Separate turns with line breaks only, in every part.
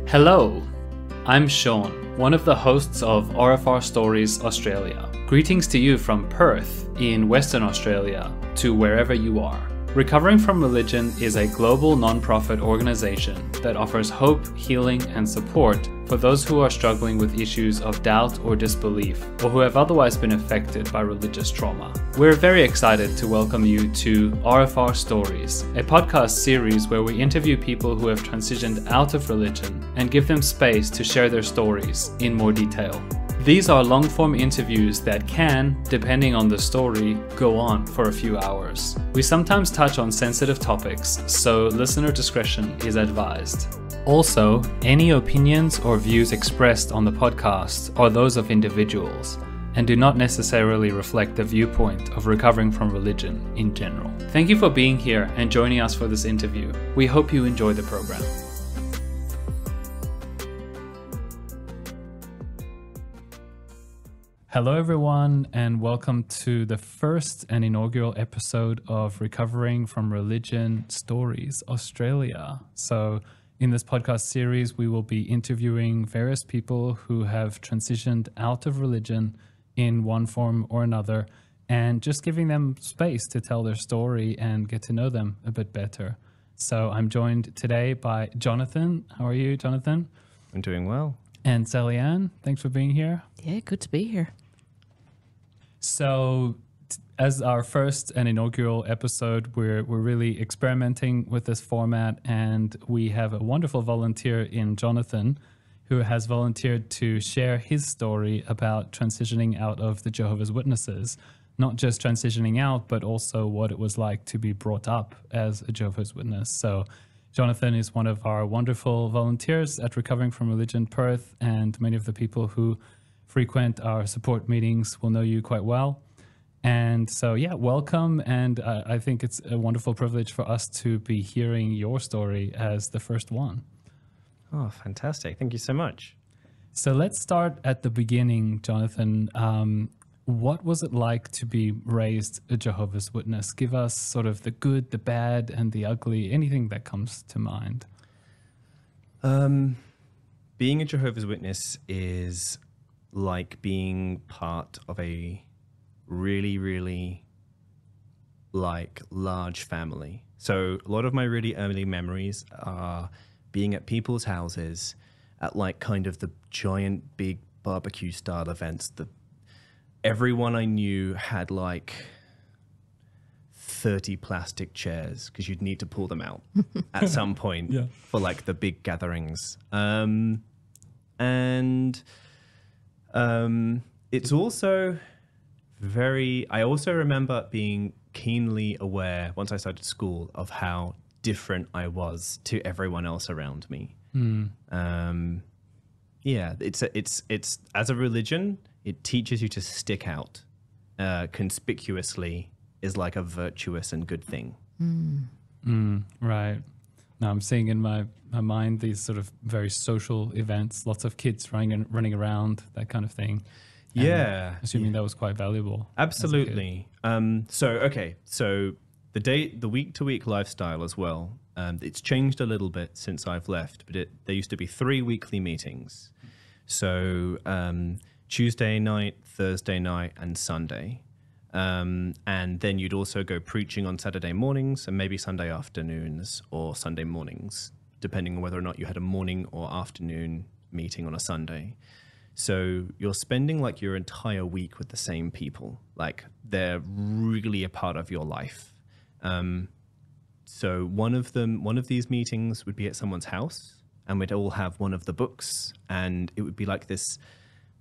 Hello, I'm Sean, one of the hosts of RfR Stories Australia. Greetings to you from Perth in Western Australia to wherever you are. Recovering from Religion is a global non-profit organization that offers hope, healing, and support for those who are struggling with issues of doubt or disbelief, or who have otherwise been affected by religious trauma. We're very excited to welcome you to RfR Stories, a podcast series where we interview people who have transitioned out of religion and give them space to share their stories in more detail. These are long-form interviews that can, depending on the story, go on for a few hours. We sometimes touch on sensitive topics, so listener discretion is advised. Also, any opinions or views expressed on the podcast are those of individuals and do not necessarily reflect the viewpoint of recovering from religion in general. Thank you for being here and joining us for this interview. We hope you enjoy the program. Hello everyone, and welcome to the first and inaugural episode of Recovering from Religion Stories Australia. So in this podcast series, we will be interviewing various people who have transitioned out of religion in one form or another, and just giving them space to tell their story and get to know them a bit better. So I'm joined today by Jonathan. How are you, Jonathan?
I'm doing well.
And Sally Ann, thanks for being here.
Yeah, good to be here.
So as our first and inaugural episode, we're really experimenting with this format, and we have a wonderful volunteer in Jonathan who has volunteered to share his story about transitioning out of the Jehovah's Witnesses. Not just transitioning out, but also what it was like to be brought up as a Jehovah's Witness. So Jonathan is one of our wonderful volunteers at Recovering from Religion Perth, and many of the people who frequent our support meetings will know you quite well. And so, yeah, welcome. And I think it's a wonderful privilege for us to be hearing your story as the first one.
Oh, fantastic. Thank you so much.
So let's start at the beginning, Jonathan. What was it like to be raised a Jehovah's Witness? Give us sort of the good, the bad, and the ugly, anything that comes to mind.
Being a Jehovah's Witness is like being part of a really large family. So a lot of my really early memories are being at people's houses at like kind of the giant big barbecue style events that everyone I knew had like 30 plastic chairs because you'd need to pull them out at some point for like the big gatherings. It's also I also remember being keenly aware once I started school of how different I was to everyone else around me. It's as a religion, it teaches you to stick out conspicuously is like a virtuous and good thing.
Right. Now I'm seeing in my mind these sort of very social events, lots of kids running around, that kind of thing.
Yeah.
Assuming that was quite valuable.
Absolutely. So the week-to-week lifestyle as well, it's changed a little bit since I've left, but there used to be 3 weekly meetings. So Tuesday night, Thursday night, and Sunday. And then you'd also go preaching on Saturday mornings and maybe Sunday afternoons or Sunday mornings, depending on whether or not you had a morning or afternoon meeting on a Sunday. So you're spending like your entire week with the same people. Like they're really a part of your life. So one of these meetings would be at someone's house, and we'd all have one of the books, and it would be like this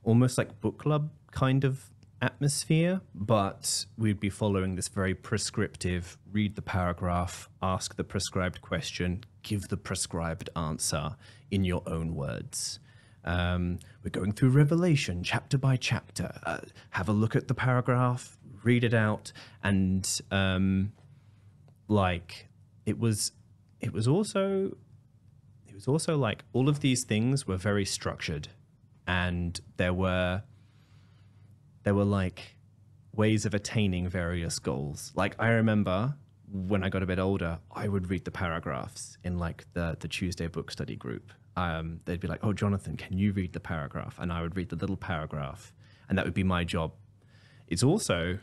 almost like book club kind of atmosphere, but we'd be following this very prescriptive, read the paragraph, ask the prescribed question, give the prescribed answer in your own words. We're going through Revelation chapter by chapter. Have a look at the paragraph, read it out, and it was also like all of these things were very structured, and there were like ways of attaining various goals. Like I remember when I got a bit older, I would read the paragraphs in like the Tuesday book study group. They'd be like, "Oh, Jonathan, can you read the paragraph?" And I would read the little paragraph, and that would be my job. It's also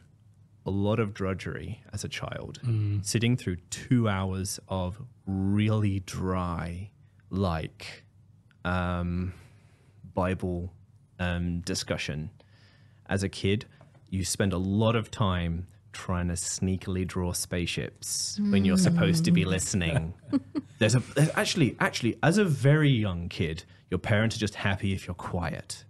a lot of drudgery as a child, sitting through 2 hours of really dry, like Bible discussion. As a kid, you spend a lot of time trying to sneakily draw spaceships when you're supposed to be listening. There's actually, as a very young kid, your parents are just happy if you're quiet.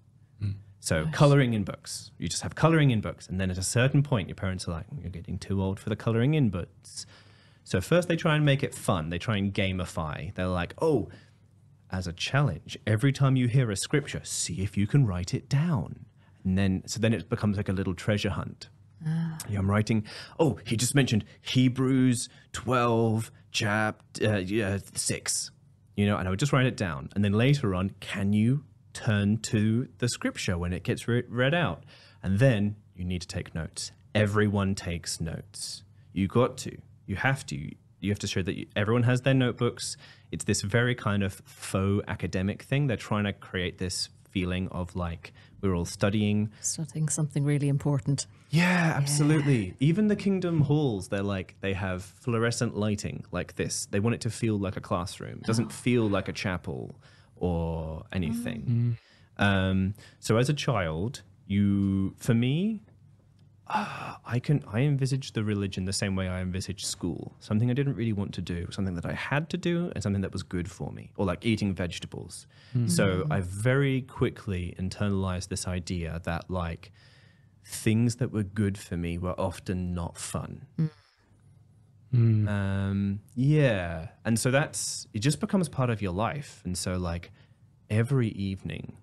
So coloring in books, you just have coloring in books. And then at a certain point, your parents are like, you're getting too old for the coloring in books. So first they try and make it fun. They try and gamify. They're like, oh, as a challenge, every time you hear a scripture, see if you can write it down. And then it becomes like a little treasure hunt. Yeah, I'm writing, oh, he just mentioned Hebrews 12, chapter 6, and I would just write it down. And then later on, can you turn to the scripture when it gets read out? And then you need to take notes. Everyone takes notes. You have to show that everyone has their notebooks. It's this very kind of faux academic thing. They're trying to create this feeling of like we're all studying
something really important.
Yeah, absolutely. Yeah. Even the Kingdom halls, they have fluorescent lighting like this. They want it to feel like a classroom. It doesn't feel like a chapel or anything. So as a child, for me, I envisage the religion the same way I envisage school. Something I didn't really want to do, something that I had to do, and something that was good for me, or like eating vegetables. So I very quickly internalized this idea that like things that were good for me were often not fun. Yeah. And so it just becomes part of your life. And so like every evening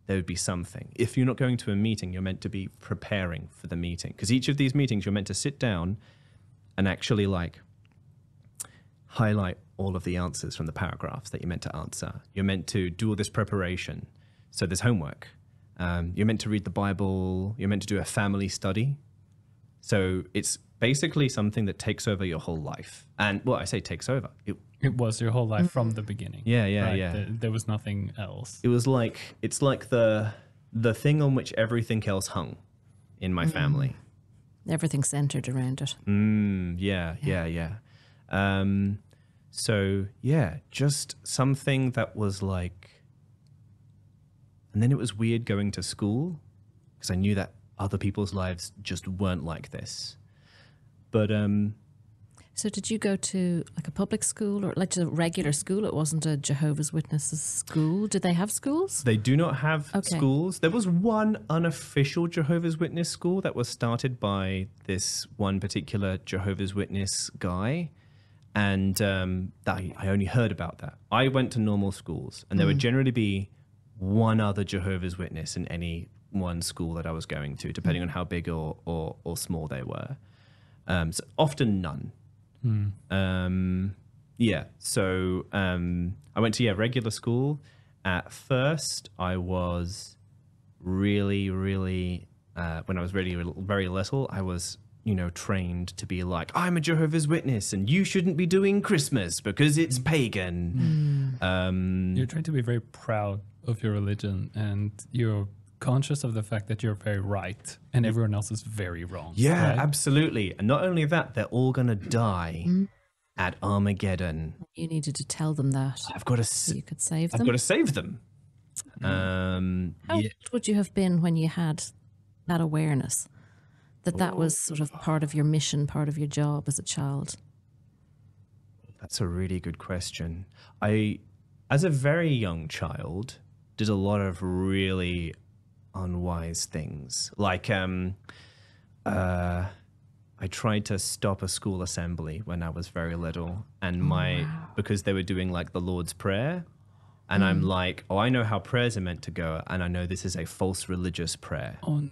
there would be something. If you're not going to a meeting, you're meant to be preparing for the meeting. Because each of these meetings, you're meant to sit down and actually like highlight all of the answers from the paragraphs that you're meant to answer. You're meant to do all this preparation. So there's homework. You're meant to read the Bible. You're meant to do a family study. So it's basically something that takes over your whole life. And well, I say takes over.
It was your whole life from the beginning.
Yeah,
right?
yeah.
There was nothing else.
It's like the thing on which everything else hung in my family.
Everything centered around it.
Yeah. So yeah, just something that was like. And then it was weird going to school because I knew that other people's lives just weren't like this. But
so did you go to like a public school or like a regular school? It wasn't a Jehovah's Witnesses school. Did they have schools?
They do not have schools. There was one unofficial Jehovah's Witness school that was started by this one particular Jehovah's Witness guy. And I only heard about that. I went to normal schools and there would generally be one other Jehovah's Witness in any one school that I was going to, depending on how big or small they were. So often none. So I went to regular school. At first, I was really, really, when I was really very little, I was trained to be like, I'm a Jehovah's Witness and you shouldn't be doing Christmas because it's pagan.
You're trying to be very proud of your religion and you're conscious of the fact that you're very right and everyone else is very wrong.
Yeah,
right?
Absolutely. And not only that, they're all going to die at Armageddon.
You needed to tell them that.
So
you could save them.
I've got to save them.
How old would you have been when you had that awareness that was sort of part of your mission, part of your job as a child?
That's a really good question. I, as a very young child, did a lot of really unwise things. Like, I tried to stop a school assembly when I was very little, and because they were doing like the Lord's Prayer, and I'm like, I know how prayers are meant to go, and I know this is a false religious prayer.
Oh no.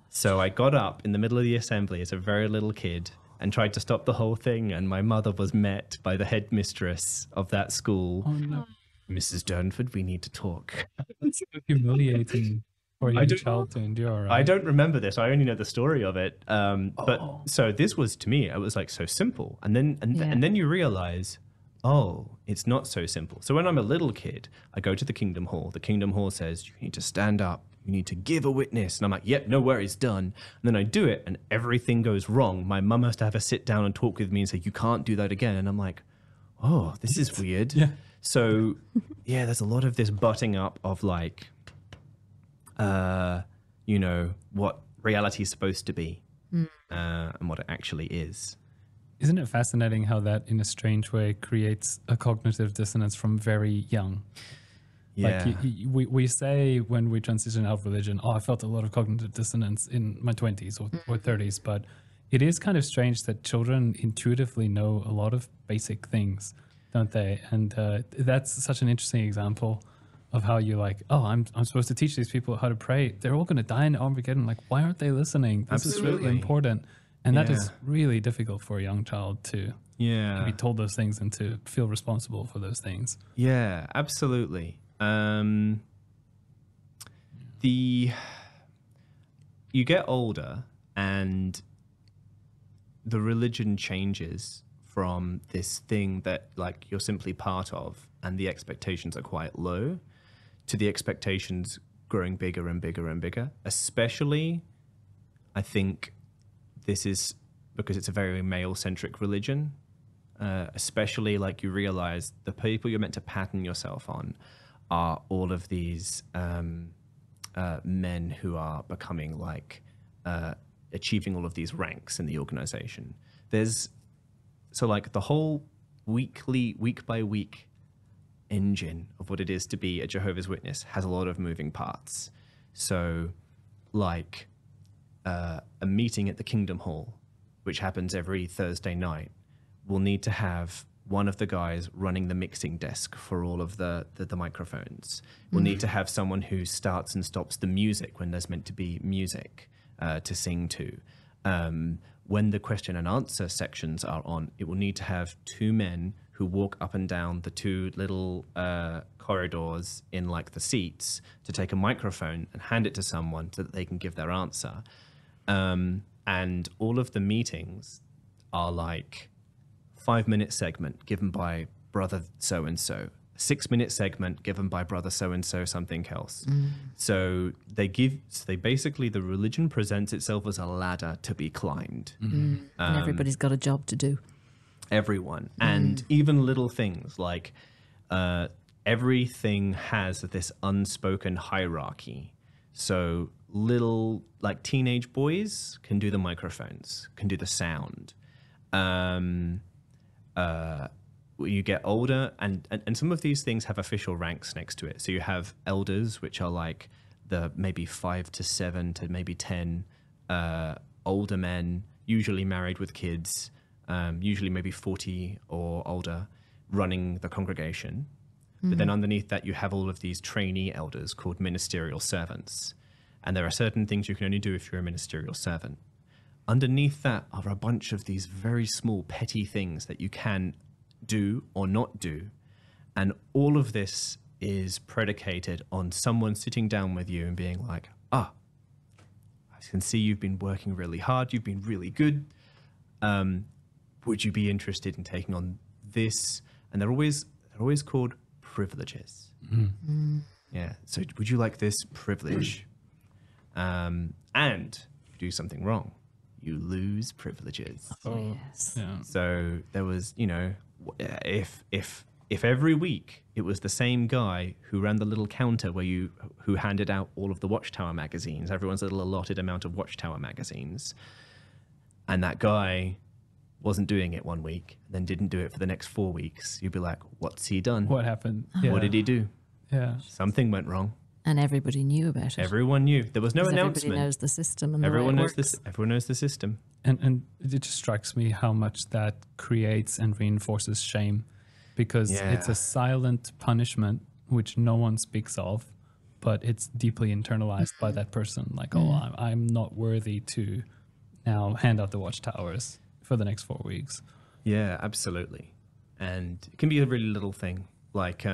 So I got up in the middle of the assembly as a very little kid and tried to stop the whole thing, and my mother was met by the headmistress of that school.
Oh no.
Mrs. Durnford, we need to talk.
That's so humiliating. for a young child to endure, right?
I don't remember this. I only know the story of it. But so this was, to me, it was like so simple. And then you realize, oh, it's not so simple. So when I'm a little kid, I go to the Kingdom Hall. The Kingdom Hall says, you need to stand up. You need to give a witness. And I'm like, yep, no worries, done. And then I do it and everything goes wrong. My mum has to have a sit down and talk with me and say, you can't do that again. And I'm like, oh, this is weird.
Yeah.
So, yeah, there's a lot of this butting up of like, you know, what reality is supposed to be and what it actually is.
Isn't it fascinating how that, in a strange way, creates a cognitive dissonance from very young?
Yeah.
Like we say when we transition out of religion, I felt a lot of cognitive dissonance in my 20s or 30s, but it is kind of strange that children intuitively know a lot of basic things, don't they? And that's such an interesting example of how you're like, oh, I'm supposed to teach these people how to pray. They're all going to die in Armageddon. Like, why aren't they listening? This is really important. And that is really difficult for a young child to be told those things and to feel responsible for those things.
Yeah, absolutely. You get older and the religion changes from this thing that like you're simply part of and the expectations are quite low to the expectations growing bigger and bigger and bigger. Especially, I think this is because it's a very male-centric religion. Especially like you realize the people you're meant to pattern yourself on are all of these men who are becoming like achieving all of these ranks in the organization. So like the whole week by week engine of what it is to be a Jehovah's Witness has a lot of moving parts. So like a meeting at the Kingdom Hall, which happens every Thursday night, will need to have one of the guys running the mixing desk for all of the microphones. We'll need to have someone who starts and stops the music when there's meant to be music to sing to. When the question and answer sections are on, it will need to have two men who walk up and down the two little corridors in like the seats to take a microphone and hand it to someone so that they can give their answer. And all of the meetings are like 5-minute segment given by brother so-and-so, 6-minute segment given by brother so-and-so something else. So basically the religion presents itself as a ladder to be climbed.
And everybody's got a job to do.
Everyone. And even little things like everything has this unspoken hierarchy. So little like teenage boys can do the microphones, can do the sound. You get older and some of these things have official ranks next to it. So you have elders, which are like the maybe 5 to 7 to maybe 10 older men, usually married with kids, usually maybe 40 or older, running the congregation. But then underneath that, you have all of these trainee elders called ministerial servants. And there are certain things you can only do if you're a ministerial servant. Underneath that are a bunch of these very small, petty things that you can do or not do. And all of this is predicated on someone sitting down with you and being like, I can see you've been working really hard. You've been really good. Would you be interested in taking on this? And they're always called privileges. Yeah. So would you like this privilege? And if you do something wrong, you lose privileges.
Oh, yes.
Yeah.
So there was, if every week it was the same guy who ran the little counter who handed out all of the Watchtower magazines, everyone's little allotted amount of Watchtower magazines, and that guy wasn't doing it one week, then didn't do it for the next 4 weeks, you'd be like, what's he done?
What happened?
What did he do?
Yeah.
Something went wrong.
And everybody knew about it.
Everyone knew. There was no announcement.
Everybody knows the system and
Everyone
the way
knows
it works.
Everyone knows the system.
And it just strikes me how much that creates and reinforces shame, because it's a silent punishment which no one speaks of, but it's deeply internalized by that person. Like, I'm not worthy to now hand out the Watchtowers for the next 4 weeks.
Yeah, absolutely. And it can be a really little thing, like,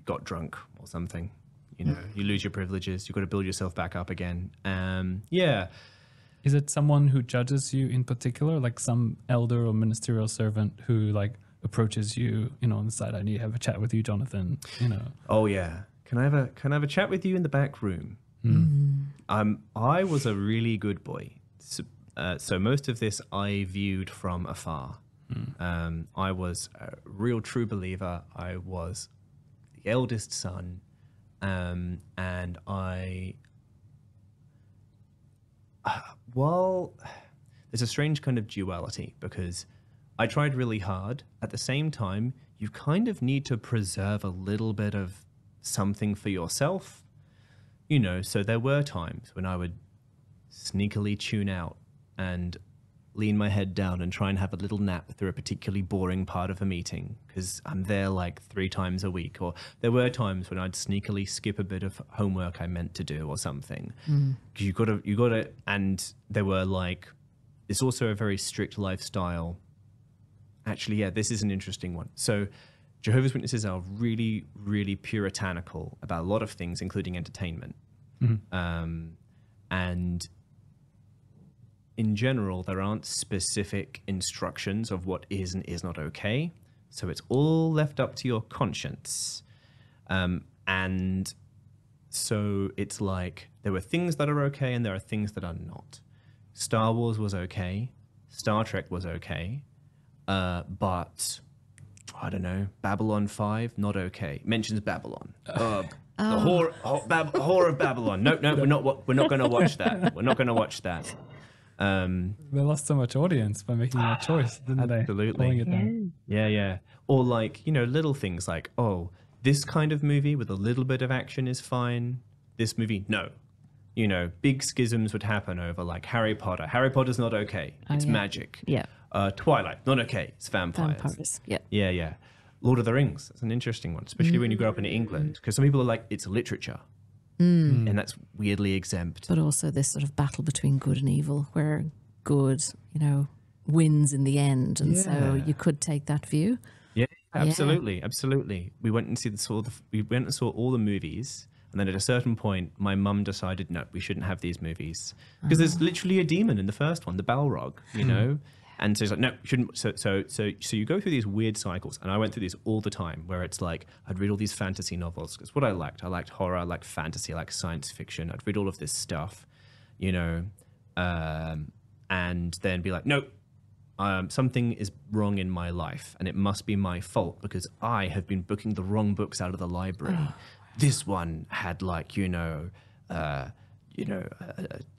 got drunk or something. You know, you lose your privileges. You've got to build yourself back up again. Yeah.
Is it someone who judges you in particular, like some elder or ministerial servant who like approaches you, you know, on the side? I need to have a chat with you, Jonathan. You know.
Oh yeah. Can I have a chat with you in the back room? I was a really good boy. So most of this I viewed from afar. I was a real true believer. I was the eldest son, and there's a strange kind of duality because I tried really hard. At the same time, you kind of need to preserve a little bit of something for yourself. You know, so there were times when I would sneakily tune out and lean my head down and try and have a little nap through a particularly boring part of a meeting because I'm there like 3 times a week. Or there were times when I'd sneakily skip a bit of homework I meant to do or something. Because you gotta, and there were like, it's also a very strict lifestyle. Actually, yeah, this is an interesting one. So Jehovah's Witnesses are really, really puritanical about a lot of things, including entertainment. And in general, there aren't specific instructions of what is and is not okay. So it's all left up to your conscience. And so it's like there were things that are okay and there are things that are not. Star Wars was okay. Star Trek was okay. But I don't know, Babylon 5, not okay. Mentions Babylon. The horror of Babylon. No, we're not going to watch that. We're not going to watch that.
They lost so much audience by making that choice, didn't they?
Absolutely.
Pulling it down.
Yeah. Or like, you know, little things like, oh, this kind of movie with a little bit of action is fine. This movie, no. You know, big schisms would happen over like Harry Potter. Harry Potter's not okay. It's magic.
Yeah.
Twilight, not okay. It's vampires.
Vampires. Yeah.
Yeah. Lord of the Rings, that's an interesting one, especially when you grow up in England, because some people are like, it's literature. And that's weirdly exempt.
But also this sort of battle between good and evil where good, you know, wins in the end. And so you could take that view.
Yeah, absolutely. We went and saw all the movies. And then at a certain point, my mum decided, no, we shouldn't have these movies. Because there's literally a demon in the first one, the Balrog, you know? And so it's like, no, shouldn't. So you go through these weird cycles, and I went through this all the time, where it's like I'd read all these fantasy novels because what I liked horror, I liked fantasy, I liked science fiction. I'd read all of this stuff, you know, and then be like, no, something is wrong in my life, and it must be my fault because I have been booking the wrong books out of the library. This one had like,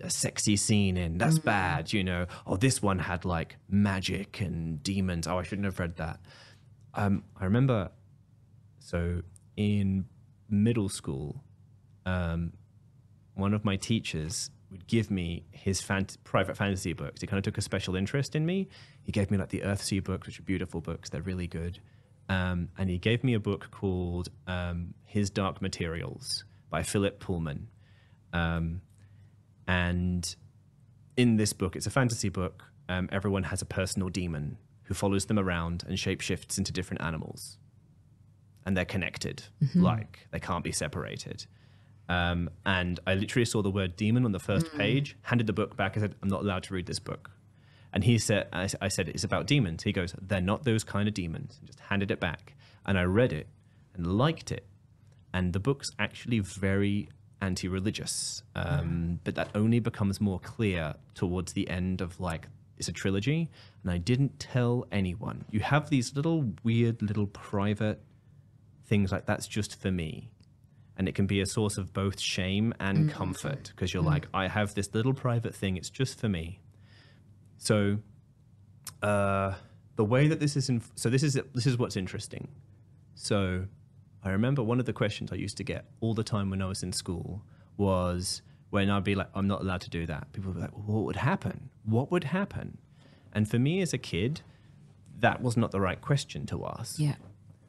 a sexy scene in, that's bad, you know. Or this one had like magic and demons. Oh, I shouldn't have read that. I remember, so in middle school, one of my teachers would give me his private fantasy books. He kind of took a special interest in me. He gave me like the Earthsea books, which are beautiful books. They're really good. And he gave me a book called His Dark Materials by Philip Pullman. And in this book, it's a fantasy book. Everyone has a personal demon who follows them around and shapeshifts into different animals. And they're connected, like they can't be separated. And I literally saw the word demon on the first page, handed the book back, and said, I'm not allowed to read this book. And he said, I said, it's about demons. He goes, they're not those kind of demons. And just handed it back. And I read it and liked it. And the book's actually very anti-religious, but that only becomes more clear towards the end of like, it's a trilogy, and I didn't tell anyone. You have these little weird little private things like that's just for me, and it can be a source of both shame and comfort because you're like, I have this little private thing, it's just for me. So the way that this is this is what's interesting. So I remember one of the questions I used to get all the time when I was in school was when I'd be like, I'm not allowed to do that. People would be like, well, what would happen? What would happen? And for me as a kid, that was not the right question to ask.
Yeah.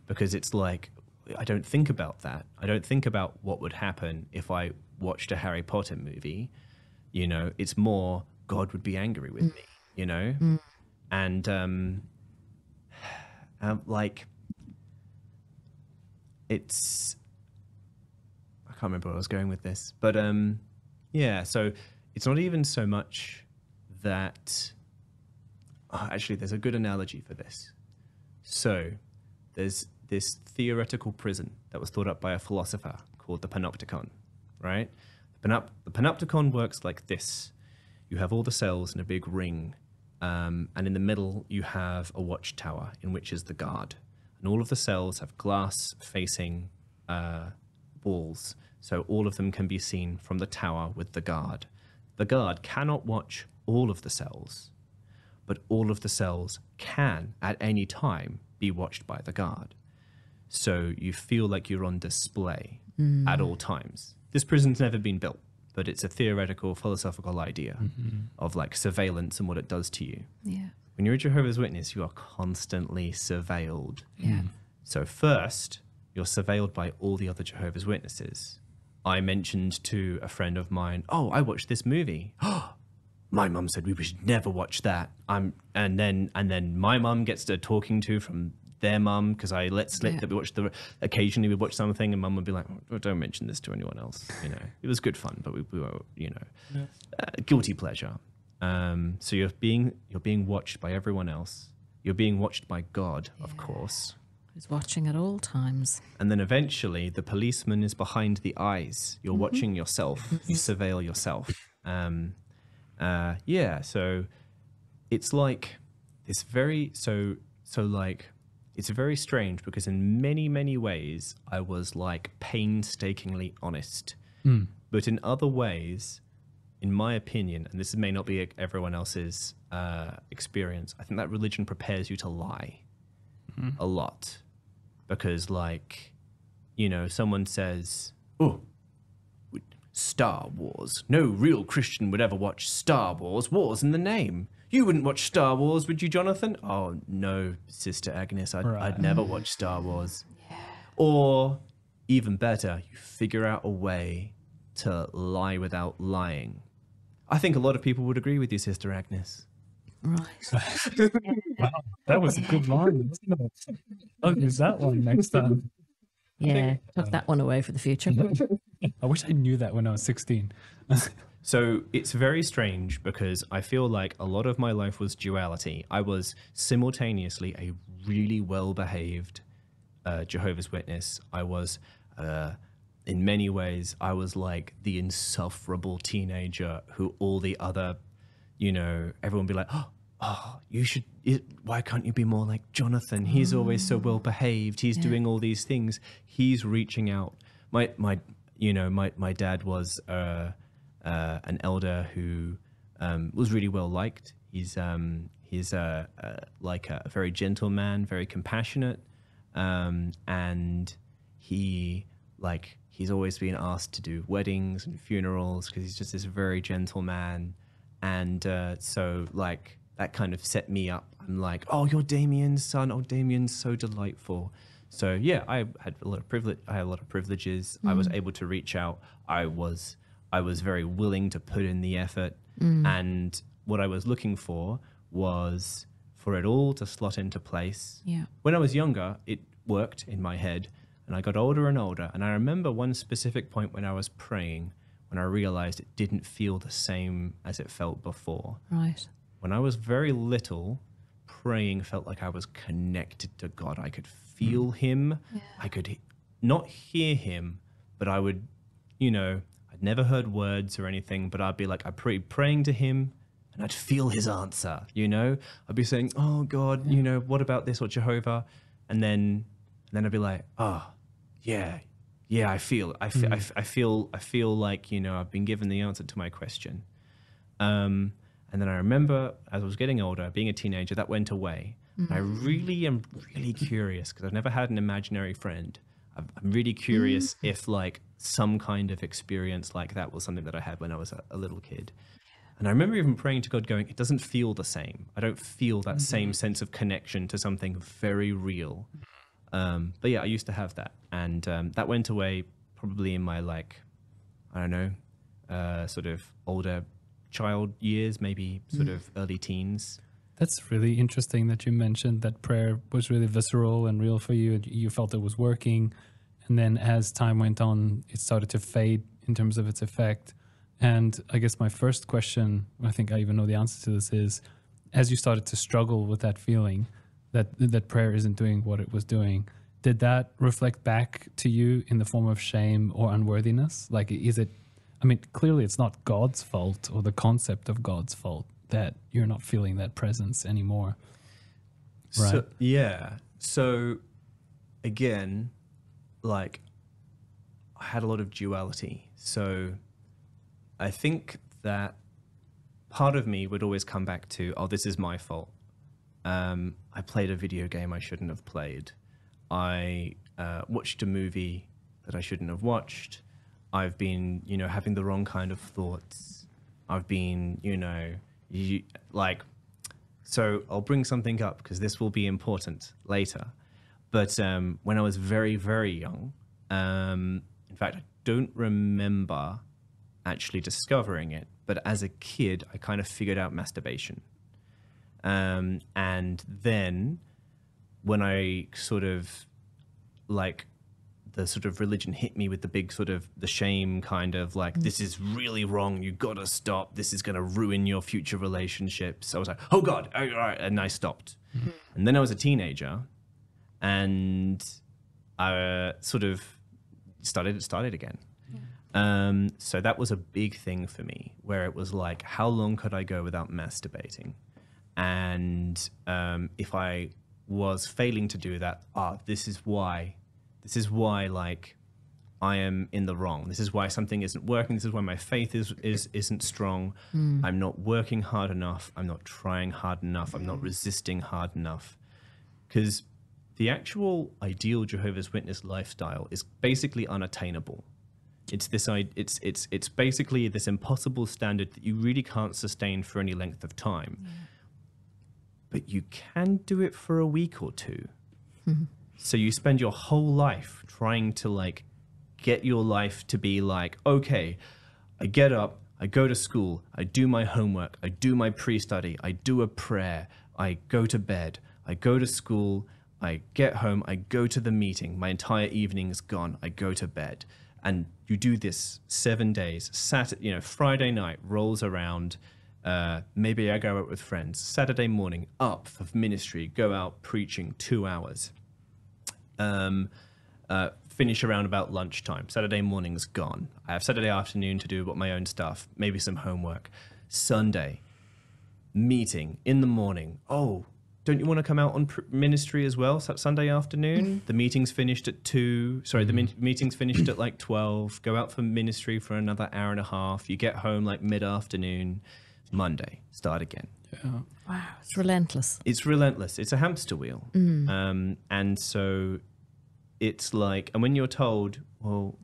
Because it's like, I don't think about that. I don't think about what would happen if I watched a Harry Potter movie. You know, it's more God would be angry with me, you know? And like, it's, can't remember where I was going with this, but yeah. So it's not even so much that. Actually, there's a good analogy for this. So there's this theoretical prison that was thought up by a philosopher called the panopticon, right? The panopticon works like this. You have all the cells in a big ring, and in the middle you have a watchtower in which is the guard. And all of the cells have glass-facing walls, so all of them can be seen from the tower with the guard. The guard cannot watch all of the cells, but all of the cells can, at any time, be watched by the guard. So you feel like you're on display at all times. This prison's never been built, but it's a theoretical, philosophical idea of like surveillance and what it does to you.
Yeah.
When you're a Jehovah's Witness, you are constantly surveilled.
Yeah.
So first, you're surveilled by all the other Jehovah's Witnesses. I mentioned to a friend of mine, oh, I watched this movie. My mum said we should never watch that. And then my mum gets to talking to from their mum, because I let slip that we watched occasionally we watch something and mum would be like, oh, don't mention this to anyone else. You know, it was good fun, but we were, you know, guilty pleasure. So you're being watched by everyone else. You're being watched by God, of course.
Who's watching at all times.
And then eventually the policeman is behind the eyes. You're watching yourself. You surveil yourself. So it's like this it's very strange, because in many, many ways I was like painstakingly honest. But in other ways, in my opinion, and this may not be everyone else's experience, I think that religion prepares you to lie a lot. Because like, you know, someone says, oh, Star Wars. No real Christian would ever watch Star Wars. War's in the name. You wouldn't watch Star Wars, would you, Jonathan? Oh, no, Sister Agnes, I'd never watch Star Wars. Yeah. Or, even better, you figure out a way to lie without lying. I think a lot of people would agree with you, Sister Agnes.
Right.
Wow, that was a good line, wasn't it? I'll use that one next time.
Yeah, tuck that one away for the future.
I wish I knew that when I was 16.
So it's very strange, because I feel like a lot of my life was duality. I was simultaneously a really well-behaved Jehovah's Witness. I was, in many ways, I was like the insufferable teenager who all the other, you know, everyone would be like, oh, you should, why can't you be more like Jonathan? He's always so well-behaved. He's doing all these things. He's reaching out. My dad was an elder who was really well liked. He's like a very gentle man, very compassionate, and he's always been asked to do weddings and funerals because he's just this very gentle man, and so like that kind of set me up. I'm like, oh, you're Damien's son. Oh, Damien's so delightful. So yeah, I had a lot of privilege. I had a lot of privileges. I was able to reach out. I was very willing to put in the effort. And what I was looking for was for it all to slot into place. Yeah. When I was younger, it worked in my head, and I got older and older. And I remember one specific point when I was praying, when I realized it didn't feel the same as it felt before. Right. When I was very little, praying felt like I was connected to God. I could feel him. Yeah. I could not hear him, but I would, you know, I'd never heard words or anything, but I'd be like, praying to him, and I'd feel his answer, you know? I'd be saying, oh God, you know, what about this, or Jehovah? And then I'd be like, oh, yeah, I feel like, you know, I've been given the answer to my question. And then I remember as I was getting older, being a teenager, that went away. I really am really curious, because I've never had an imaginary friend. I'm really curious if like some kind of experience like that was something that I had when I was a little kid. And I remember even praying to God going, it doesn't feel the same. I don't feel that same sense of connection to something very real. But yeah, I used to have that. And that went away probably in my like, I don't know, sort of older child years, maybe sort of early teens.
That's really interesting that you mentioned that prayer was really visceral and real for you. You felt it was working, And then as time went on, it started to fade in terms of its effect. And I guess my first question, I think I even know the answer to this, is as you started to struggle with that feeling that prayer isn't doing what it was doing, did that reflect back to you in the form of shame or unworthiness? Like, is it, I mean, clearly it's not God's fault or the concept of God's fault that you're not feeling that presence anymore. Right?
So, yeah. So again, like, I had a lot of duality. So I think that part of me would always come back to, oh, this is my fault. I played a video game I shouldn't have played. I watched a movie that I shouldn't have watched. I've been, having the wrong kind of thoughts. I've been, so I'll bring something up because this will be important later. But when I was very, very young, in fact, I don't remember actually discovering it, but as a kid, I kind of figured out masturbation. And then when I sort of the sort of religion hit me with the big sort of the shame kind of like, this is really wrong. You got to stop. This is going to ruin your future relationships. I was like, oh God. All right. And I stopped. Mm-hmm. And then I was a teenager and I sort of started again. Yeah. So that was a big thing for me where it was like, how long could I go without masturbating? And if I was failing to do that, this is why like I am in the wrong. This is why something isn't working. This is why my faith isn't strong. I'm not working hard enough. I'm not trying hard enough. I'm not resisting hard enough. Because the actual ideal Jehovah's Witness lifestyle is basically unattainable. It's basically this impossible standard that you really can't sustain for any length of time. Yeah. But you can do it for a week or two. Mm-hmm. So you spend your whole life trying to like get your life to be like, okay, I get up, I go to school, I do my homework, I do my pre-study, I do a prayer, I go to bed, I go to school, I get home, I go to the meeting, my entire evening is gone, I go to bed. And you do this 7 days. Friday night rolls around. Maybe I go out with friends. Saturday morning, up for ministry, go out preaching 2 hours. Finish around about lunchtime. Saturday morning's gone. I have Saturday afternoon to do my own stuff, maybe some homework. Sunday, meeting in the morning. Oh, don't you want to come out on ministry as well? Sunday afternoon, the meeting's finished at 2. Sorry, the meeting's finished at like 12. Go out for ministry for another hour and a half. You get home like mid-afternoon. Monday, start again.
Yeah. Wow, it's relentless.
It's relentless. It's a hamster wheel. And so it's like, and when you're told, well,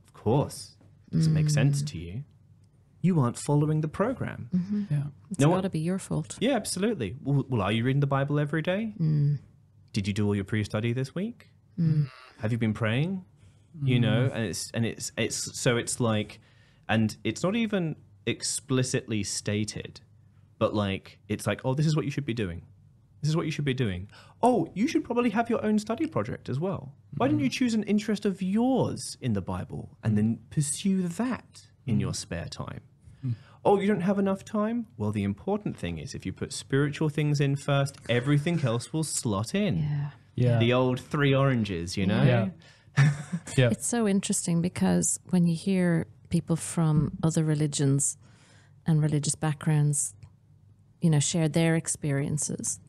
of course, does it make sense to you? You aren't following the program.
Mm-hmm. Yeah. It's got to be your fault.
Yeah, absolutely. Well, are you reading the Bible every day? Did you do all your pre-study this week? Have you been praying? And it's like, and it's not even explicitly stated, but like it's like, oh, this is what you should be doing. This is what you should be doing. Oh, you should probably have your own study project as well. Why didn't you choose an interest of yours in the Bible and then pursue that in your spare time? Oh, you don't have enough time? Well, the important thing is if you put spiritual things in first, everything else will slot in.
Yeah.
The old 3 oranges,
Yeah.
It's so interesting because when you hear people from other religions and religious backgrounds, share their experiences,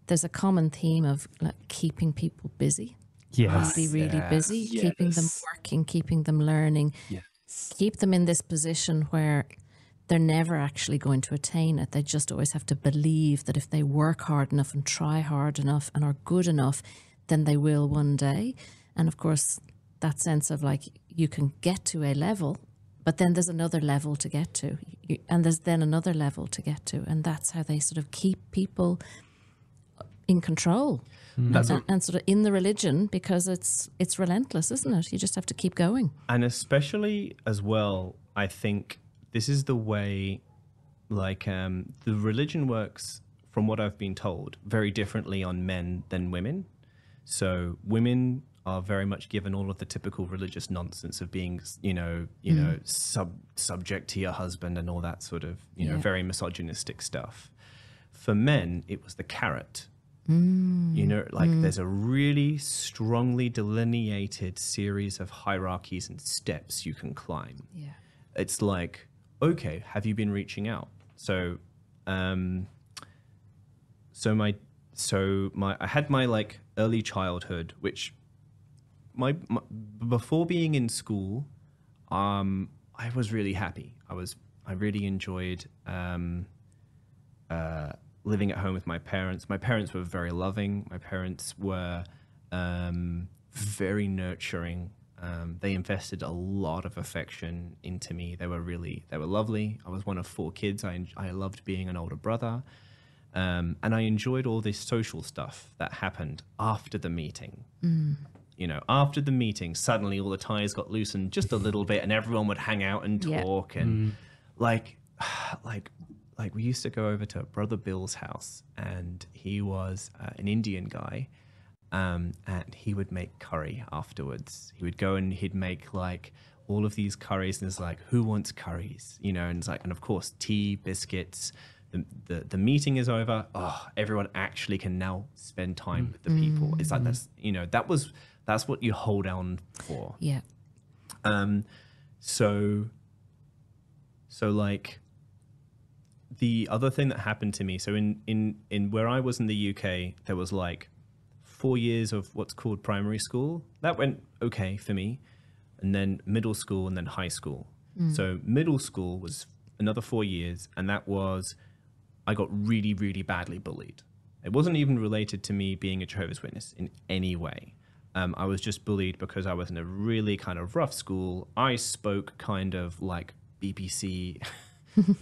there's a common theme of like keeping people busy.
Yes.
Really busy, keeping them working, keeping them learning, keep them in this position where they're never actually going to attain it. They just always have to believe that if they work hard enough and try hard enough and are good enough, then they will one day. And of course, that sense of like you can get to a level, but then there's another level to get to, and there's then another level to get to, and that's how they sort of keep people in control and sort of in the religion, because it's relentless, isn't it? You just have to keep going.
And especially as well, I think this is the way, like the religion works, from what I've been told, very differently on men than women. So women are very much given all of the typical religious nonsense of being, subject to your husband and all that sort of, very misogynistic stuff. For men, it was the carrot. There's a really strongly delineated series of hierarchies and steps you can climb.
Yeah.
It's like, okay, have you been reaching out? So, I had my like early childhood, which my before being in school, I was really happy. I really enjoyed living at home with my parents. My parents were very loving. My parents were very nurturing. They invested a lot of affection into me. They were lovely. I was one of 4 kids. I loved being an older brother. And I enjoyed all this social stuff that happened after the meeting. After the meeting, suddenly all the ties got loosened just a little bit and everyone would hang out and talk. And like we used to go over to Brother Bill's house, and he was an Indian guy, and he would make curry afterwards. He would go and he'd make like all of these curries, and it's like, who wants curries? And it's like, and of course, tea, biscuits. The meeting is over. Oh, everyone actually can now spend time with the people. It's like that's what you hold on for.
Yeah.
So like. The other thing that happened to me, so in where I was in the UK, there was like 4 years of what's called primary school. That went okay for me. And then middle school and then high school. So middle school was another 4 years. And that was, I got really, really badly bullied. It wasn't even related to me being a Jehovah's Witness in any way. I was just bullied because I was in a really kind of rough school. I spoke kind of like BBC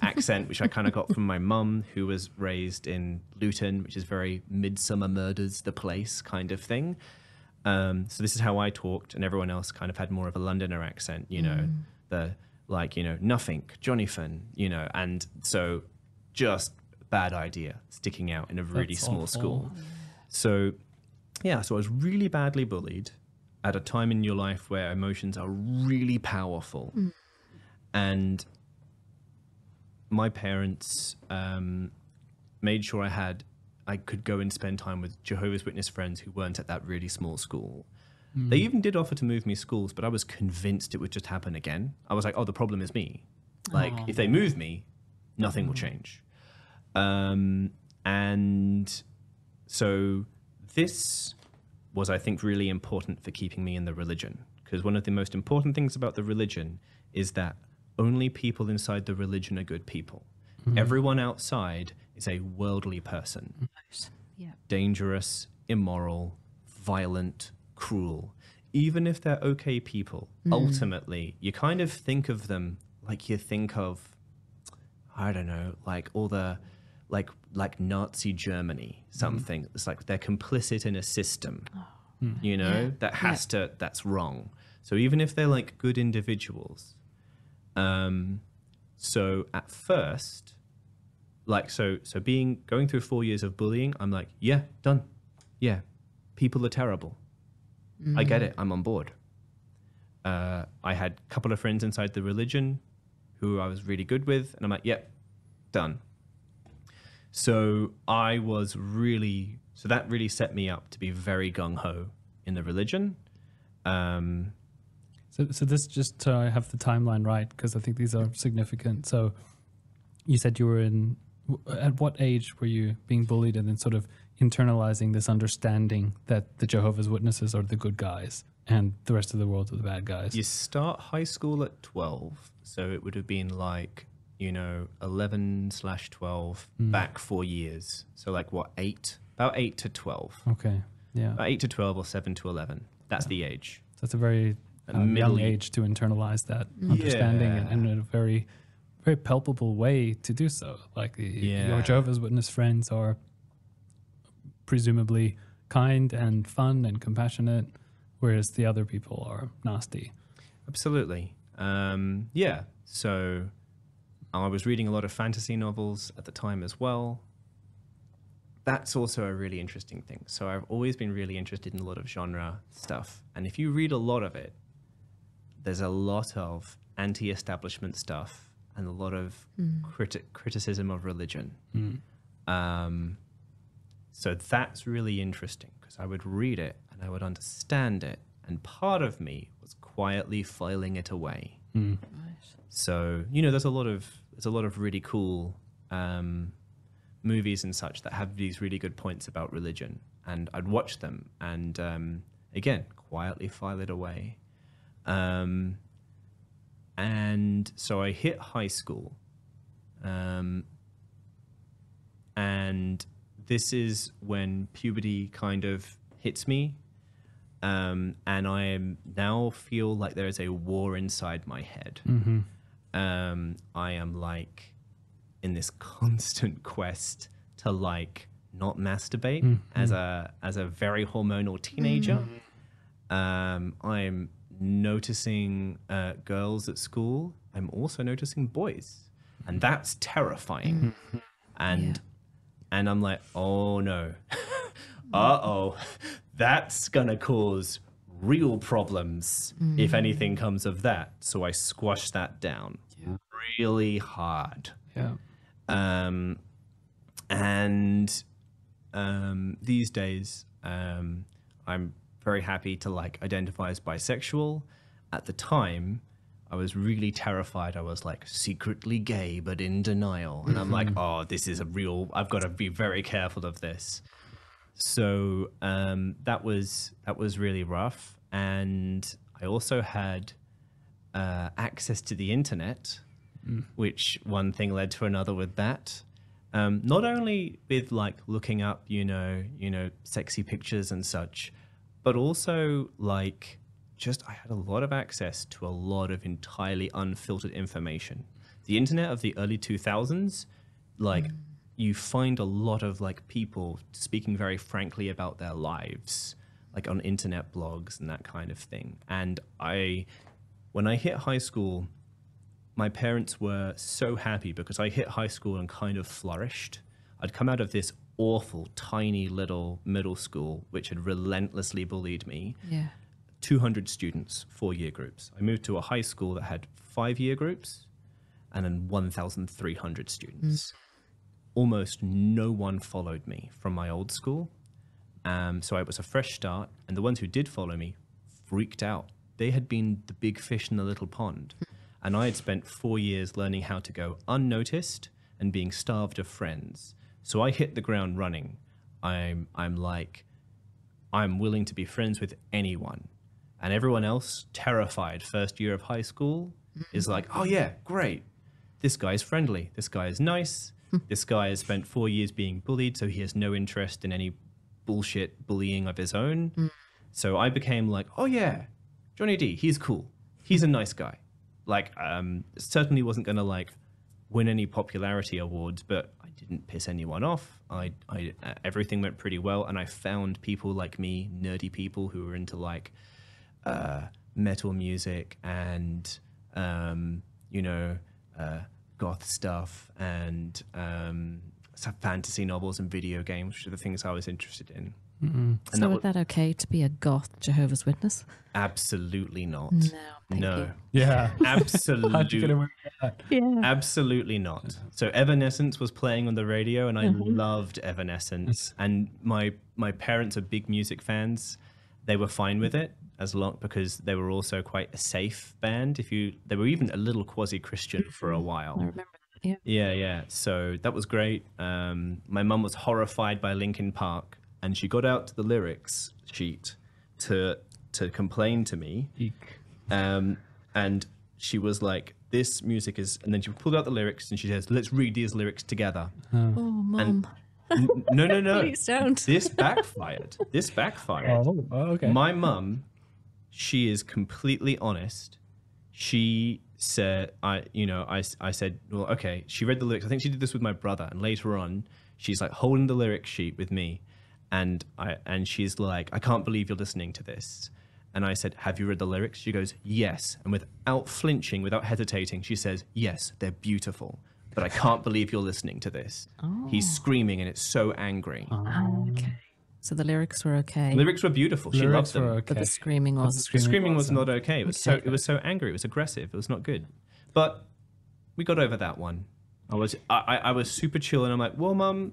accent, which I kind of got from my mum, who was raised in Luton, which is very Midsummer Murders, the place kind of thing. So this is how I talked, and everyone else kind of had more of a Londoner accent, nothing, Jonathan, and so just bad idea sticking out in a really small school. So I was really badly bullied at a time in your life where emotions are really powerful. And my parents made sure I could go and spend time with Jehovah's Witness friends who weren't at that really small school. They even did offer to move me schools, but I was convinced it would just happen again. I was like, oh, the problem is me. Like, if they move me, nothing will change. And so this was, I think, really important for keeping me in the religion, because one of the most important things about the religion is that only people inside the religion are good people. Everyone outside is a worldly person.
Yeah.
Dangerous, immoral, violent, cruel. Even if they're okay people, ultimately, you kind of think of them like you think of, I don't know, like all the, like Nazi Germany, something. It's like they're complicit in a system, that has to, that's wrong. So even if they're like good individuals, so at first, going through 4 years of bullying, I'm like, yeah, done. Yeah, people are terrible. I get it. I'm on board. I had a couple of friends inside the religion who I was really good with, and I'm like, yep, done. So that really set me up to be very gung-ho in the religion.
So this, just so I have the timeline right, because I think these are significant. So you said you were at what age were you being bullied and then sort of internalizing this understanding that the Jehovah's Witnesses are the good guys and the rest of the world are the bad guys?
You start high school at 12, so it would have been like, 11/12 back 4 years. So like what, 8? About 8 to 12.
Okay, yeah.
About 8 to 12 or 7 to 11. That's the age.
So that's a very young age to internalize that understanding and in a very, very palpable way to do so. Like your Jehovah's Witness friends are presumably kind and fun and compassionate, whereas the other people are nasty.
Absolutely. So I was reading a lot of fantasy novels at the time as well. that's also a really interesting thing. So I've always been really interested in a lot of genre stuff. And if you read a lot of it, there's a lot of anti-establishment stuff and a lot of criticism of religion. So that's really interesting because I would read it and I would understand it. And part of me was quietly filing it away.
Right.
So, you know, there's a lot of really cool movies and such that have these really good points about religion. And I'd watch them and, again, quietly file it away. And so I hit high school. And this is when puberty kind of hits me. And I am now feel like there is a war inside my head. I am like in this constant quest to like not masturbate as a very hormonal teenager. I'm noticing girls at school. I'm also noticing boys, and that's terrifying. And I'm like, oh no, that's gonna cause real problems if anything comes of that. So I squash that down really hard. And these days, I'm very happy to like identify as bisexual. At the time, I was really terrified. I was like secretly gay, but in denial. And I'm like, oh, this is I've got to be very careful of this. So that was really rough. And I also had access to the internet, which one thing led to another with that. Not only with like looking up, you know, sexy pictures and such, but also like I had a lot of access to a lot of entirely unfiltered information. The internet of the early 2000s, like you find a lot of like people speaking very frankly about their lives, like on internet blogs and that kind of thing. And when I hit high school, my parents were so happy because I hit high school and kind of flourished. I'd come out of this awful, tiny little middle school, which had relentlessly bullied me. 200 students, 4-year groups. I moved to a high school that had 5-year groups and then 1,300 students. Almost no one followed me from my old school. So it was a fresh start. And the ones who did follow me freaked out. They had been the big fish in the little pond. And I had spent 4 years learning how to go unnoticed and being starved of friends. So I hit the ground running. I'm like, I'm willing to be friends with anyone. And everyone else, terrified, first year of high school, is like, oh yeah, great. This guy's friendly. This guy is nice. This guy has spent 4 years being bullied, so he has no interest in any bullshit bullying of his own. So I became like, oh yeah, Johnny D, he's cool. He's a nice guy. Like, certainly wasn't going to like win any popularity awards, but I didn't piss anyone off. Everything went pretty well, and I found people like me, nerdy people who were into like metal music and goth stuff and some fantasy novels and video games, which are the things I was interested in.
So was that okay to be a goth Jehovah's Witness?
Absolutely not.
No. Thank you.
Yeah.
Absolutely. Absolutely not. So Evanescence was playing on the radio, and I loved Evanescence. And my parents are big music fans. They were fine with it because they were also quite a safe band. They were even a little quasi-Christian for a while.
I remember that.
Yeah. So that was great. My mum was horrified by Linkin Park, and she got out the lyrics sheet to complain to me. And she was like, this music is, and then she pulled out the lyrics and she says, let's read these lyrics together.
Oh, Mum.
No.
Please don't.
This backfired.
Oh, okay.
My mum, she is completely honest. She said, I said, well, okay. She read the lyrics. I think she did this with my brother. And later on, she's like holding the lyric sheet with me. And she's like, I can't believe you're listening to this. And I said, have you read the lyrics? She goes, yes. And without flinching, without hesitating, she says, yes, they're beautiful. but I can't believe you're listening to this. He's screaming and it's so angry.
Okay. So the lyrics were okay.
The lyrics were beautiful. She loved them.
But the screaming was...
The screaming was not okay. It was so angry. It was aggressive. It was not good. But we got over that one. I was super chill, and I'm like, well, Mum,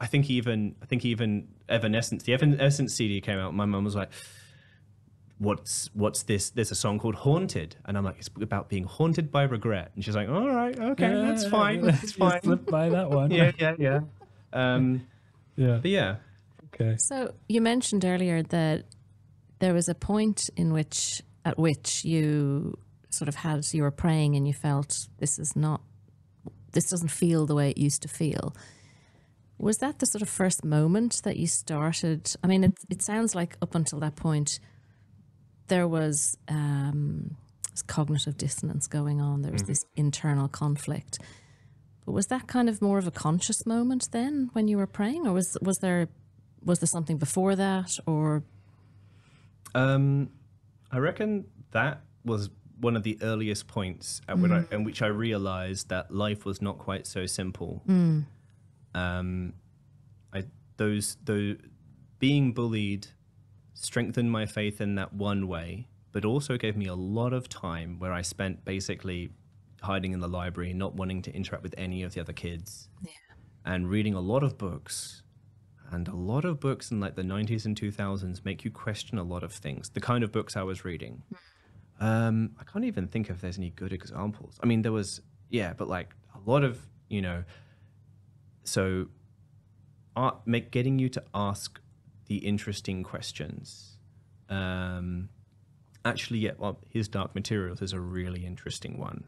I think even Evanescence, the Evanescence CD came out. My mum was like, what's this? There's a song called Haunted. And I'm like, it's about being haunted by regret. And she's like, all right, okay, that's fine. That's fine.
Slip by that one.
Yeah.
Yeah.
But yeah.
Okay.
So you mentioned earlier that there was a point at which you sort of you were praying and you felt this doesn't feel the way it used to feel. Was that the sort of first moment that you started? I mean, it sounds like up until that point, there was cognitive dissonance going on. There was this internal conflict. But was that kind of more of a conscious moment then when you were praying, or was there something before that, or?
I reckon that was one of the earliest points in which I realized that life was not quite so simple. Being bullied strengthened my faith in that one way, but also gave me a lot of time where I spent basically hiding in the library, not wanting to interact with any of the other kids, and reading a lot of books. And a lot of books in like the 90s and 2000s make you question a lot of things. The kind of books I was reading. I can't even think if there's any good examples. I mean, there was, but like a lot of, so getting you to ask the interesting questions. Actually, His Dark Materials is a really interesting one.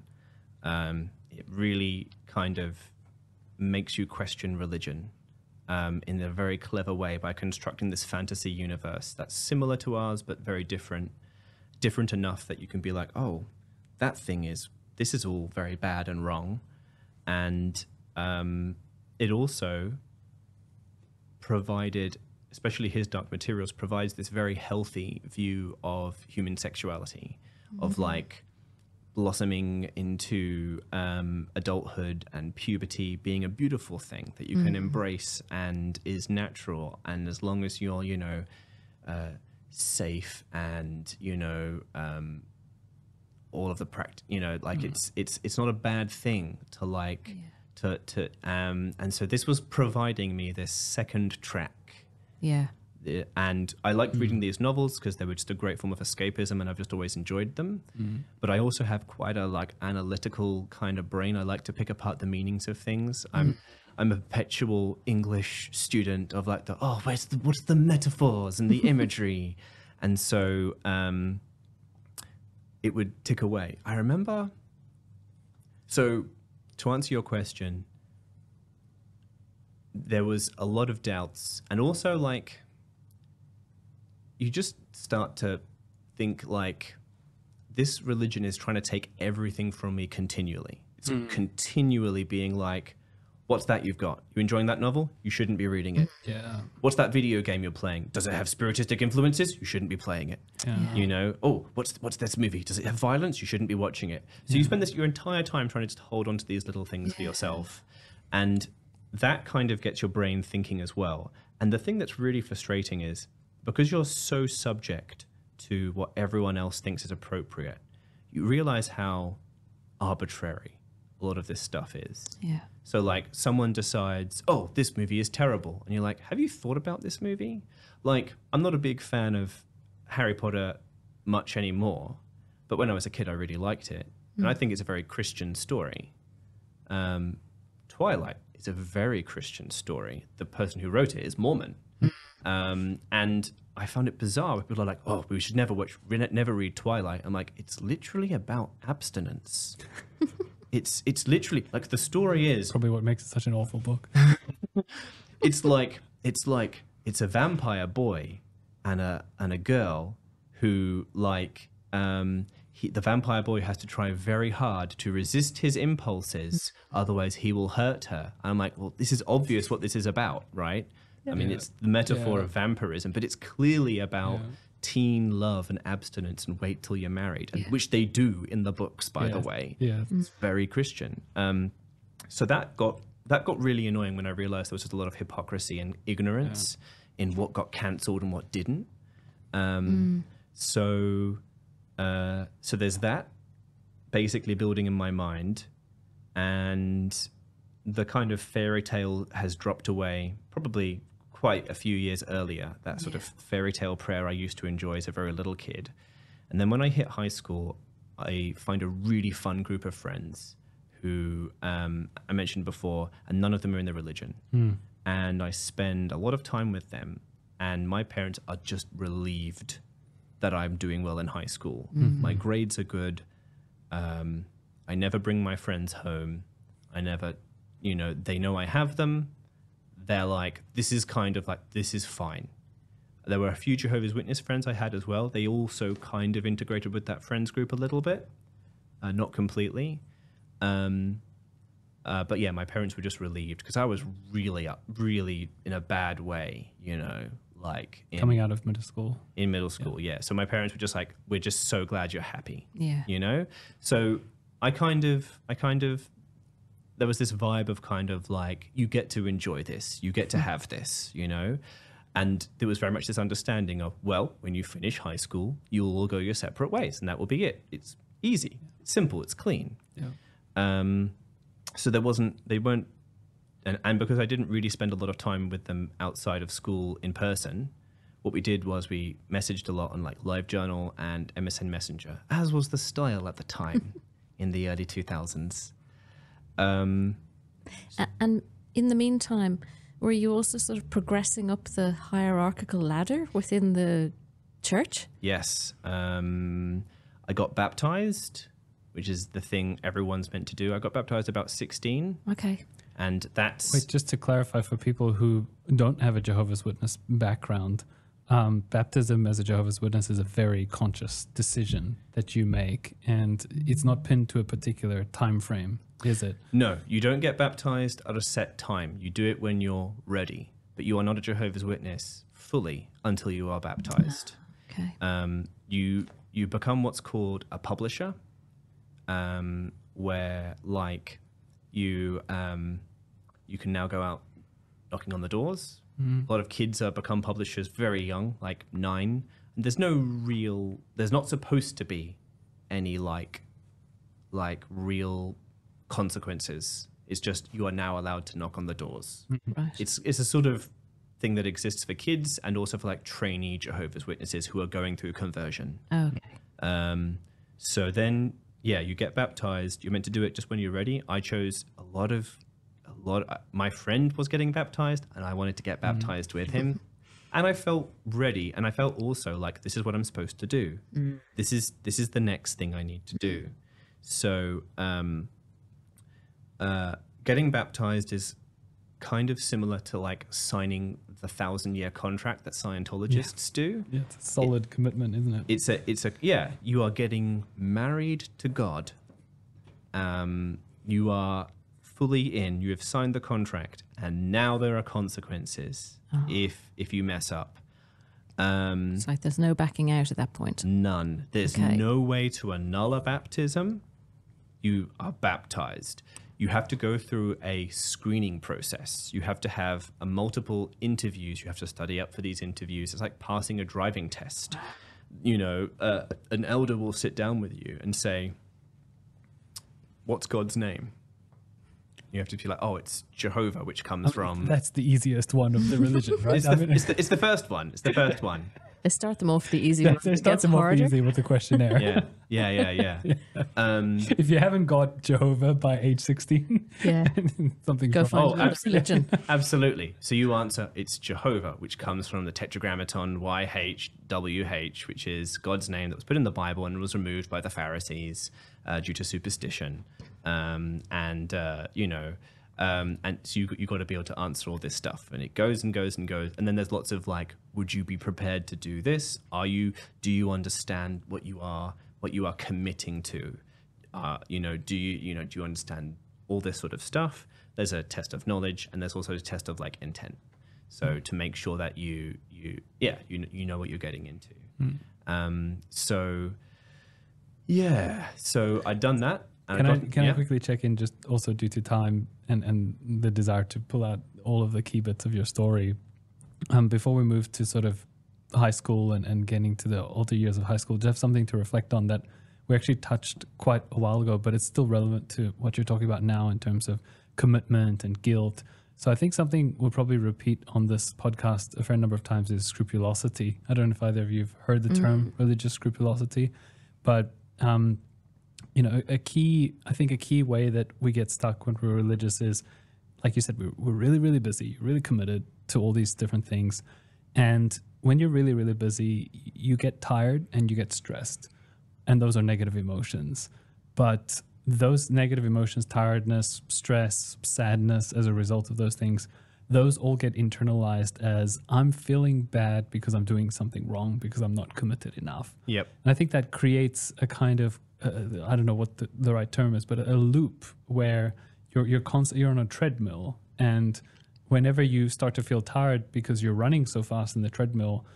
It really kind of makes you question religion in a very clever way by constructing this fantasy universe that's similar to ours, but very different enough that you can be like, oh, this is all very bad and wrong. And it also provided, especially His Dark Materials, provides this very healthy view of human sexuality, of like blossoming into adulthood and puberty being a beautiful thing that you can embrace and is natural. And as long as you're, safe and, all of the it's not a bad thing to like, and so this was providing me this second track.
Yeah.
And I liked reading these novels because they were just a great form of escapism, and I've just always enjoyed them. But I also have quite a like analytical kind of brain. I like to pick apart the meanings of things. I'm a perpetual English student of like what's the metaphors and the imagery, and so it would tick away. I remember. So to answer your question, there was a lot of doubts, and also like, you just start to think like, this religion is trying to take everything from me continually. It's continually being like, what's that you've got? You enjoying that novel? You shouldn't be reading it.
Yeah.
What's that video game you're playing? Does it have spiritistic influences? You shouldn't be playing it.
Yeah.
Oh, what's this movie? Does it have violence? You shouldn't be watching it. So you spend your entire time trying to just hold on to these little things for yourself. And that kind of gets your brain thinking as well. And the thing that's really frustrating is, because you're so subject to what everyone else thinks is appropriate, you realize how arbitrary a lot of this stuff is.
Yeah.
So like, someone decides, oh, this movie is terrible. And you're like, have you thought about this movie? Like, I'm not a big fan of Harry Potter much anymore, but when I was a kid, I really liked it. And I think it's a very Christian story. Twilight is a very Christian story. The person who wrote it is Mormon. And I found it bizarre. People are like, oh, we should never read Twilight. I'm like, it's literally about abstinence. It's literally like, the story is
Probably what makes it such an awful book.
it's a vampire boy and a girl who like, the vampire boy has to try very hard to resist his impulses, otherwise he will hurt her. And I'm like, well, this is obvious what this is about, right? I mean, it's the metaphor of vampirism, but it's clearly about teen love and abstinence and wait till you're married, and which they do in the books, by the way.
Yeah.
It's very Christian. So that got really annoying when I realized there was just a lot of hypocrisy and ignorance in what got cancelled and what didn't. So there's that basically building in my mind, and the kind of fairy tale has dropped away probably quite a few years earlier. That sort of fairy tale prayer I used to enjoy as a very little kid. And then when I hit high school, I find a really fun group of friends who I mentioned before, and none of them are in the religion. And I spend a lot of time with them, and my parents are just relieved that I'm doing well in high school. My grades are good. I never bring my friends home. I never, they know I have them. They're like, this is fine. There were a few Jehovah's Witness friends I had as well. They also kind of integrated with that friends group a little bit, not completely. But yeah, my parents were just relieved because I was really in a bad way, like
coming out of middle school.
In middle school, yeah. So my parents were just like, we're just so glad you're happy.
Yeah.
So I kind of there was this vibe of kind of like, you get to enjoy this, you get to have this, and there was very much this understanding of, well, when you finish high school, you'll all go your separate ways, and that will be it. It's easy, it's simple, it's clean. So they weren't, and because I didn't really spend a lot of time with them outside of school in person, what we did was we messaged a lot on like LiveJournal and MSN Messenger, as was the style at the time in the early 2000s.
And in the meantime, were you also sort of progressing up the hierarchical ladder within the church?
Yes. I got baptized, which is the thing everyone's meant to do. I got baptized about 16.
Okay.
And that's...
Wait, just to clarify for people who don't have a Jehovah's Witness background, baptism as a Jehovah's Witness is a very conscious decision that you make, and it's not pinned to a particular time frame, is it?
No, you don't get baptized at a set time. You do it when you're ready, but you are not a Jehovah's Witness fully until you are baptized.
Okay.
You become what's called a publisher, where like you can now go out knocking on the doors. A lot of kids become publishers very young, like 9. And there's not supposed to be any like real consequences. It's just you are now allowed to knock on the doors.
Right.
It's a sort of thing that exists for kids and also for like trainee Jehovah's Witnesses who are going through conversion.
Okay.
So then, yeah, you get baptized. You're meant to do it just when you're ready. I chose my friend was getting baptized and I wanted to get baptized with him. And I felt ready. And I felt also like, this is what I'm supposed to do. This is the next thing I need to do. So getting baptized is kind of similar to like signing the 1,000-year contract that Scientologists do. Yeah,
it's a solid commitment, isn't it?
You are getting married to God. You are fully in, you have signed the contract, and now there are consequences if you mess up.
It's like there's no backing out at that point.
None. There's no way to annul a baptism. You are baptized. You have to go through a screening process. You have to have multiple interviews. You have to study up for these interviews. It's like passing a driving test. An elder will sit down with you and say, "What's God's name?" You have to be like, "Oh, it's Jehovah," which comes from...
That's the easiest one of the religion, right?
It's the first one. It's the first one.
They start them off the easy one.
They start them off easy with the questionnaire.
Yeah.
If you haven't got Jehovah by age 16, something's
go
wrong.
find religion.
Absolutely. So you answer, it's Jehovah, which comes from the Tetragrammaton YHWH, which is God's name that was put in the Bible and was removed by the Pharisees due to superstition. And so you got to be able to answer all this stuff, and it goes and goes and goes. And then there's lots of like, would you be prepared to do this? Do you understand what you are committing to? Do you understand all this sort of stuff? There's a test of knowledge, and there's also a test of like intent. So to make sure that you know what you're getting into. So I'd done that. And
Can I quickly check in, just also due to time and the desire to pull out all of the key bits of your story, before we move to sort of high school and getting to the older years of high school, do you have something to reflect on that we actually touched quite a while ago, but it's still relevant to what you're talking about now in terms of commitment and guilt? So I think something we'll probably repeat on this podcast a fair number of times is scrupulosity. I don't know if either of you have heard the term religious scrupulosity, but a key way that we get stuck when we're religious is, like you said, we're really, really busy, really committed to all these different things. And when you're really, really busy, you get tired and you get stressed. And those are negative emotions. But those negative emotions, tiredness, stress, sadness as a result of those things, those all get internalized as I'm feeling bad because I'm doing something wrong, because I'm not committed enough.
Yep.
And I think that creates a kind of, I don't know what the right term is, but a loop where you're on a treadmill, and whenever you start to feel tired because you're running so fast in the treadmill,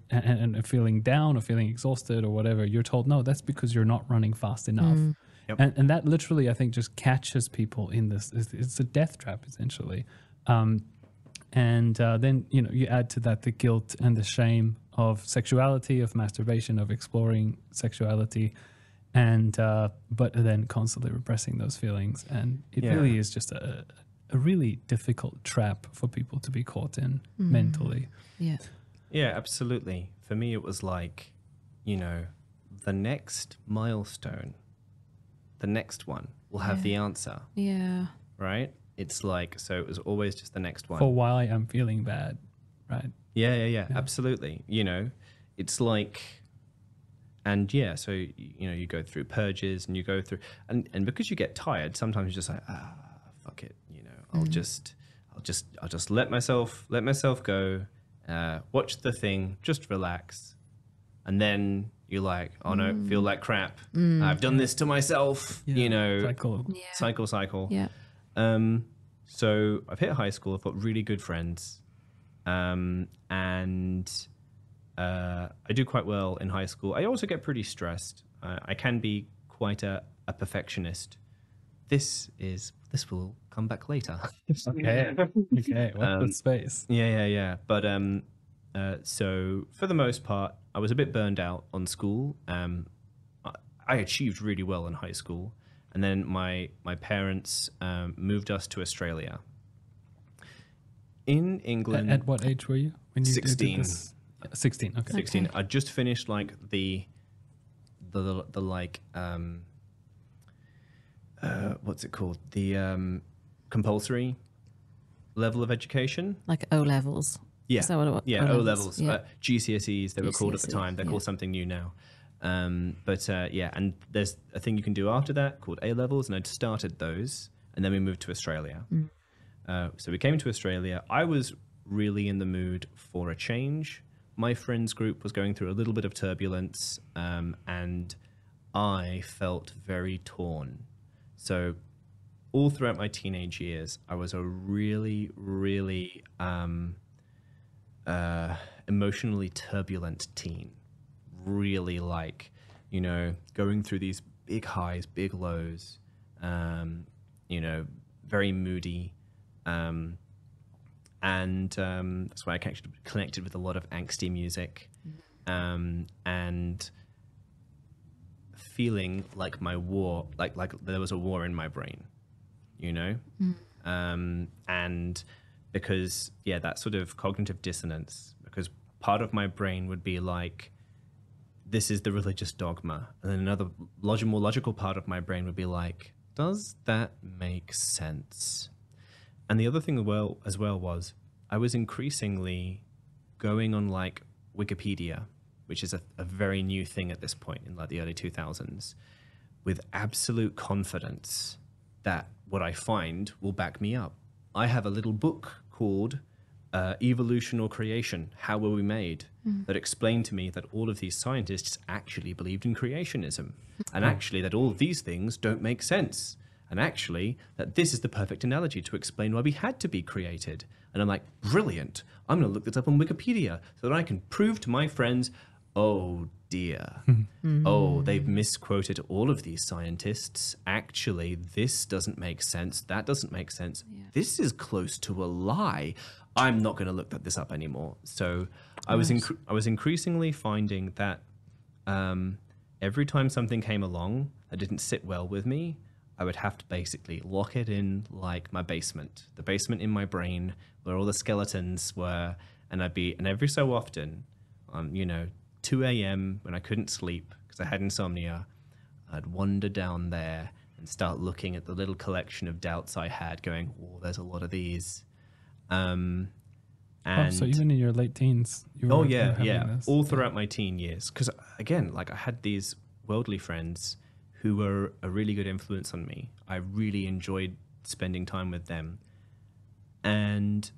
and feeling down or feeling exhausted or whatever, you're told, no, that's because you're not running fast enough.
Yep.
And that literally, I think, just catches people in this. It's a death trap, essentially. Then, you add to that the guilt and the shame of sexuality, of masturbation, of exploring sexuality, but then constantly repressing those feelings. And it really is just a really difficult trap for people to be caught in mentally.
Yeah.
Yeah, absolutely. For me, it was like, the next milestone, the next one will have the answer.
Yeah.
Right? It's like, so it was always just the next one.
For why I'm feeling bad, right?
Yeah, absolutely. It's like, and so, you go through purges and you go through, and because you get tired, sometimes you're just like, fuck it. I'll just let myself go, watch the thing, just relax. And then you're like, oh no, feel like crap. I've done this to myself, cycle.
Yeah.
So I've hit high school. I've got really good friends, and I do quite well in high school. I also get pretty stressed. I can be quite a perfectionist. This will come back later.
Okay. What's the space?
Yeah. But so for the most part, I was a bit burned out on school. I achieved really well in high school. And then my parents moved us to Australia. In England...
At what age were you? When you
16.
Did this? 16, okay.
16. I just finished like the what's it called? The compulsory level of education.
Like O levels.
Yeah.
Is that what it was?
Yeah,
O
O levels.
Yeah.
GCSEs, they were called at the time. They're called something new now. And there's a thing you can do after that called A levels, and I'd started those, and then we moved to Australia. So we came to Australia. I was really in the mood for a change. My friends group was going through a little bit of turbulence, and I felt very torn. So all throughout my teenage years, I was a really, really emotionally turbulent teen. Really going through these big highs, big lows, very moody. That's why I connected with a lot of angsty music, and feeling like my war, like there was a war in my brain, and because that sort of cognitive dissonance, because part of my brain would be like, this is the religious dogma, and then another more logical part of my brain would be like, does that make sense? And the other thing as well was I was increasingly going on like Wikipedia, which is a very new thing at this point in like the early 2000s, with absolute confidence that what I find will back me up. I have a little book called Evolution or Creation, How Were We Made, that explained to me that all of these scientists actually believed in creationism, and actually that all of these things don't make sense. and actually that this is the perfect analogy to explain why we had to be created. And I'm like, brilliant. I'm going to look this up on Wikipedia so that I can prove to my friends, oh dear. Oh, they've misquoted all of these scientists. Actually, this doesn't make sense. That doesn't make sense. Yeah. This is close to a lie. I'm not going to look this up anymore. So I was increasingly finding that every time something came along that didn't sit well with me, I would have to basically lock it in like my basement, the basement in my brain where all the skeletons were. And every so often, 2 a.m. when I couldn't sleep because I had insomnia, I'd wander down there and start looking at the little collection of doubts I had, going, oh, there's a lot of these. And
so even in your late teens, you were this.
All throughout my teen years. Because again, like I had these worldly friends who were a really good influence on me. I really enjoyed spending time with them. And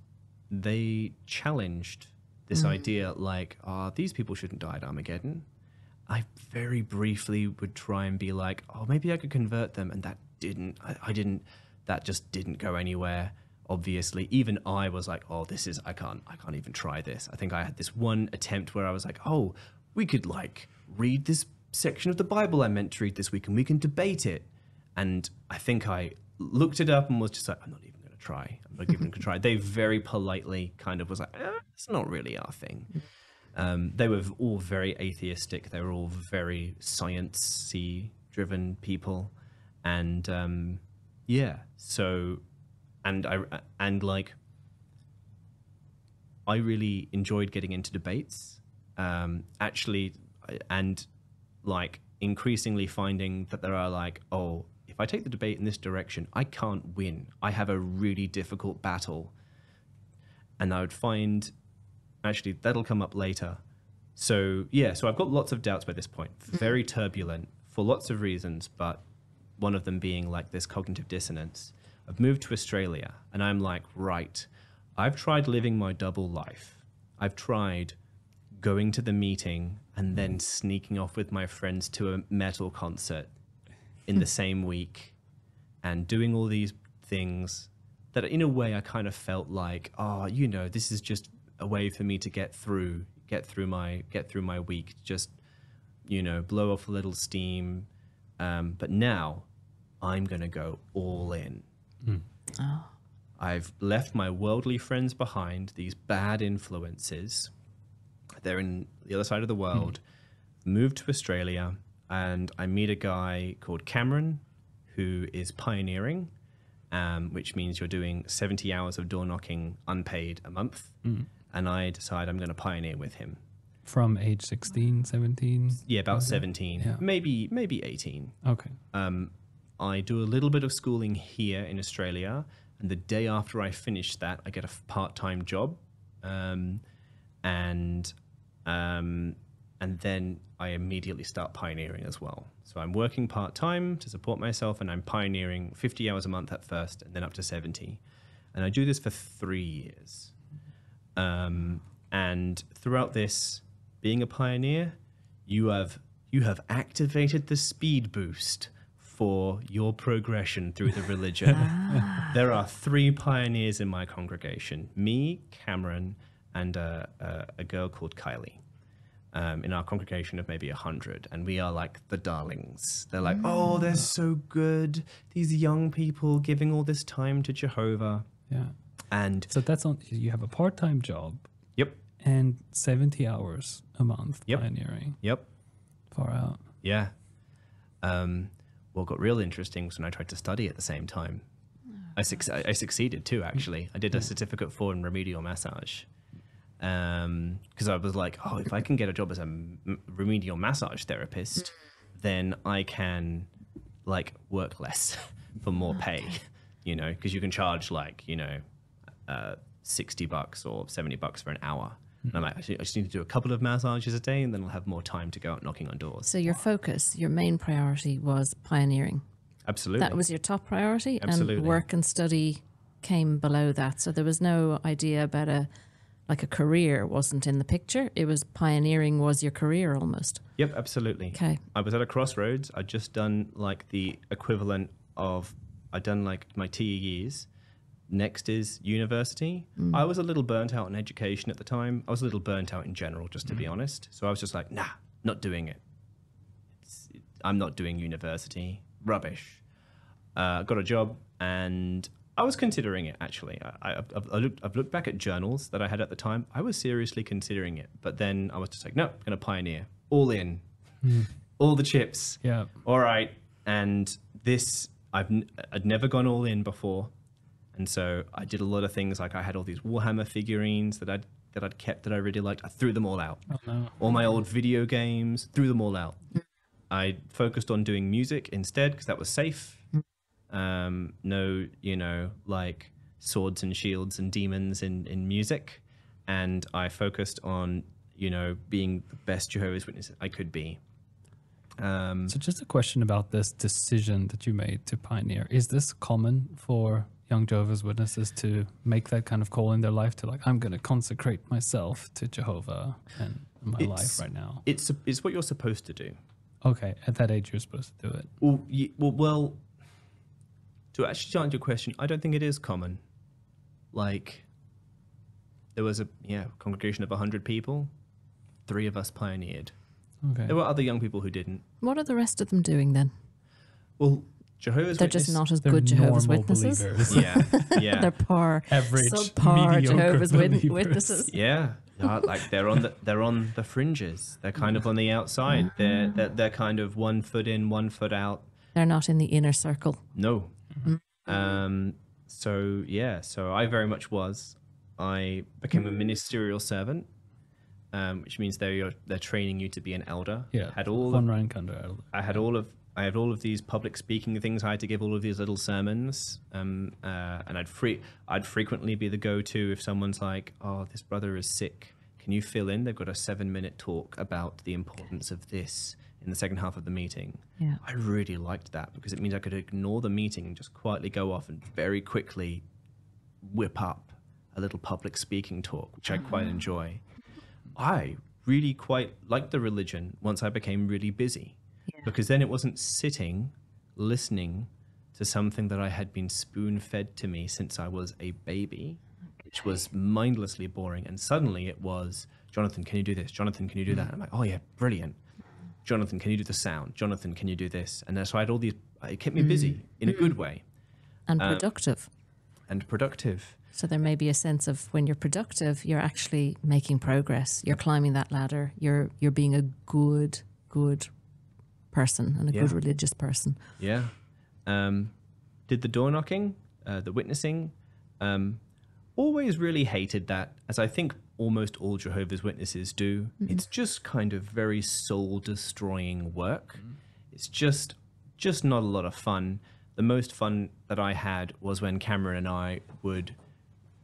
they challenged this idea like, these people shouldn't die at Armageddon. I very briefly would try and be like, maybe I could convert them. And that just didn't go anywhere. Obviously, even I was like, I can't even try this. I think I had this one attempt where I was like, we could like read this section of the Bible I meant to read this week and we can debate it. And I think I looked it up and was just like, I'm not even going to try. I'm not even going to try. They very politely kind of was like, it's not really our thing. They were all very atheistic. They were all very science-y driven people. And so... And I really enjoyed getting into debates, actually, and like increasingly finding that there are like, if I take the debate in this direction, I can't win. I have a really difficult battle. And I would find, actually, that'll come up later. So I've got lots of doubts by this point, very turbulent for lots of reasons, but one of them being like this cognitive dissonance. I've moved to Australia and I'm like, right, I've tried living my double life. I've tried going to the meeting and then sneaking off with my friends to a metal concert in the same week and doing all these things that in a way I kind of felt like, this is just a way for me to get through my week, just, blow off a little steam. But now I'm going to go all in. I've left my worldly friends behind, these bad influences. They're in the other side of the world. Moved to Australia, and I meet a guy called Cameron who is pioneering, which means you're doing 70 hours of door knocking unpaid a month. And I decide I'm going to pioneer with him.
From age 16, 17?
Yeah, about 17,
yeah.
maybe 18.
Okay.
I do a little bit of schooling here in Australia, and the day after I finish that, I get a part-time job, and then I immediately start pioneering as well. So I'm working part-time to support myself, and I'm pioneering 50 hours a month at first, and then up to 70. And I do this for 3 years. And throughout this, being a pioneer, you have activated the speed boost for your progression through the religion. There are 3 pioneers in my congregation, me, Cameron, and a girl called Kylie, in our congregation of maybe 100. And we are like the darlings. They're like, they're so good. These young people giving all this time to Jehovah.
Yeah.
And
so you have a part-time job.
Yep.
And 70 hours a month pioneering.
Yep.
Far out.
Yeah. What got real interesting was when I tried to study at the same time. I succeeded too, actually. I did a certificate in remedial massage. Because I was like, if I can get a job as a remedial massage therapist, then I can like work less for more pay, because you can charge like, $60 or $70 for an hour. And I'm like, I just need to do a couple of massages a day and then I'll have more time to go out knocking on doors.
So your focus, your main priority was pioneering.
Absolutely.
That was your top priority.
Absolutely.
And work and study came below that. So there was no idea about a career wasn't in the picture. It was pioneering was your career almost.
Yep, absolutely.
Okay.
I was at a crossroads. I'd just done like the equivalent of I'd done like my TE years. Next is university. I was a little burnt out in education at the time. I was a little burnt out in general, just to be honest. So I was just like, nah, not doing it. I'm not doing university. Rubbish. Got a job, and I was considering it, actually. I've looked back at journals that I had at the time. I was seriously considering it. But then I was just like, no, I'm going to pioneer. All in. All the chips.
Yeah.
All right. And this, I'd never gone all in before. And so I did a lot of things, like I had all these Warhammer figurines that I'd kept that I really liked. I threw them all out.
Oh, no.
All my old video games, threw them all out. I focused on doing music instead because that was safe. No, like swords and shields and demons in music. And I focused on, being the best Jehovah's Witness I could be.
So just a question about this decision that you made to pioneer. Is this common for young Jehovah's Witnesses to make that kind of call in their life to like, I'm going to consecrate myself to Jehovah and my life right now?
It's what you're supposed to do.
Okay, at that age you're supposed to do it.
Well, to actually answer your question, I don't think it is common. Like, there was a congregation of 100 people. 3 of us pioneered.
Okay.
There were other young people who didn't.
What are the rest of them doing then?
Well, Jehovah's
They're
Witness,
just not as
they're
good Jehovah's
normal
Witnesses.
believers.
Yeah.
They're poor,
Average,
subpar
mediocre
Jehovah's
believers.
Witnesses.
Yeah, like they're on the fringes. They're kind of on the outside. They're kind of 1 foot in, 1 foot out.
They're not in the inner circle.
No. So I very much was. I became a ministerial servant, which means they're training you to be an elder.
Yeah.
I had all of these public speaking things. I had to give all of these little sermons, and I'd frequently be the go-to if someone's like, "Oh, this brother is sick. Can you fill in?" They've got a 7-minute talk about the importance of this in the second half of the meeting.
Yeah.
I really liked that because it means I could ignore the meeting and just quietly go off and very quickly whip up a little public speaking talk, which I quite enjoy. I really quite liked the religion once I became really busy.
Yeah.
Because then it wasn't sitting, listening to something that I had been spoon-fed to me since I was a baby, which was mindlessly boring. And suddenly it was, Jonathan, can you do this? Jonathan, can you do that? And I'm like, oh yeah, brilliant. Jonathan, can you do the sound? Jonathan, can you do this? And so I had all these, it kept me busy in a good way.
And productive.
And productive.
So there may be a sense of when you're productive, you're actually making progress. You're climbing that ladder. You're being a good person and a good religious person.
Yeah. Did the door knocking, the witnessing. Always really hated that, as I think almost all Jehovah's Witnesses do. It's just kind of very soul-destroying work. It's just not a lot of fun. The most fun that I had was when Cameron and I would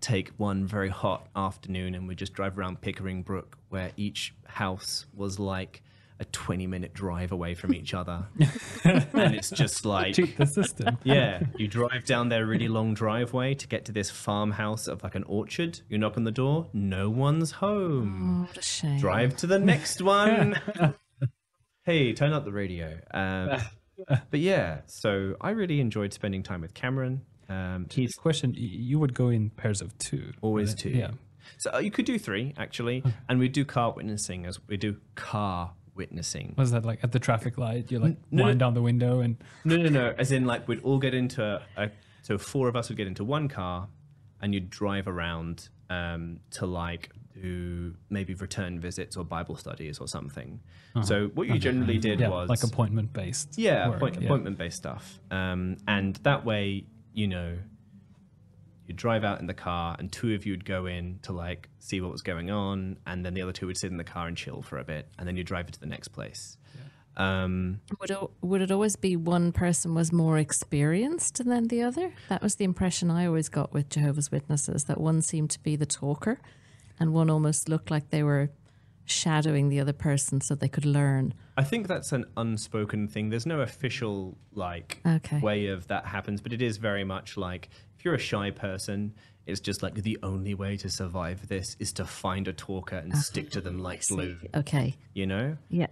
take one very hot afternoon and we'd just drive around Pickering Brook, where each house was like a 20-minute drive away from each other. And it's just like,
Cheat the system.
yeah, you drive down their really long driveway to get to this farmhouse of like an orchard. You knock on the door, no one's home.
Oh, what a shame.
Drive to the next one. Hey, turn up the radio. But yeah, so I really enjoyed spending time with Cameron. He's
Question, you would go in pairs of 2.
always
right?
2.
Yeah.
So you could do 3 actually, and we do car witnessing witnessing.
Was that like at the traffic light? You like
No.
wind down the window and
No. As in, like, we'd all get into so 4 of us would get into one car, and you'd drive around to like do maybe return visits or Bible studies or something. So what you generally did was
like appointment based.
appointment based stuff. And that way, you'd drive out in the car, and 2 of you would go in to like see what was going on, and then the other 2 would sit in the car and chill for a bit, and then you drive it to the next place.
Would it always be one person was more experienced than the other? That was the impression I always got with Jehovah's Witnesses, that one seemed to be the talker and one almost looked like they were shadowing the other person so they could learn.
I think that's an unspoken thing. There's no official way of that happens, but it is very much like if you're a shy person, it's just like the only way to survive this is to find a talker and stick to them like glue.
Okay.
You know?
Yeah.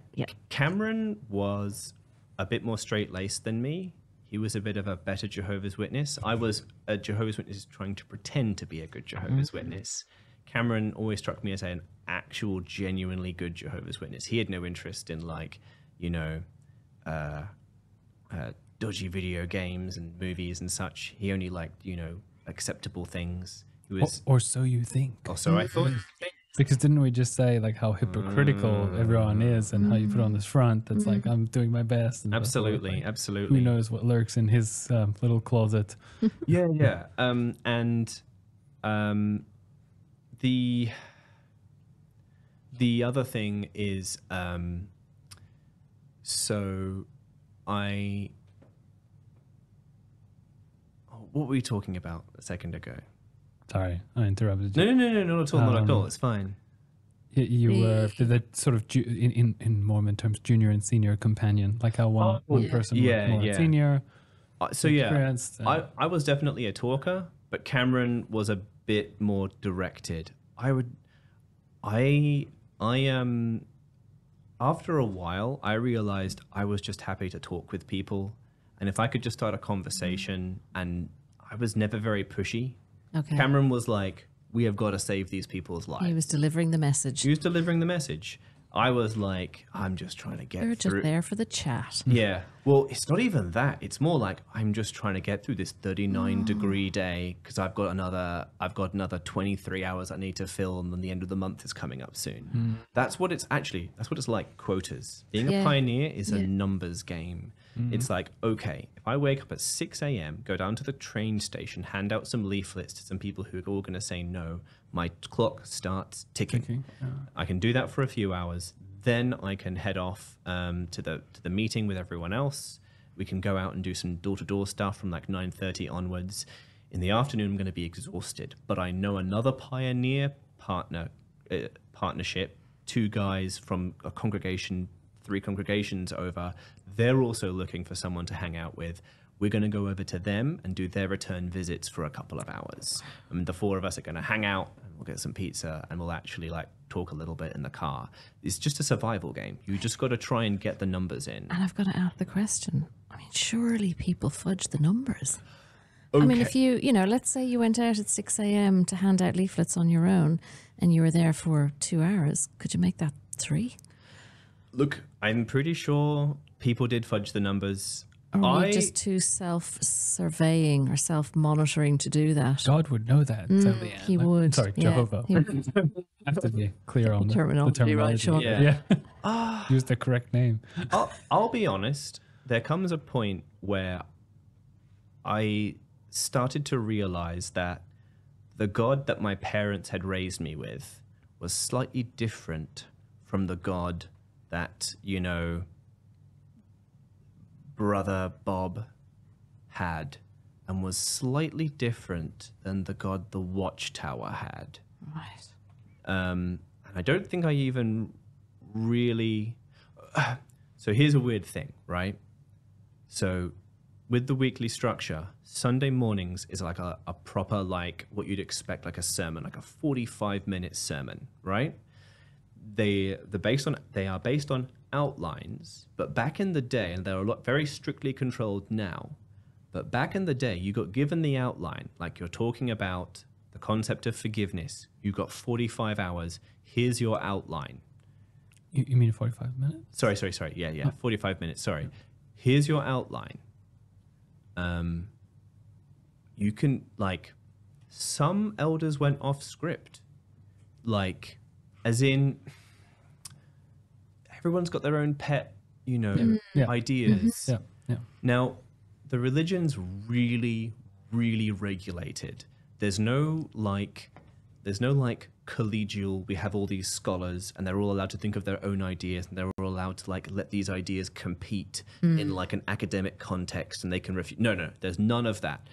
Cameron was a bit more straight-laced than me. he was a bit of a better Jehovah's Witness. I was a Jehovah's Witness trying to pretend to be a good Jehovah's Witness. Cameron always struck me as an actual, genuinely good Jehovah's Witness. He had no interest in like, you know, dodgy video games and movies and such. He only liked, you know, acceptable things. He was,
or so you think.
or so I thought.
Because didn't we just say like how hypocritical everyone is and how you put on this front that's like I'm doing my best? And
Absolutely,
like,
absolutely.
who knows what lurks in his little closet?
Yeah. The other thing is, so I. What were we talking about a second ago?
Sorry, I interrupted you.
No, not at all, not at all. It's fine.
You were the sort of in Mormon terms, junior and senior companion, like how one person was more senior.
So yeah, I was definitely a talker, but Cameron was a bit more directed. After a while, I realized I was just happy to talk with people, and if I could just start a conversation, and I was never very pushy.
Okay.
Cameron was like, we have got to save these people's lives.
He was delivering the message.
He was delivering the message. I was like, I'm just trying to get
They're
through.
just there for the chat.
Yeah. Well, it's not even that. It's more like I'm just trying to get through this 39-degree day because I've got another 23 hours I need to fill, and then the end of the month is coming up soon. That's what it's like. Quotas. Being a pioneer is a numbers game. It's like, okay, if I wake up at 6 a.m., go down to the train station, hand out some leaflets to some people who are all going to say no, my clock starts ticking. I can do that for a few hours. Then I can head off to the meeting with everyone else. We can go out and do some door-to-door stuff from like 9:30 onwards. In the afternoon, I'm going to be exhausted. But I know another pioneer partnership, 2 guys from a congregation, 3 congregations over. They're also looking for someone to hang out with. We're going to go over to them and do their return visits for a couple of hours. And the 4 of us are going to hang out, and we'll get some pizza, and we'll actually like talk a little bit in the car. It's just a survival game. You just got to try and get the numbers in.
And I've got to ask the question. I mean, surely people fudge the numbers.
Okay.
I mean, if let's say you went out at 6 a.m. to hand out leaflets on your own and you were there for 2 hours, could you make that 3?
Look, I'm pretty sure people did fudge the numbers.
Or were you just too self-surveying or self-monitoring to do that?
God would know that.
He would.
Sorry,
Yeah,
Jehovah.
he would.
Have to be clear on the
Terminology, right, Sean?
Yeah.
Use the correct name.
I'll be honest. There comes a point where I started to realize that the God that my parents had raised me with was slightly different from the God that, Brother Bob had, and was slightly different than the God the Watchtower had.
Right.
And I don't think I even really... So here's a weird thing, right? So with the weekly structure, Sunday mornings is like a proper, like what you'd expect, like a sermon, like a 45-minute sermon, right? They are based on outlines, but back in the day, and they're very strictly controlled now, but back in the day, you got given the outline, like you're talking about the concept of forgiveness. You got 45 hours. Here's your outline.
You mean 45 minutes?
Sorry. Yeah, 45 minutes. Sorry. Here's your outline. You can, like, some elders went off script, like, as in, everyone's got their own pet, ideas.
Yeah.
Now, the religion's really, really regulated. There's no collegial, we have all these scholars and they're all allowed to think of their own ideas, and they're all allowed to like let these ideas compete in like an academic context, and they can refute. No, there's none of that.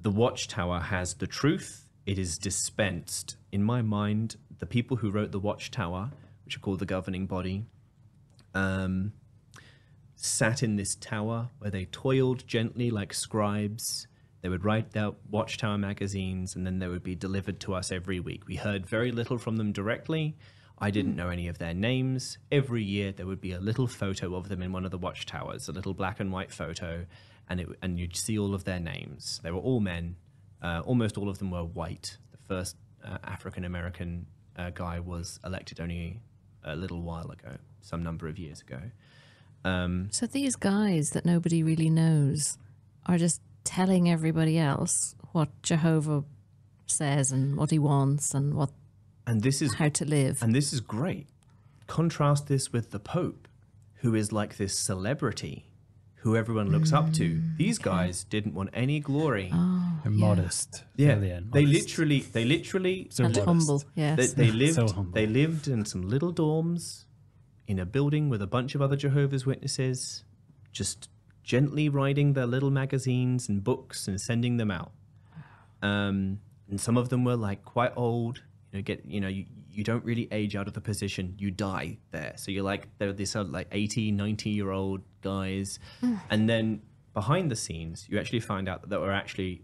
The Watchtower has the truth. It is dispensed. In my mind, the people who wrote the Watchtower, which are called the governing body, sat in this tower where they toiled gently like scribes. They would write their Watchtower magazines, and then they would be delivered to us every week. We heard very little from them directly. I didn't know any of their names. Every year there would be a little photo of them in one of the watchtowers, a little black and white photo, and you'd see all of their names. They were all men. Almost all of them were white. The first African-American guy was elected only a little while ago, some number of years ago.
So these guys that nobody really knows are just telling everybody else what Jehovah says and what he wants and how to live.
And this is great. Contrast this with the Pope, who is like this celebrity who everyone looks up to. These guys didn't want any glory.
They're modest.
Yeah,
Really
they
modest.
literally
So
and
modest.
humble, yes.
they lived
So humble.
they lived in some little dorms in a building with a bunch of other Jehovah's Witnesses, just gently writing their little magazines and books and sending them out. And some of them were like quite old. You don't really age out of the position. You die there. So you're like, they're these sort of like 80, 90-year-old guys. And then behind the scenes, you actually find out that there were actually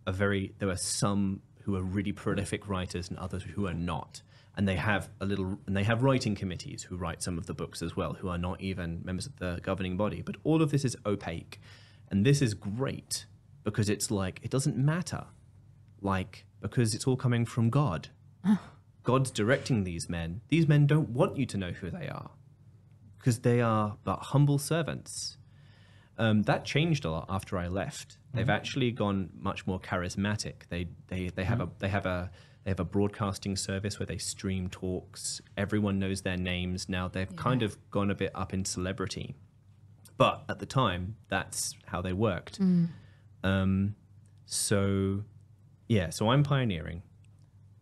there were some who are really prolific writers and others who are not. And they have writing committees who write some of the books as well, who are not even members of the governing body. But all of this is opaque. And this is great because it's like, it doesn't matter. Because it's all coming from God. God's directing these men. These men don't want you to know who they are because they are but humble servants. That changed a lot after I left. They've actually gone much more charismatic. They have a broadcasting service where they stream talks. Everyone knows their names now. They've kind of gone a bit up in celebrity, but at the time, that's how they worked. So I'm pioneering.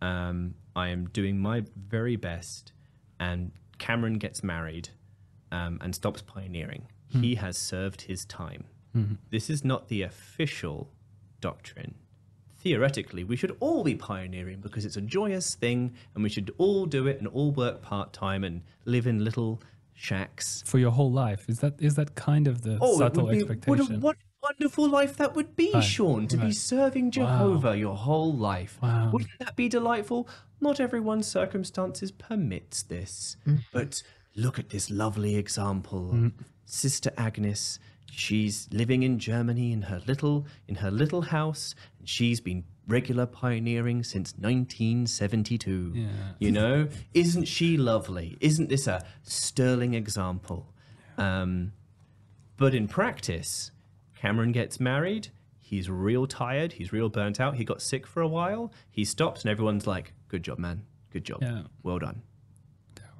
I am doing my very best, and Cameron gets married and stops pioneering. He has served his time. This is not the official doctrine. Theoretically, we should all be pioneering because it's a joyous thing, and we should all do it and all work part-time and live in little shacks.
For your whole life. Is that kind of the subtle expectation?
What a wonderful life that would be, Sean, to be serving Jehovah your whole life.
Wow.
Wouldn't that be delightful? Not everyone's circumstances permits this, but look at this lovely example. Sister Agnes, she's living in Germany in her little house, and she's been regular pioneering since 1972.
Yeah.
You know, isn't she lovely? Isn't this a sterling example? But in practice, Cameron gets married. He's real tired. He's real burnt out. He got sick for a while. He stops, and everyone's like, "Good job, man. Good job.
Yeah.
Well done.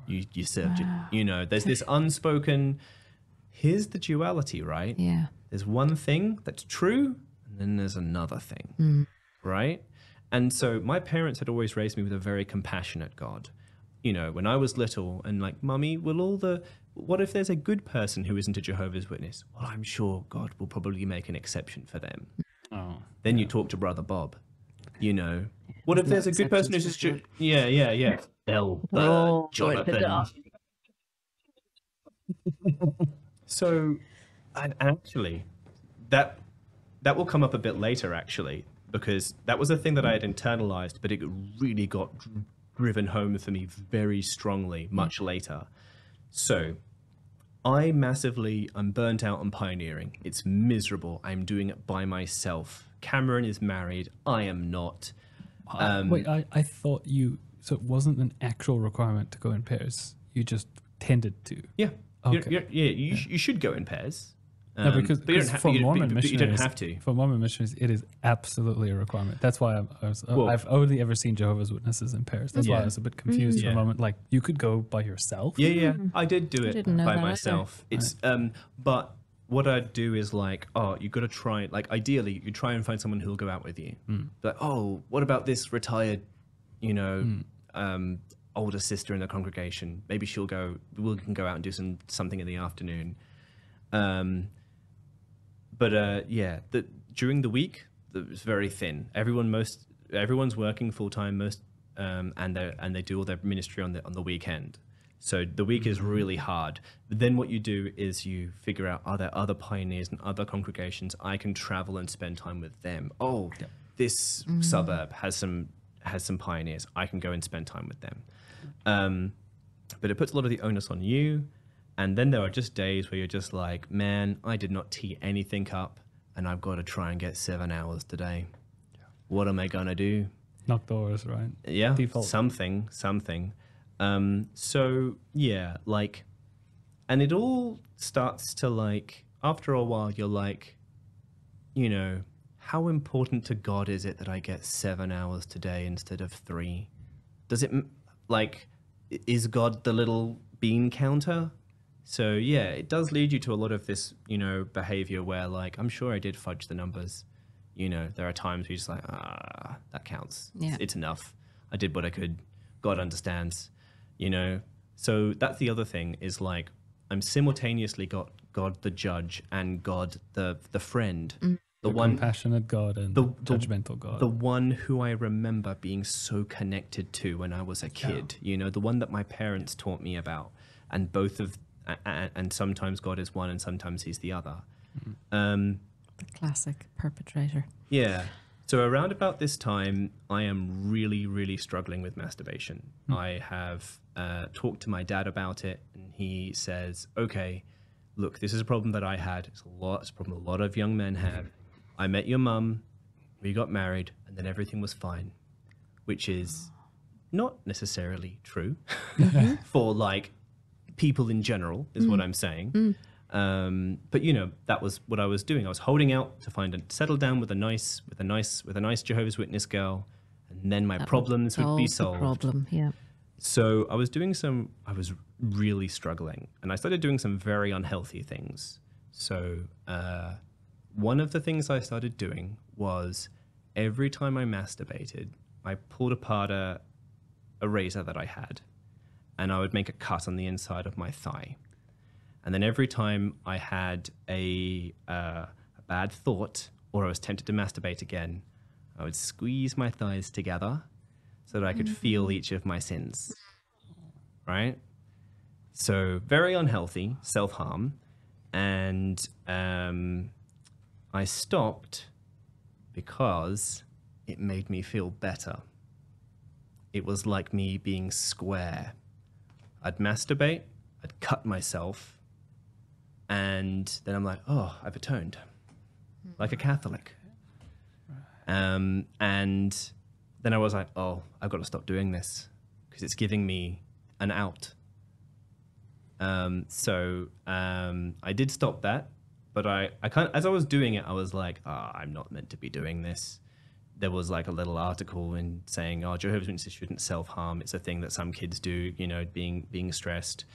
You served it." You know, there's this unspoken. Here's the duality, right?
Yeah.
There's one thing that's true, and then there's another thing, right? And so my parents had always raised me with a very compassionate God. You know, when I was little and like, Mummy, what if there's a good person who isn't a Jehovah's Witness? Well, I'm sure God will probably make an exception for them.
Oh.
Then you talk to Brother Bob, you know. What if there's a good person who's just... Yeah. Elbert Jonathan. So, and actually, that will come up a bit later, actually, because that was a thing that I had internalized, but it really got driven home for me very strongly much later. So, I'm burnt out on pioneering. It's miserable. I'm doing it by myself. Cameron is married. I am not.
Wait, I thought so it wasn't an actual requirement to go in pairs. You just tended to.
Yeah.
Okay.
You should go in pairs.
No, because for Mormon missionaries,
you don't have to.
For Mormon missionaries, it is absolutely a requirement. That's why I've only ever seen Jehovah's Witnesses in pairs. That's why I was a bit confused for a moment. Like, you could go by yourself.
Yeah. I did do it by
that
myself. It's but what I'd do is like, you got to try. Like, ideally, you try and find someone who'll go out with you. Like, what about this retired, older sister in the congregation? Maybe she'll go. We can go out and do something in the afternoon. During the week, it's very thin. Everyone's working full time and they do all their ministry on the weekend. So the week is really hard. But then what you do is you figure out, are there other pioneers and other congregations I can travel and spend time with them? This suburb has some pioneers. I can go and spend time with them. But it puts a lot of the onus on you. And then there are just days where you're just like, man, I did not tee anything up, and I've got to try and get 7 hours today. What am I going to do?
Knock doors, right?
Yeah,
Default.
something. So, yeah, like, and it all starts to, like, after a while, you're like, you know, how important to God is it that I get 7 hours today instead of 3? Does it, like, is God the little bean counter? So, yeah, it does lead you to a lot of this, you know, behavior where, like, I'm sure I did fudge the numbers. You know, there are times where you're just like, that counts.
Yeah.
It's enough. I did what I could. God understands, you know. So that's the other thing is, like, I'm simultaneously got God the judge and God the friend.
The compassionate God and judgmental God.
The one who I remember being so connected to when I was a kid, you know, the one that my parents taught me about. And and sometimes God is one and sometimes he's the other.
The classic perpetrator.
Yeah. So around about this time, I am really, really struggling with masturbation. I have talked to my dad about it, and he says, okay, look, this is a problem that I had. It's a problem a lot of young men have. I met your mum, we got married, and then everything was fine, which is not necessarily true for, like, people in general, is what I'm saying. But you know, that was what I was doing. I was holding out to settle down with a nice Jehovah's Witness girl, and then my problems would be solved.
Problem, yeah.
So I was really struggling, and I started doing some very unhealthy things. So one of the things I started doing was every time I masturbated, I pulled apart a razor that I had, and I would make a cut on the inside of my thigh. And then every time I had a bad thought or I was tempted to masturbate again, I would squeeze my thighs together so that I could feel each of my sins, right? So very unhealthy, self-harm. And I stopped because it made me feel better. It was like me being square. I'd masturbate, I'd cut myself, and then I'm like, oh, I've atoned, like a Catholic. And then I was like, oh, I've got to stop doing this because it's giving me an out. So I did stop that, but I kind of, as I was doing it, I was like, I'm not meant to be doing this. There was like a little article in saying, Jehovah's Witnesses shouldn't self-harm. It's a thing that some kids do, you know, being stressed.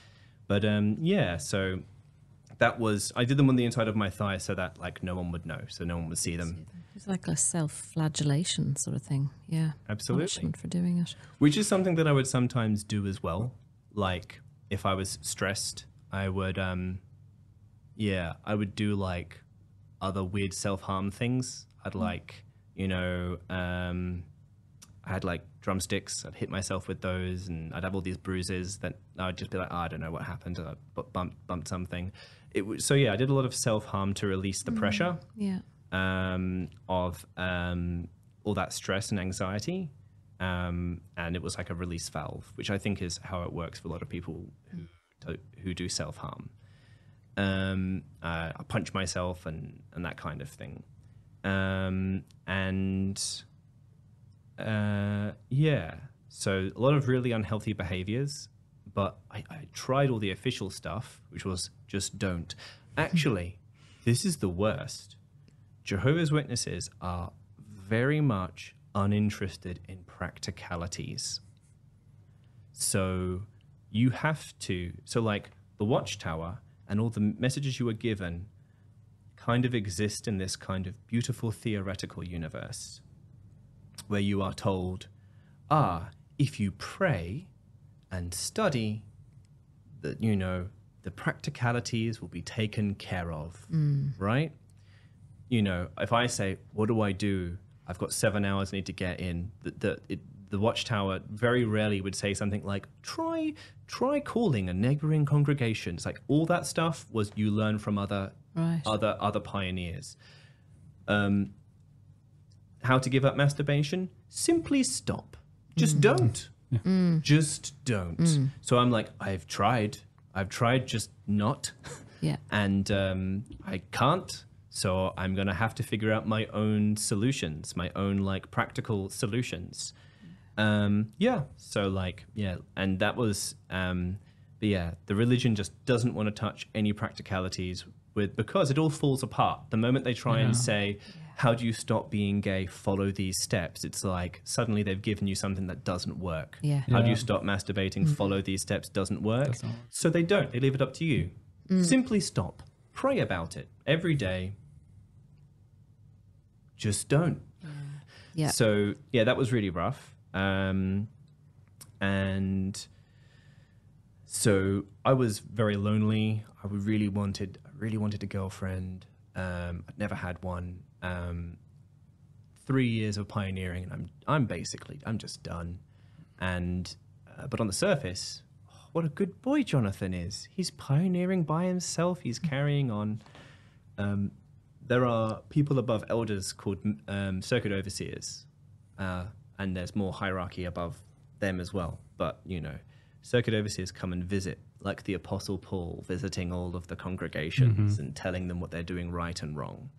But yeah, so that was, I did them on the inside of my thigh so that, like, no one would know, so no one would see them.
It's like a self-flagellation sort of thing. Yeah.
Absolutely.
Punishment for doing it.
Which is something that I would sometimes do as well. Like, if I was stressed, I would, I would do, like, other weird self-harm things. I'd, like, you know, I had, like, drumsticks. I'd hit myself with those, and I'd have all these bruises that I'd just be like, I don't know what happened. I bumped something. So yeah, I did a lot of self-harm to release the pressure of all that stress and anxiety. And it was like a release valve, which I think is how it works for a lot of people who do self-harm. I punch myself and that kind of thing. So a lot of really unhealthy behaviors, but I tried all the official stuff, which was just don't. Actually, this is the worst. Jehovah's Witnesses are very much uninterested in practicalities. So you have to, like the Watchtower and all the messages you were given kind of exist in this kind of beautiful theoretical universe where you are told, if you pray and study, that, you know, the practicalities will be taken care of, right? You know, if I say, what do I do? I've got 7 hours I need to get in. The Watchtower very rarely would say something like, try calling a neighboring congregation. It's like all that stuff was you learn from other pioneers. How to give up masturbation? Simply stop. Just don't. Just don't. So I'm like, I've tried, just not.
Yeah.
And I can't. So I'm going to have to figure out my own solutions, my own like practical solutions. Yeah. So like, yeah. And that was, but yeah, the religion just doesn't want to touch any practicalities because it all falls apart. The moment they try and say, how do you stop being gay? Follow these steps. It's like suddenly they've given you something that doesn't work.
Yeah.
How do you stop masturbating? Follow these steps doesn't work. So they don't. They leave it up to you. Simply stop. Pray about it every day. Just don't.
Yeah.
So yeah, that was really rough. And so I was very lonely. I really wanted a girlfriend. I'd never had one. 3 years of pioneering, and I'm just done. And but on the surface, what a good boy Jonathan is. He's pioneering by himself. He's carrying on. There are people above elders called circuit overseers, and there's more hierarchy above them as well. But circuit overseers come and visit, like the Apostle Paul visiting all of the congregations and telling them what they're doing right and wrong,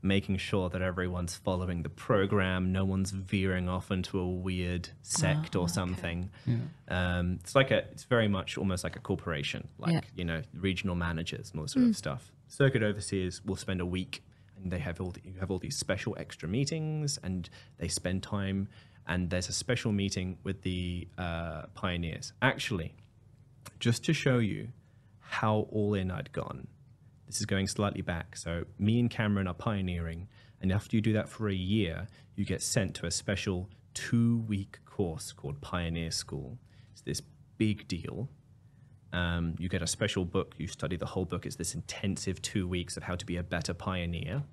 making sure that everyone's following the program, no one's veering off into a weird sect or something. It's very much almost like a corporation, like regional managers and all this sort of stuff. Circuit overseers will spend a week, and you have all these special extra meetings, and they spend time. And there's a special meeting with the pioneers. Actually, just to show you how all in I'd gone, this is going slightly back. So me and Cameron are pioneering, and after you do that for a year, you get sent to a special 2-week course called Pioneer School. It's this big deal. You get a special book. You study the whole book. It's this intensive 2 weeks of how to be a better pioneer.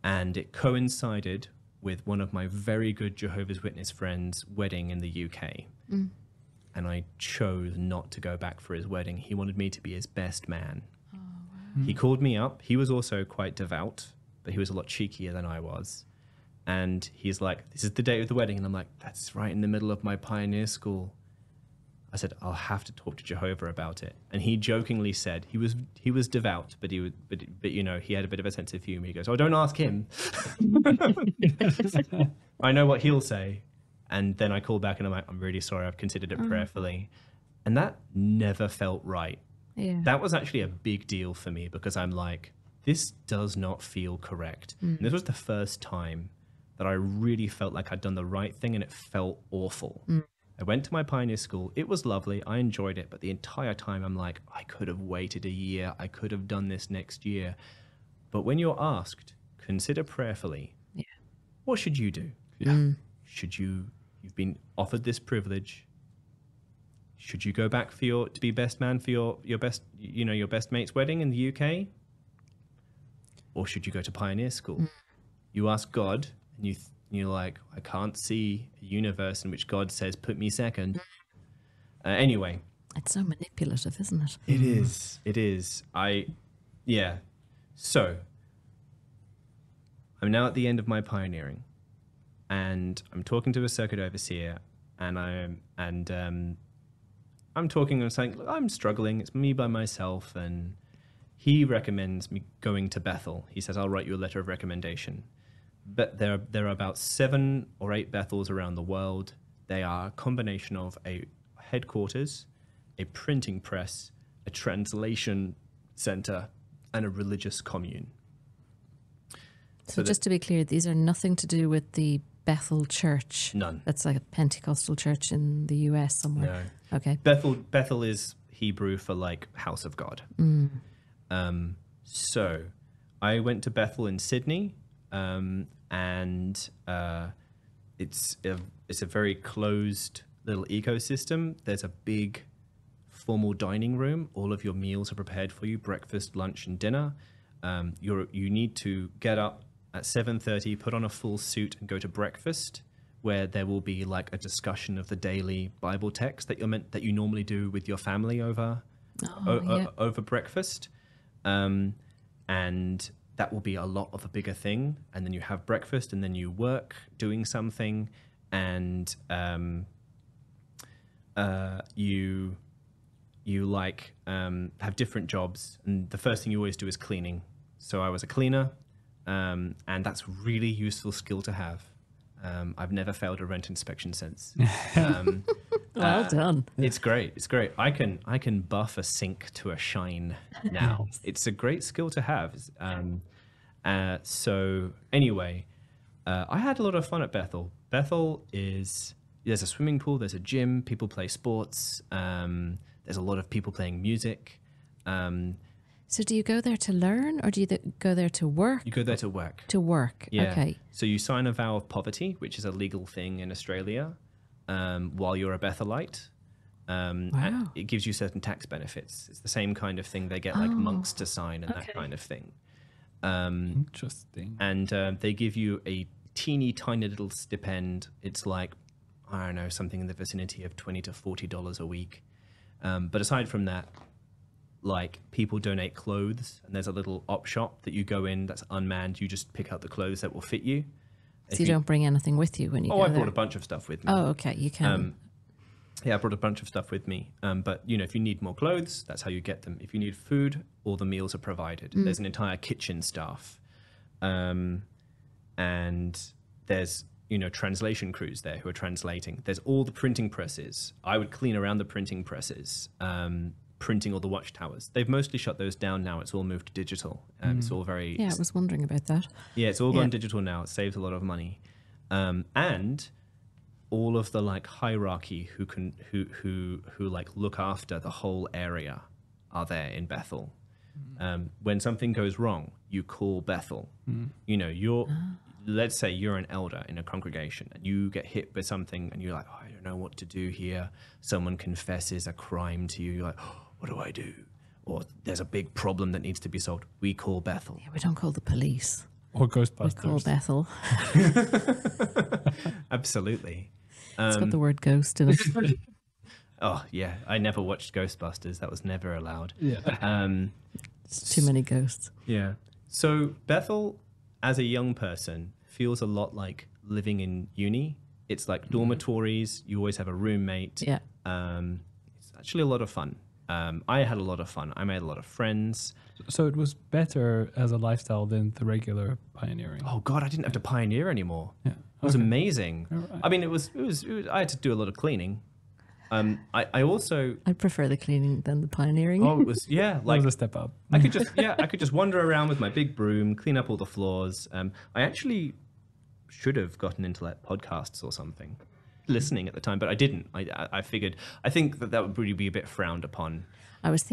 And it coincided with one of my very good Jehovah's Witness friends' wedding in the UK. And I chose not to go back for his wedding. He wanted me to be his best man. Oh, wow. He called me up. He was also quite devout, but he was a lot cheekier than I was. And he's like, this is the date of the wedding. And I'm like, that's right in the middle of my pioneer school. I said, I'll have to talk to Jehovah about it. And he jokingly said, he was devout, but he had a bit of a sense of humor. He goes, oh, don't ask him. I know what he'll say. And then I call back and I'm like, I'm really sorry. I've considered it prayerfully. And that never felt right. Yeah. That was actually a big deal for me because I'm like, this does not feel correct. And this was the first time that I really felt like I'd done the right thing, and it felt awful. I went to my pioneer school. It was lovely. I enjoyed it. But the entire time I'm like, I could have waited a year. I could have done this next year. But when you're asked, consider prayerfully, what should you do? You've been offered this privilege. Should you go back to be best man for your best mate's wedding in the UK? Or should you go to pioneer school? You ask God, and you're like, I can't see a universe in which God says, put me second. Anyway.
It's so manipulative, isn't it?
It is. It is. So I'm now at the end of my pioneering, and I'm talking to a circuit overseer, and I'm talking and saying, look, I'm struggling. It's me by myself. And he recommends me going to Bethel. He says, I'll write you a letter of recommendation. But there are about 7 or 8 Bethels around the world. They are a combination of a headquarters, a printing press, a translation center, and a religious commune.
So just to be clear, these are nothing to do with the Bethel Church.
None.
That's like a Pentecostal church in the US somewhere.
No.
Okay.
Bethel is Hebrew for like house of God. So I went to Bethel in Sydney. And it's a very closed little ecosystem. There's a big formal dining room. All of your meals are prepared for you, breakfast, lunch, and dinner. You need to get up at 7:30, put on a full suit, and go to breakfast, where there will be like a discussion of the daily Bible text that you normally do with your family over breakfast. And that will be a lot of a bigger thing. And then you have breakfast, and then you work doing something. And you like have different jobs, and the first thing you always do is cleaning. So I was a cleaner, and that's a really useful skill to have. I've never failed a rent inspection since.
Well done.
It's great. It's great. I can buff a sink to a shine now. It's a great skill to have. So anyway, I had a lot of fun at Bethel. There's a swimming pool, there's a gym, people play sports. There's a lot of people playing music.
So do you go there to learn, or do you go there to work?
You go there to work.
To work,
Yeah.
okay.
So you sign a vow of poverty, which is a legal thing in Australia, while you're a Bethelite.
Wow.
And it gives you certain tax benefits. It's the same kind of thing they get like monks to sign and that kind of thing.
Interesting.
And they give you a teeny tiny little stipend. It's like, I don't know, something in the vicinity of $20 to $40 a week. But aside from that, like, people donate clothes, and there's a little op shop that you go in that's unmanned. You just pick out the clothes that will fit you.
So you don't bring anything with you when you go
I
there?
brought a bunch of stuff with me.
Oh, okay, you can.
Yeah, I brought a bunch of stuff with me. But, you know, if you need more clothes, that's how you get them. If you need food, all the meals are provided. There's an entire kitchen staff. And there's, you know, translation crews there who are translating. There's all the printing presses. I would clean around the printing presses, printing all the watchtowers. They've mostly shut those down now. It's all moved to digital. It's all very...
Yeah, I was wondering about that.
Yeah, it's all gone digital now. It saves a lot of money. And all of the like hierarchy who like look after the whole area are there in Bethel. When something goes wrong, you call Bethel. You know, let's say you're an elder in a congregation and you get hit with something and you're like, oh, I don't know what to do here. Someone confesses a crime to you. You're like, oh, what do I do? Or there's a big problem that needs to be solved. We call Bethel.
Yeah, we don't call the police.
Or
We
Ghostbusters.
call Bethel.
Absolutely.
It's got the word ghost in it.
Oh, yeah. I never watched Ghostbusters. That was never allowed.
Yeah.
It's too many ghosts.
Yeah. So Bethel, as a young person, feels a lot like living in uni. It's like dormitories. You always have a roommate.
Yeah.
It's actually a lot of fun. I had a lot of fun. I made a lot of friends.
So it was better as a lifestyle than the regular pioneering.
Oh God, I didn't have to pioneer anymore.
Yeah.
It was amazing.
Alright.
I mean, it was. I had to do a lot of cleaning. I also.
I prefer the cleaning than the pioneering.
Oh, it was
That
like
was a step up.
I could just wander around with my big broom, clean up all the floors. I actually should have gotten into like podcasts or something, listening at the time, but I didn't. I think that would really be a bit frowned upon.
I was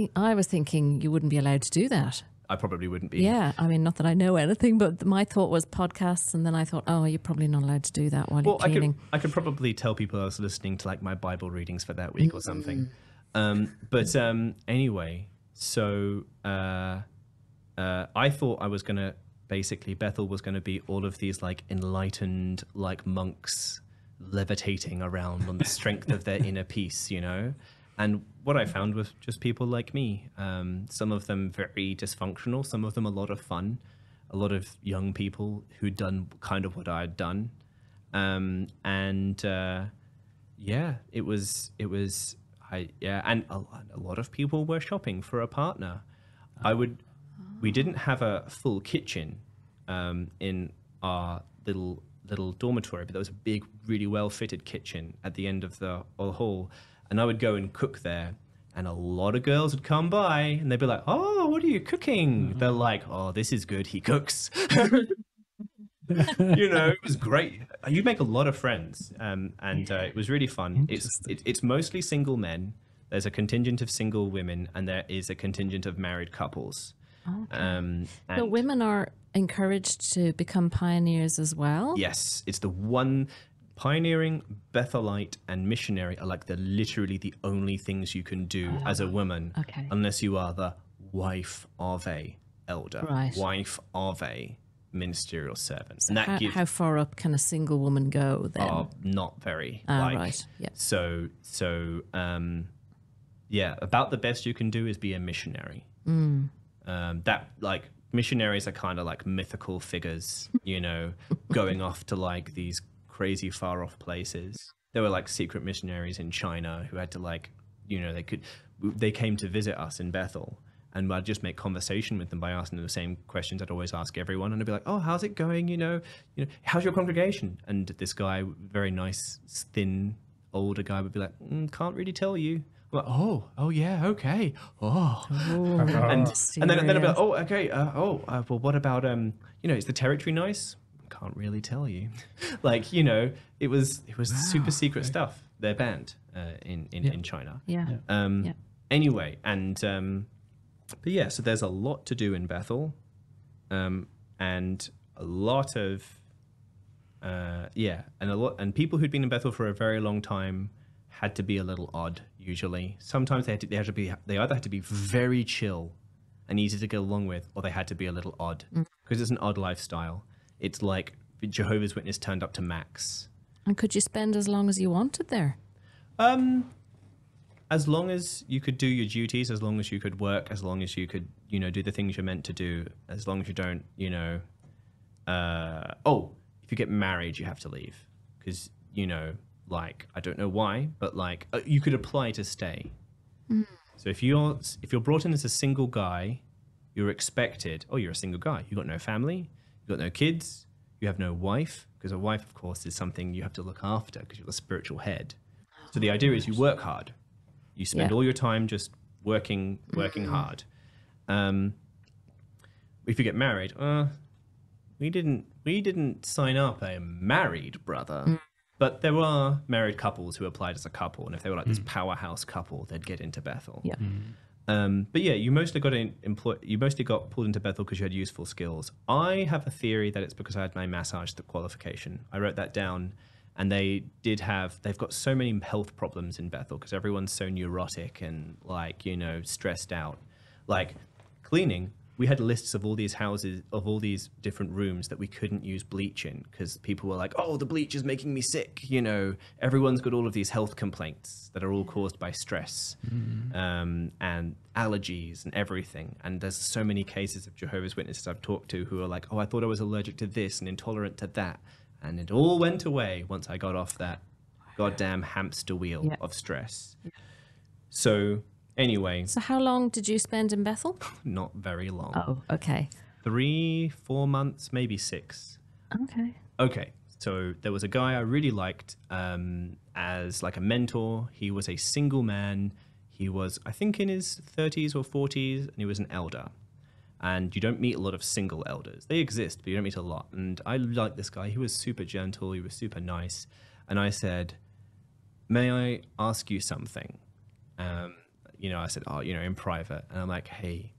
thinking you wouldn't be allowed to do that.
I probably wouldn't be.
Yeah, I mean, not that I know anything, but my thought was podcasts, and then I thought, oh, you're probably not allowed to do that while you're cleaning.
I could probably tell people I was listening to like my Bible readings for that week or something. But anyway, so I thought I was gonna basically Bethel was gonna be all of these like enlightened like monks levitating around on the strength of their inner peace, you know. And what I found was just people like me. Some of them very dysfunctional, some of them a lot of fun, a lot of young people who'd done kind of what I had done. And it was, and a lot of people were shopping for a partner. We didn't have a full kitchen in our little dormitory, but there was a big, really well-fitted kitchen at the end of the hall. And I would go and cook there, and a lot of girls would come by, and they'd be like, "Oh, what are you cooking?" They're like, "Oh, this is good. He cooks." You know, it was great. You make a lot of friends, and it was really fun. It's mostly single men. There's a contingent of single women, and there is a contingent of married couples.
Okay. So women are encouraged to become pioneers as well?
Yes, it's the one. Pioneering, Bethelite, and missionary are like literally the only things you can do as a woman, unless you are the wife of a elder, wife of a ministerial servant.
So and how far up can a single woman go then?
Oh, not very.
Right. Yeah.
So, about the best you can do is be a missionary. That like missionaries are kind of like mythical figures, you know, going off to like these crazy far off places. there were like secret missionaries in China who had to like, they came to visit us in Bethel, and I'd just make conversation with them by asking them the same questions I'd always ask everyone. And I'd be like, oh, how's it going? How's your congregation? And this guy, very nice, thin, older guy would be like, can't really tell you. I'm like, oh yeah, okay. And then I'd be like, oh, okay. Well, what about, is the territory nice? Can't really tell you. Like, it was super secret stuff. They're banned in China.
Yeah.
Anyway, and but yeah, so there's a lot to do in Bethel, and a lot of and people who'd been in Bethel for a very long time had to be a little odd. Usually, sometimes they either had to be very chill and easy to get along with, or they had to be a little odd because it's an odd lifestyle. It's like Jehovah's Witness turned up to max.
And could you spend as long as you wanted there?
As long as you could do your duties, as long as you could work, as long as you could, do the things you're meant to do, as long as you don't, if you get married, you have to leave. Because, like, I don't know why, but like, you could apply to stay. So if you're brought in as a single guy, you're expected, you're a single guy. You've got no family, you've got no kids, you have no wife, because a wife, of course, is something you have to look after because you're the spiritual head. So the idea is you work hard. You spend all your time just working hard. If you get married, we didn't sign up a married brother, but there are married couples who applied as a couple, and if they were like this powerhouse couple, they'd get into Bethel.
Yeah.
But yeah, you mostly got pulled into Bethel because you had useful skills. I have a theory that it's because I had my massage qualification. I wrote that down. And they've got so many health problems in Bethel because everyone's so neurotic and like, stressed out. Like cleaning, we had lists of all these houses, of all these different rooms that we couldn't use bleach in because people were like, oh, the bleach is making me sick. Everyone's got all of these health complaints that are all caused by stress and allergies and everything. And there's so many cases of Jehovah's Witnesses I've talked to who are like, oh, I thought I was allergic to this and intolerant to that. And it all went away once I got off that goddamn hamster wheel of stress. Yeah. So anyway.
So how long did you spend in Bethel?
Not very long.
Oh, okay.
3-4 months, maybe 6. Okay. So there was a guy I really liked as like a mentor. He was a single man. He was, I think, in his 30s or 40s, and he was an elder. And you don't meet a lot of single elders. They exist, but you don't meet a lot. And I liked this guy. He was super gentle. He was super nice. And I said, may I ask you something? I said, in private. And I'm like, hey,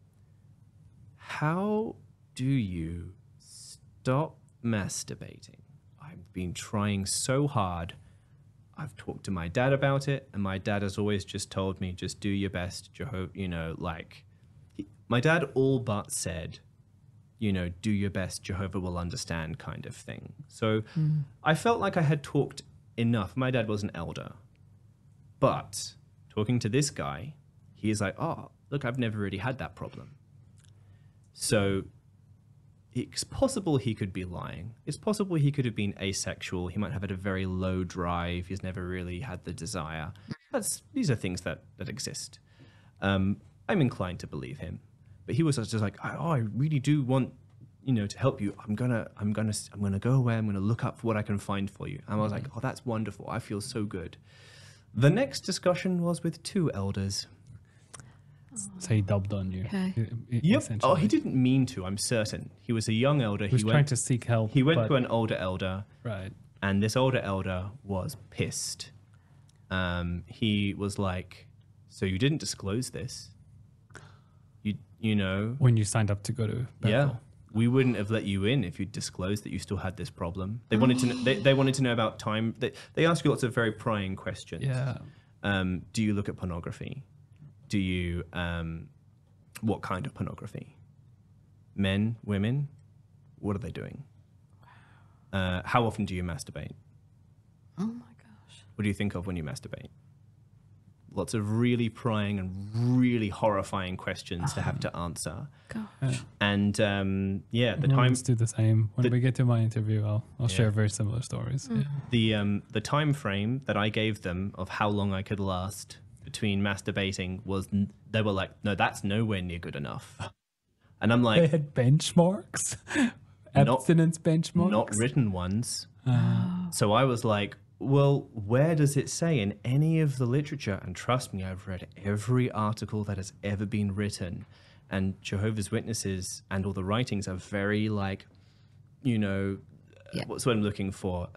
how do you stop masturbating? I've been trying so hard. I've talked to my dad about it. And my dad has always just told me, just do your best, Jehovah, my dad all but said, do your best, Jehovah will understand kind of thing. So I felt like I had talked enough. My dad was an elder. But talking to this guy, he is like, oh, look, I've never really had that problem. So it's possible he could be lying. It's possible he could have been asexual. He might have had a very low drive. He's never really had the desire. These are things that exist. I'm inclined to believe him. But he was just like, I really do want, to help you. I'm gonna go away. I'm gonna look up for what I can find for you. And I was like, oh, that's wonderful. I feel so good. The next discussion was with 2 elders.
So he dubbed on you.
Okay.
Yep. Oh, he didn't mean to. I'm certain. He was a young elder.
He was trying to seek help.
He went to an older elder.
Right.
And this older elder was pissed. He was like, so you didn't disclose this?
When you signed up to go to Bethel.
Yeah, we wouldn't have let you in if you disclosed that you still had this problem. They wanted to know, they wanted to know about time. They ask you lots of very prying questions.
Yeah.
Do you look at pornography? Do you what kind of pornography? Men, women? What are they doing? How often do you masturbate?
Oh my gosh.
What do you think of when you masturbate? lots of really prying and really horrifying questions to have to answer.
Gosh.
And the time
Mormons do the same. When we get to my interview, I'll share very similar stories.
the time frame that I gave them of how long I could last between masturbating was, they were like, no, that's nowhere near good enough. And I'm
They
like,
had benchmarks, abstinence benchmarks.
not written ones. So I was like, well, where does it say in any of the literature? And trust me, I've read every article that has ever been written. And Jehovah's Witnesses and all the writings are very like, what's what I'm looking for?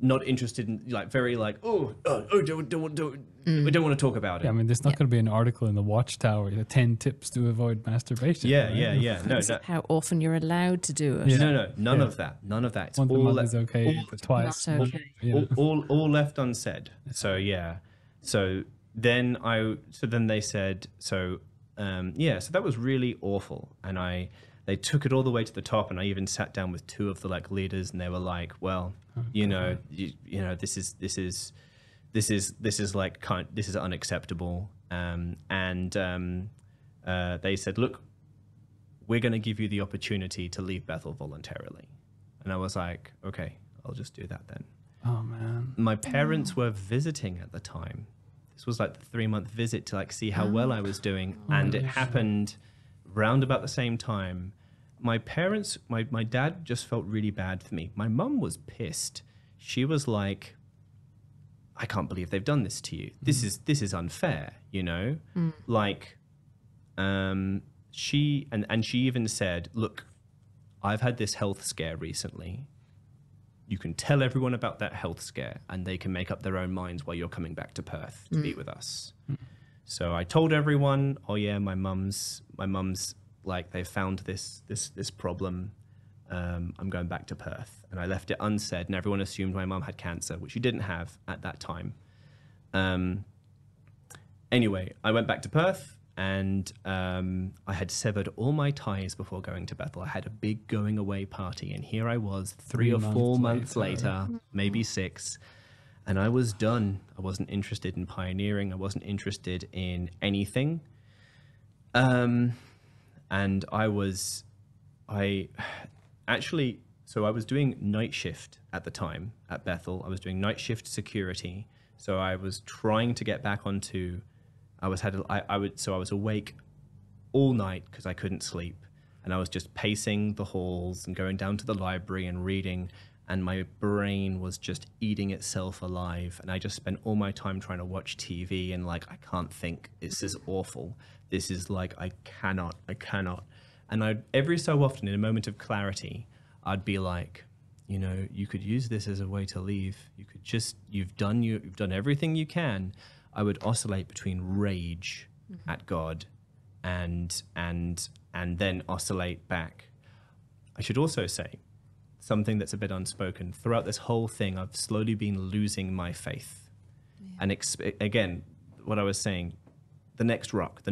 Not interested in, like, very like, we don't want to talk about it.
Yeah, I mean, there's not going to be an article in the Watchtower, 10 tips to avoid masturbation.
Yeah. No,
How often you're allowed to do it.
no, none of that. None of that. It's
Once a
all
month is okay, but twice.
Not okay.
Yeah.
all left unsaid. So yeah. So then they said, so that was really awful. And they took it all the way to the top, and I even sat down with two of the like leaders, and they were like, well, this is unacceptable. They said, look, we're going to give you the opportunity to leave Bethel voluntarily. And I was like, okay, I'll just do that then.
Oh, man.
My parents were visiting at the time. This was like the 3-month visit to like see how well I was doing. And it happened round about the same time. My parents, my dad just felt really bad for me. My mum was pissed. She was like, I can't believe they've done this to you. This is unfair, Like, she even said, look, I've had this health scare recently. You can tell everyone about that health scare, and they can make up their own minds while you're coming back to Perth to be with us. So I told everyone, oh yeah, my mum's like, they found this problem. I'm going back to Perth. And I left it unsaid, and everyone assumed my mum had cancer, which she didn't have at that time. Anyway, I went back to Perth, and I had severed all my ties before going to Bethel. I had a big going away party, and here I was 3 or 4 months later, maybe 6, and I was done. I wasn't interested in pioneering. I wasn't interested in anything. And I was doing night shift at the time at Bethel. I was doing night shift security. So I was trying to get back onto, I was awake all night because I couldn't sleep. And I was just pacing the halls and going down to the library and reading. And my brain was just eating itself alive. And I just spent all my time trying to watch TV and like, I can't think. This is awful. This is like, I cannot. And every so often, in a moment of clarity, I'd be like, you could use this as a way to leave. You could just, you've done everything you can. I would oscillate between rage at God and then oscillate back. I should also say something that's a bit unspoken. Throughout this whole thing, I've slowly been losing my faith. Yeah. And again, what I was saying, the next rock,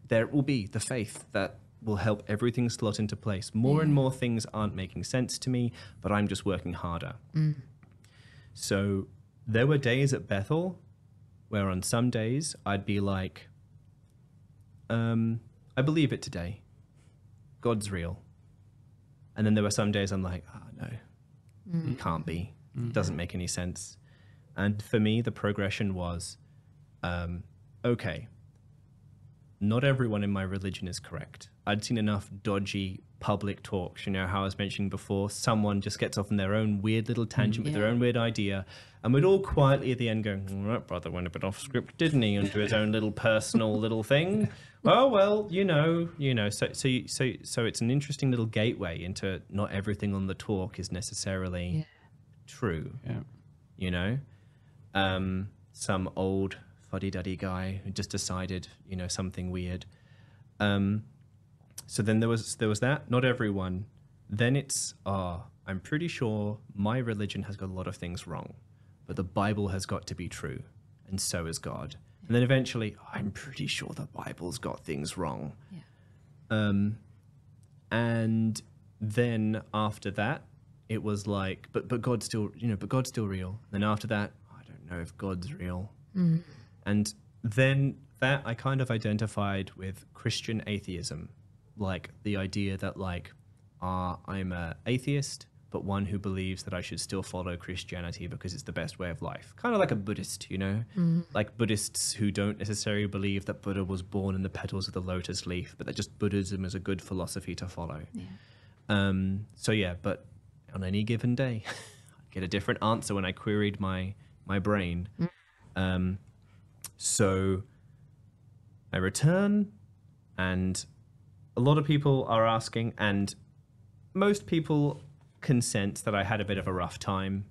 there will be the faith that will help everything slot into place. More and more things aren't making sense to me, but I'm just working harder. So there were days at Bethel where on some days I'd be like, I believe it today. God's real. And then there were some days I'm like, oh, no, it can't be. It doesn't make any sense. And for me, the progression was, okay, not everyone in my religion is correct. I'd seen enough dodgy public talks, how I was mentioning before, someone just gets off on their own weird little tangent with their own weird idea, and we'd all quietly at the end go, that brother went a bit off script, didn't he, into his own little personal little thing. Oh, well, so it's an interesting little gateway into not everything on the talk is necessarily true. Some old fuddy-duddy guy who just decided, something weird. So then there was that, not everyone. Then it's, I'm pretty sure my religion has got a lot of things wrong, but the Bible has got to be true, and so is God. And then eventually, I'm pretty sure the Bible's got things wrong. And then after that, it was like, but God's still, but God's still real. Then after that, I don't know if God's real. And then that I kind of identified with Christian atheism, like the idea that like, I'm an atheist, but one who believes that I should still follow Christianity because it's the best way of life. Kind of like a Buddhist, you know, like Buddhists who don't necessarily believe that Buddha was born in the petals of the lotus leaf, but that just Buddhism is a good philosophy to follow. So yeah, but on any given day, I get a different answer when I queried my brain. So I return, and a lot of people are asking, and most people can sense that I had a bit of a rough time.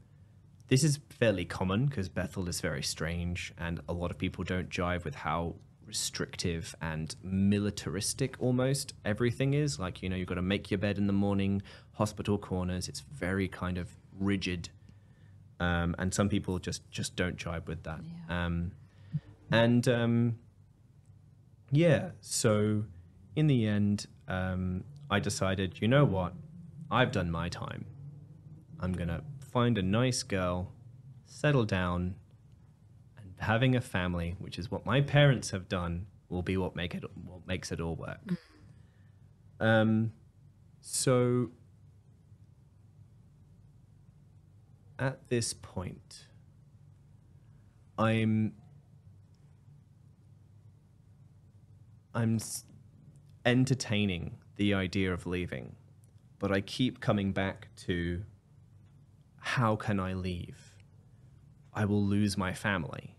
This is fairly common because Bethel is very strange, and a lot of people don't jive with how restrictive and militaristic almost everything is. Like, you know, you've got to make your bed in the morning, hospital corners. It's very kind of rigid. And some people just don't jive with that. So in the end, I decided, you know what? I've done my time. I'm going to find a nice girl, settle down, and having a family, which is what my parents have done, will be what makes it all work. So at this point, I'm entertaining the idea of leaving, but I keep coming back to, how can I leave? I will lose my family.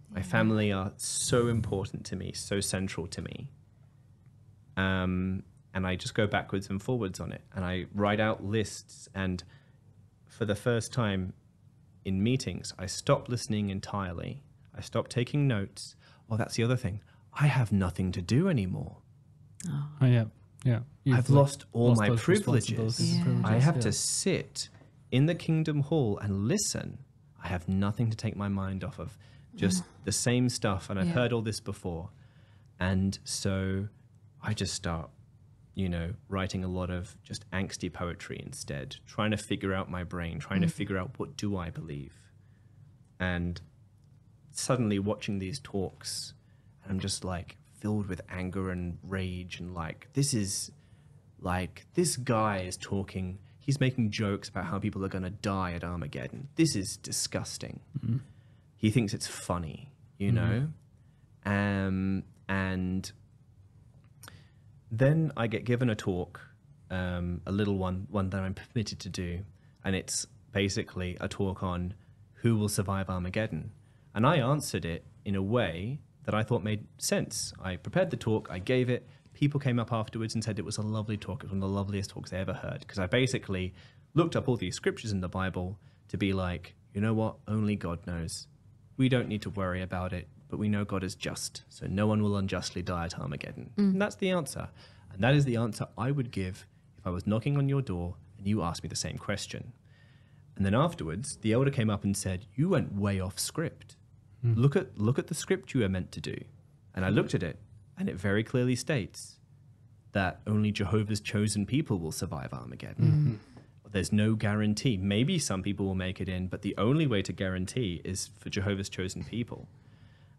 My family are so important to me, so central to me. And I just go backwards and forwards on it. And I write out lists. And for the first time in meetings, I stop listening entirely. I stop taking notes. Oh, that's the other thing. I have nothing to do anymore.
Oh, yeah.
I've lost all my privileges. I have
to
to sit in the Kingdom Hall and listen. I have nothing to take my mind off of. Just the same stuff. And I've heard all this before. And so I just start, you know, writing a lot of just angsty poetry instead, trying to figure out my brain, trying to figure out, what do I believe? And suddenly watching these talks, I'm just like filled with anger and rage, and like, this guy is talking, he's making jokes about how people are going to die at Armageddon. This is disgusting. He thinks it's funny, you know? And then I get given a talk, a little one that I'm permitted to do, and it's basically a talk on who will survive Armageddon. And I answered it in a way that I thought made sense. I prepared the talk, I gave it, people came up afterwards and said it was a lovely talk, it was one of the loveliest talks they ever heard, because I basically looked up all these scriptures in the Bible to be like, you know what, only God knows. We don't need to worry about it, but we know God is just, so no one will unjustly die at Armageddon. And that's the answer. And that is the answer I would give if I was knocking on your door and you asked me the same question. And then afterwards, the elder came up and said, you went way off script. Look at the script you were meant to do. And I looked at it, and it very clearly states that only Jehovah's chosen people will survive Armageddon. There's no guarantee. Maybe some people will make it in, but the only way to guarantee is for Jehovah's chosen people.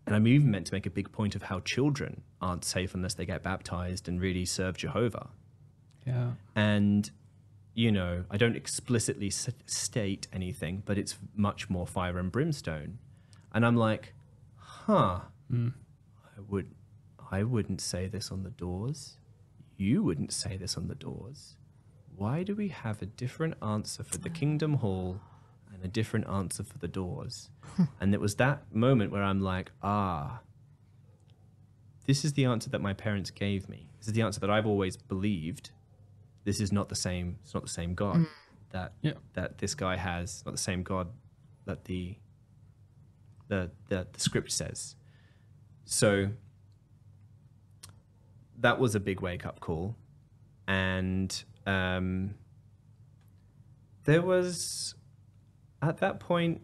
And I'm even meant to make a big point of how children aren't safe unless they get baptized and really serve Jehovah.
Yeah.
And, you know, I don't explicitly state anything, but it's much more fire and brimstone. And I'm like, I wouldn't say this on the doors. You wouldn't say this on the doors. Why do we have a different answer for the Kingdom Hall and a different answer for the doors? And it was that moment where I'm like, this is the answer that my parents gave me. This is the answer that I've always believed. This is not the same. It's not the same God that this guy has. Not the same God that the script says. So that was a big wake-up call. And there was, at that point,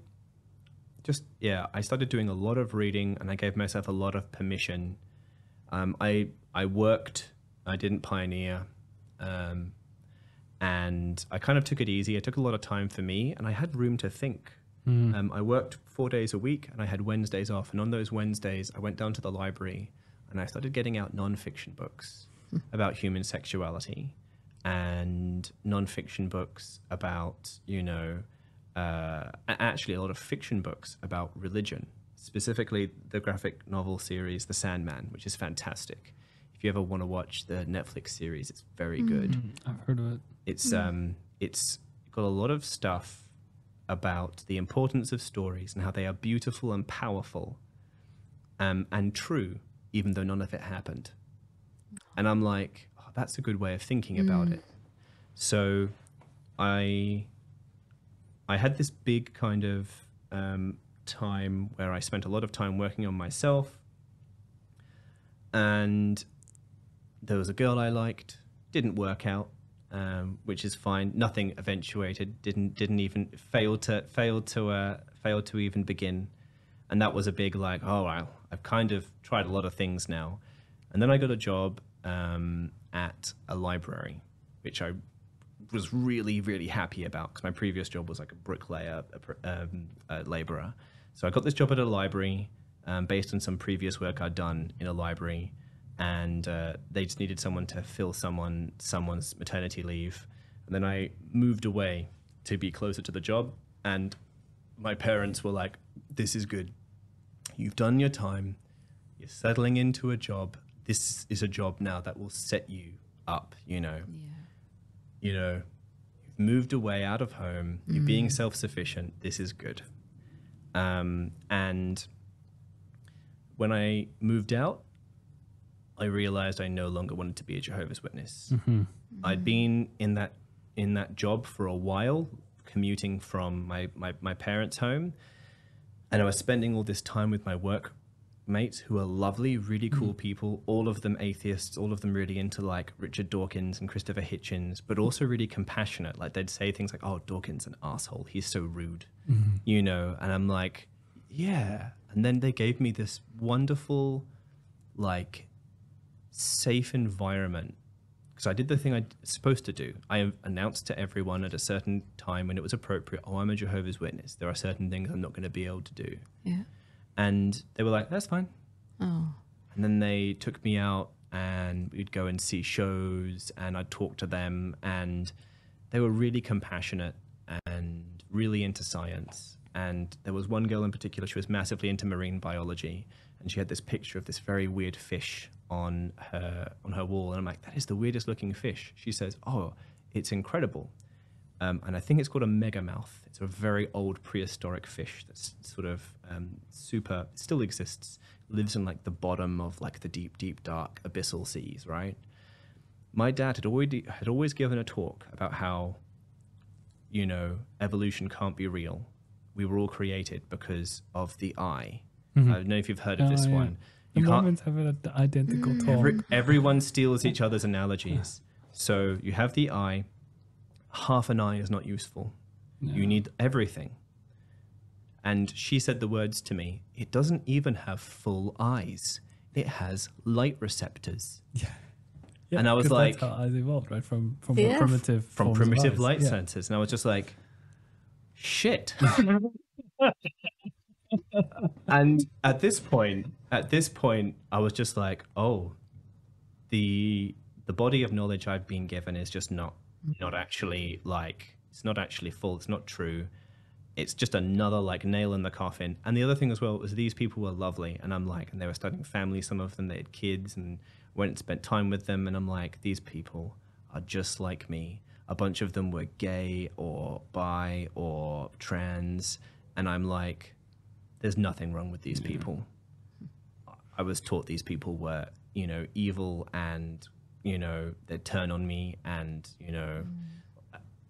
I started doing a lot of reading, and I gave myself a lot of permission. I worked, I didn't pioneer, and I kind of took it easy. I took a lot of time for me, and I had room to think. I worked 4 days a week and I had Wednesdays off. And on those Wednesdays, I went down to the library and I started getting out non-fiction books about human sexuality and non-fiction books about, actually a lot of fiction books about religion, specifically the graphic novel series The Sandman, which is fantastic. If you ever want to watch the Netflix series, it's very good.
I've heard of it.
It's got a lot of stuff about the importance of stories and how they are beautiful and powerful, and true, even though none of it happened. And I'm like, oh, that's a good way of thinking about it. So I had this big kind of time where I spent a lot of time working on myself, and there was a girl I liked, didn't work out, which is fine. Nothing eventuated. Didn't even failed to even begin, and that was a big like, oh wow, I've kind of tried a lot of things now. And then I got a job at a library, which I was really, really happy about because my previous job was like a bricklayer, a labourer. So I got this job at a library based on some previous work I'd done in a library, and they just needed someone to fill someone's maternity leave. And then I moved away to be closer to the job, and my parents were like, this is good. You've done your time. You're settling into a job. This is a job now that will set you up, you've moved away out of home. You're being self-sufficient. This is good. And when I moved out, I realized I no longer wanted to be a Jehovah's Witness. I'd been in that job for a while, commuting from my parents' home, and I was spending all this time with my work mates who are lovely, really cool people, all of them atheists, all of them really into like Richard Dawkins and Christopher Hitchens, but also really compassionate. Like they'd say things like, oh, Dawkins an asshole, he's so rude, and I'm like, yeah. And then they gave me this wonderful, like, safe environment, because I did the thing I was supposed to do. I announced to everyone at a certain time when it was appropriate, oh, I'm a Jehovah's Witness. There are certain things I'm not going to be able to do.
Yeah.
And they were like, that's fine.
Oh.
And then they took me out and we'd go and see shows and I'd talk to them, and they were really compassionate and really into science. And there was one girl in particular, she was massively into marine biology, and she had this picture of this very weird fish on her wall. And I'm like, that is the weirdest looking fish. She says, oh, it's incredible. And I think it's called a megamouth. It's a very old prehistoric fish that's sort of still exists, lives in like the bottom of like the deep, deep, dark abyssal seas, right? My dad had always given a talk about how, evolution can't be real. We were all created because of the eye. I don't know if you've heard of this one.
The Mormons have an identical talk.
Everyone steals each other's analogies. So you have the eye. Half an eye is not useful. No. You need everything. And she said the words to me, it doesn't even have full eyes. It has light receptors. Yeah. And I was like,
that's how eyes evolved, right? From primitive
light sensors. And I was just like, shit. And at this point, I was just like, oh, the body of knowledge I've been given is just not actually like, it's not actually full. It's not true. It's just another like nail in the coffin. And the other thing as well was these people were lovely. And I'm like, and they were starting families. Some of them, they had kids, and went and spent time with them. And I'm like, these people are just like me. A bunch of them were gay or bi or trans. And I'm like, there's nothing wrong with these people. I was taught these people were, evil, and, they'd turn on me, and,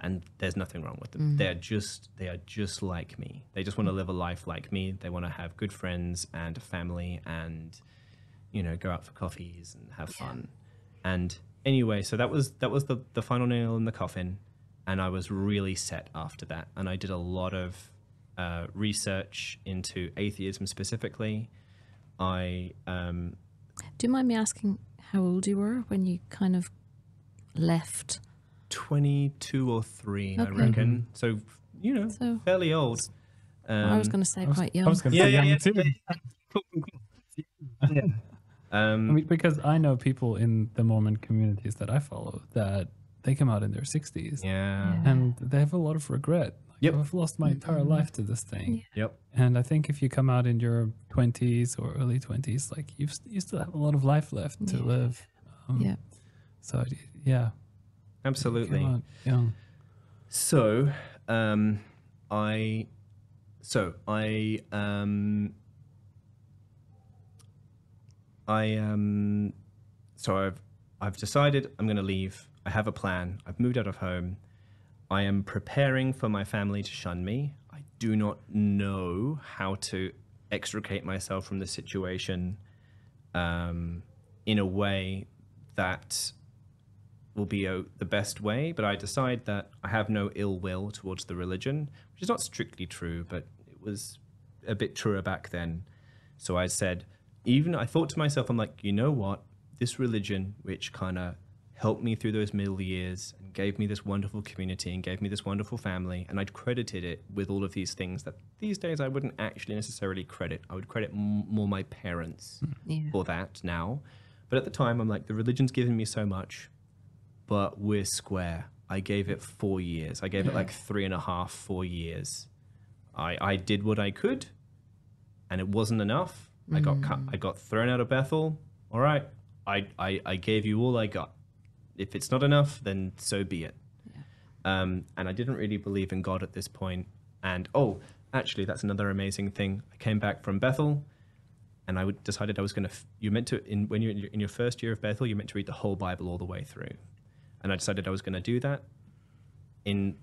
and there's nothing wrong with them. They are just like me. They just want to live a life like me. They want to have good friends and a family, and, go out for coffees and have fun. And anyway, so that was the final nail in the coffin. And I was really set after that. And I did a lot of research into atheism specifically. Do
you mind me asking how old you were when you kind of left?
22 or 3, I reckon. So, fairly old.
I was going to say quite young.
I was going to say young too.
Yeah.
I mean, because I know people in the Mormon communities that I follow that they come out in their 60s.
Yeah.
And they have a lot of regret. Like,
Yep.
I've lost my entire life to this thing.
Yep.
And I think if you come out in your 20s or early 20s, like you still have a lot of life left to live.
Yeah.
So yeah,
Absolutely.
come out young.
So, I've decided I'm going to leave. I have a plan. I've moved out of home. I am preparing for my family to shun me. I do not know how to extricate myself from the situation in a way that will be the best way, but I decide that I have no ill will towards the religion, which is not strictly true, but it was a bit truer back then. So I said, I thought to myself, I'm like, you know what? This religion, which kind of helped me through those middle years and gave me this wonderful community and gave me this wonderful family, and I'd credited it with all of these things that these days I wouldn't actually necessarily credit. I would credit more my parents for that now. But at the time, I'm like, the religion's given me so much, but we're square. I gave it 4 years. I gave it like 3.5, 4 years. I did what I could, and it wasn't enough. I got thrown out of Bethel. All right, I gave you all I got. If it's not enough, then so be it. And I didn't really believe in God at this point. And actually, that's another amazing thing. I came back from Bethel, and I decided I was going to. When you're in your first year of Bethel, you're meant to read the whole Bible all the way through. And I decided I was going to do that. In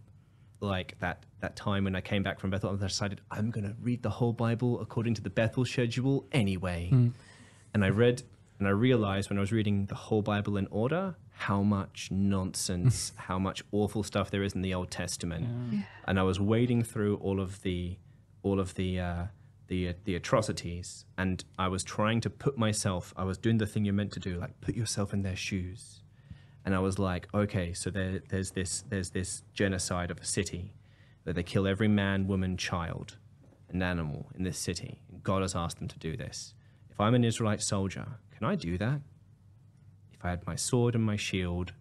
like that time when I came back from Bethel, I decided I'm going to read the whole Bible according to the Bethel schedule anyway. And I read, and I realized when I was reading the whole Bible in order, how much nonsense, how much awful stuff there is in the Old Testament. And I was wading through all of the atrocities, and I was trying to I was doing the thing you're meant to do, like put yourself in their shoes. And I was like, okay, so there's this genocide of a city where they kill every man, woman, child, and animal in this city. God has asked them to do this. If I'm an Israelite soldier, can I do that? If I had my sword and my shield,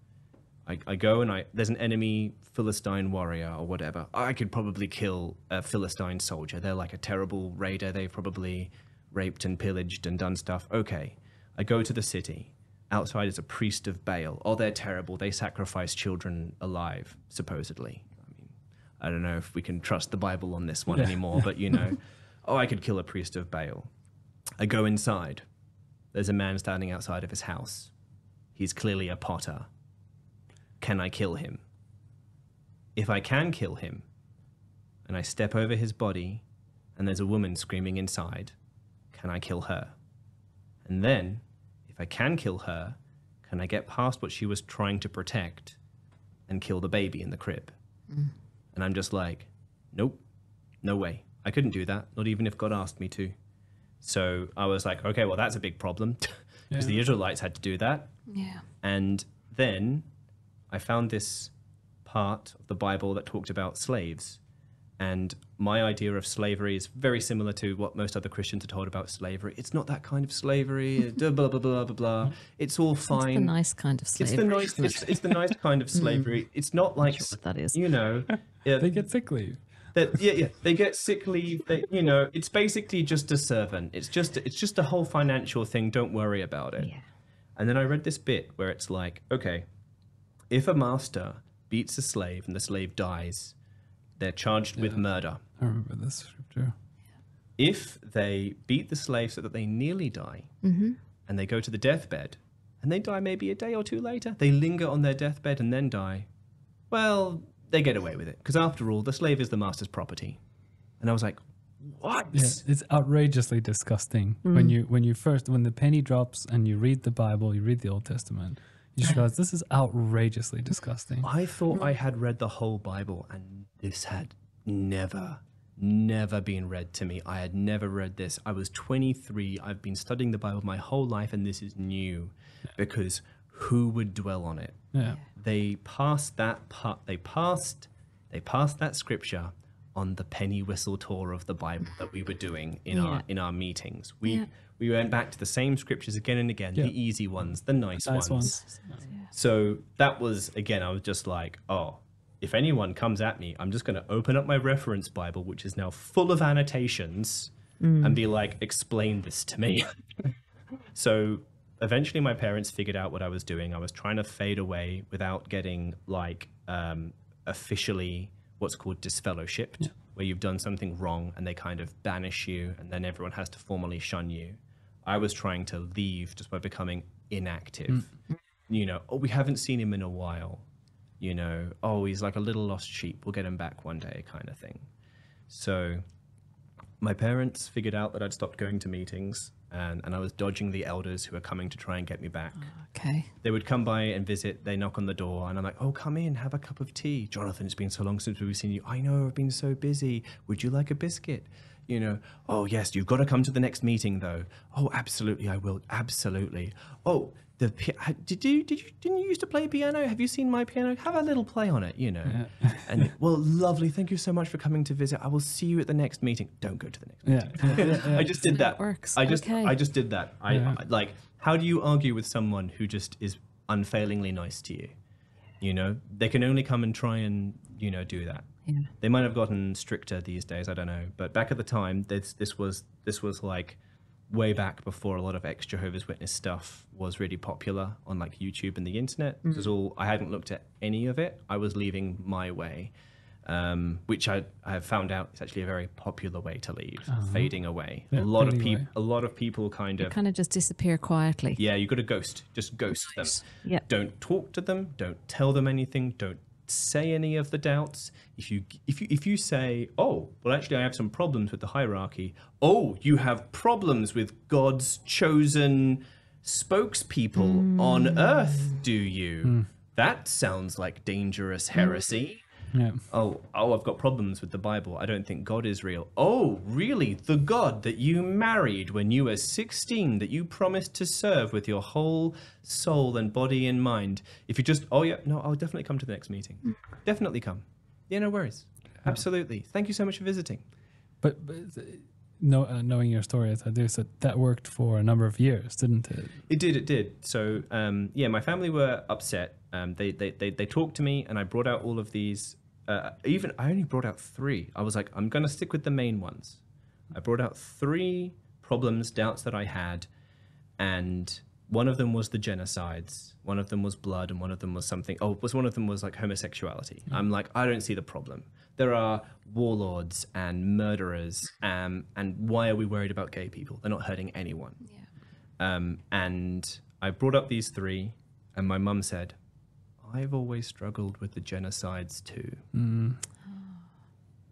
I go and there's an enemy Philistine warrior or whatever, I could probably kill a Philistine soldier. They're like a terrible raider. They've probably raped and pillaged and done stuff. Okay, I go to the city. Outside is a priest of Baal. Oh, they're terrible. They sacrifice children alive, supposedly. I mean, I don't know if we can trust the Bible on this one anymore, but I could kill a priest of Baal. I go inside. There's a man standing outside of his house. He's clearly a potter. Can I kill him? If I can kill him, and I step over his body, and there's a woman screaming inside, can I kill her? And then, if I can kill her, can I get past what she was trying to protect and kill the baby in the crib? And I'm just like, nope, no way. I couldn't do that, not even if God asked me to. So I was like, okay, well, that's a big problem because the Israelites had to do that.
Yeah.
And then I found this part of the Bible that talked about slaves. And my idea of slavery is very similar to what most other Christians are told about slavery. It's not that kind of slavery, blah, blah, blah, blah, blah. It's all fine.
It's the nice kind of slavery.
It's the nice kind of slavery. It's not like,
Sure what that is.
They get sick leave.
They get sick leave. It's basically just a servant. It's just a whole financial thing. Don't worry about it.
Yeah.
And then I read this bit where it's like, okay, if a master beats a slave and the slave dies, they're charged with murder.
I remember this scripture.
If they beat the slave so that they nearly die, and they go to the deathbed, and they die maybe a day or two later, they linger on their deathbed and then die, well, they get away with it. Because after all, the slave is the master's property. And I was like, what?
Yeah, it's outrageously disgusting when the penny drops and you read the Bible, you read the Old Testament. You just realize this is outrageously disgusting.
I thought I had read the whole Bible, and this had never been read to me. I had never read this. I was 23. I've been studying the Bible my whole life, and this is new because who would dwell on it?
Yeah.
They passed that part. They passed that scripture on the penny whistle tour of the Bible that we were doing in our meetings. We went back to the same scriptures again and again, the easy ones, the nice ones. So that was, again, I was just like, oh, if anyone comes at me, I'm just going to open up my reference Bible, which is now full of annotations, and be like, explain this to me. So eventually my parents figured out what I was doing. I was trying to fade away without getting like officially what's called disfellowshipped, where you've done something wrong and they kind of banish you and then everyone has to formally shun you. I was trying to leave just by becoming inactive. You know, oh, we haven't seen him in a while. You know, oh, he's like a little lost sheep. We'll get him back one day, kind of thing. So my parents figured out that I'd stopped going to meetings and I was dodging the elders who were coming to try and get me back.
Okay.
They would come by and visit. They knock on the door and I'm like, oh, come in, have a cup of tea. Jonathan, it's been so long since we've seen you. I know, I've been so busy. Would you like a biscuit? You know, oh, yes, you've got to come to the next meeting, though. Oh, absolutely, I will. Absolutely. Oh, didn't you used to play piano? Have you seen my piano? Have a little play on it, you know. And, well, lovely. Thank you so much for coming to visit. I will see you at the next meeting. Don't go to the next meeting. I just did that.
Works.
I just did that. I like, how do you argue with someone who just is unfailingly nice to you? You know, they can only come and try and, you know, do that.
Yeah.
They might have gotten stricter these days, I don't know. But back at the time, this was like way back before a lot of ex-Jehovah's Witness stuff was really popular on like YouTube and the internet. It was all, I hadn't looked at any of it. I was leaving my way, which I have found out is actually a very popular way to leave, fading away.
Yeah,
a lot of people kind of
just disappear quietly.
Yeah, you got to ghost. Just ghost them.
Yeah.
Don't talk to them. Don't tell them anything. Don't say any of the doubts. If you say, oh, well, actually, I have some problems with the hierarchy. Oh, you have problems with God's chosen spokespeople on earth, do you? That sounds like dangerous heresy.
Yeah.
Oh, I've got problems with the Bible. I don't think God is real. Oh, really? The God that you married when you were 16, that you promised to serve with your whole soul and body and mind. If you just, oh yeah, no, I'll definitely come to the next meeting. Definitely come. Yeah, no worries. Absolutely. Thank you so much for visiting.
But knowing your story as I do, so that worked for a number of years, didn't it?
It did. So, yeah, my family were upset. They talked to me and I brought out all of these. I only brought out 3. I was like, I'm going to stick with the main ones. I brought out 3 problems, doubts that I had. And one of them was the genocides. One of them was blood. And one of them was something. One of them was like homosexuality. I'm like, I don't see the problem. There are warlords and murderers. And why are we worried about gay people? They're not hurting anyone.
Yeah.
And I brought up these 3. And my mum said, I've always struggled with the genocides too.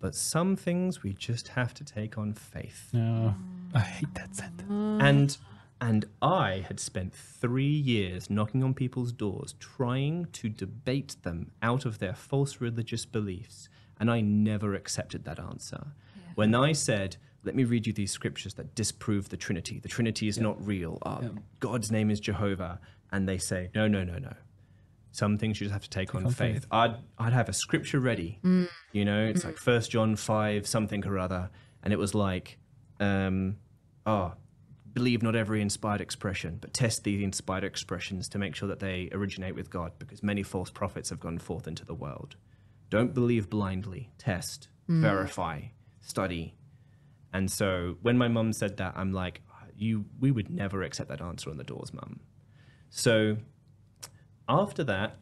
But some things we just have to take on faith.
No, I hate that sentence.
And I had spent 3 years knocking on people's doors, trying to debate them out of their false religious beliefs. And I never accepted that answer. Yeah. When I said, let me read you these scriptures that disprove the Trinity. The Trinity is not real. God's name is Jehovah. And they say, no. Some things you just have to take on faith. I'd have a scripture ready. You know, it's like 1 John 5, something or other. And it was like, believe not every inspired expression, but test the inspired expressions to make sure that they originate with God, because many false prophets have gone forth into the world. Don't believe blindly. Test, verify, study. And so when my mum said that, I'm like, we would never accept that answer on the doors, Mum. So after that,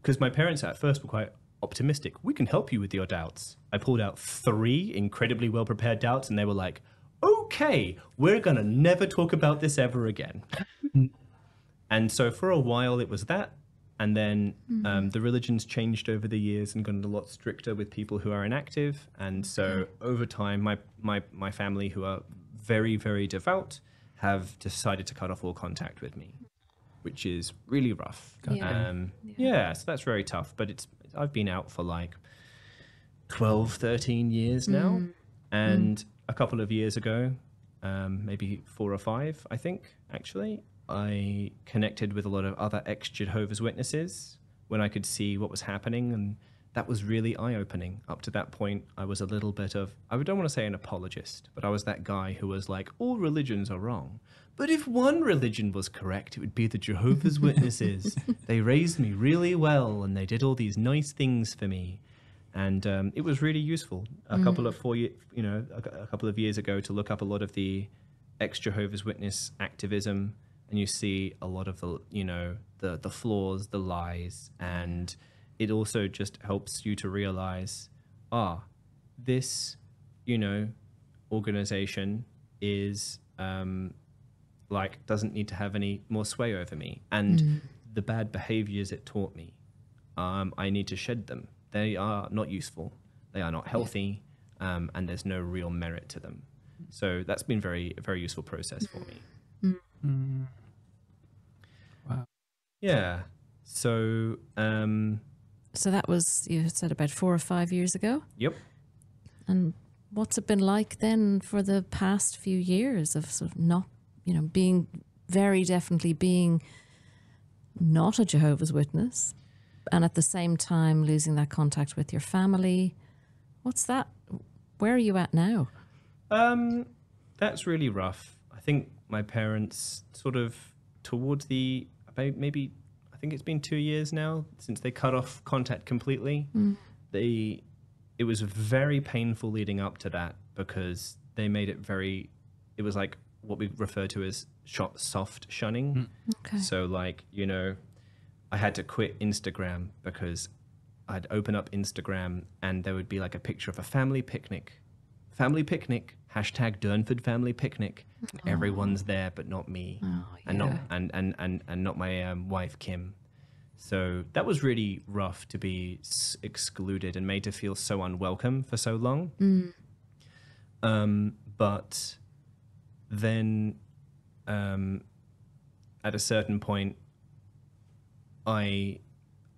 because my parents at first were quite optimistic, we can help you with your doubts. I pulled out 3 incredibly well-prepared doubts, and they were like, okay, we're going to never talk about this ever again. And so for a while it was that. And then the religion's changed over the years and gotten a lot stricter with people who are inactive. And so over time, my family, who are very, very devout, have decided to cut off all contact with me, which is really rough. So that's very tough. But I've been out for like 12, 13 years now. And a couple of years ago, maybe 4 or 5, I think, actually, I connected with a lot of other ex-Jehovah's Witnesses when I could see what was happening. And that was really eye-opening. Up to that point, I was a little bit of, I don't want to say an apologist, but I was that guy who was like, all religions are wrong. But if one religion was correct, it would be the Jehovah's Witnesses. They raised me really well, and they did all these nice things for me. And it was really useful. A couple of years ago, to look up a lot of the ex-Jehovah's Witness activism, and you see a lot of the flaws, the lies, and it also just helps you to realize, this, organization is doesn't need to have any more sway over me, and the bad behaviors it taught me, I need to shed them. They are not useful. They are not healthy, and there's no real merit to them. So that's been a very useful process for me.
Wow.
Yeah. So.
So that was, you said, about 4 or 5 years ago?
Yep.
And what's it been like then for the past few years of sort of not, being very definitely being not a Jehovah's Witness, and at the same time losing that contact with your family? What's that? Where are you at now?
That's really rough. I think my parents sort of towards maybe, I think it's been 2 years now since they cut off contact completely. It was very painful leading up to that, because they made it it was like what we refer to as soft shunning.
Okay.
So I had to quit Instagram because I'd open up Instagram and there would be like a picture of a family picnic, hashtag Durnford family picnic. Everyone's there, but not me, and not my wife Kim. So that was really rough to be excluded and made to feel so unwelcome for so long. But then at a certain point, I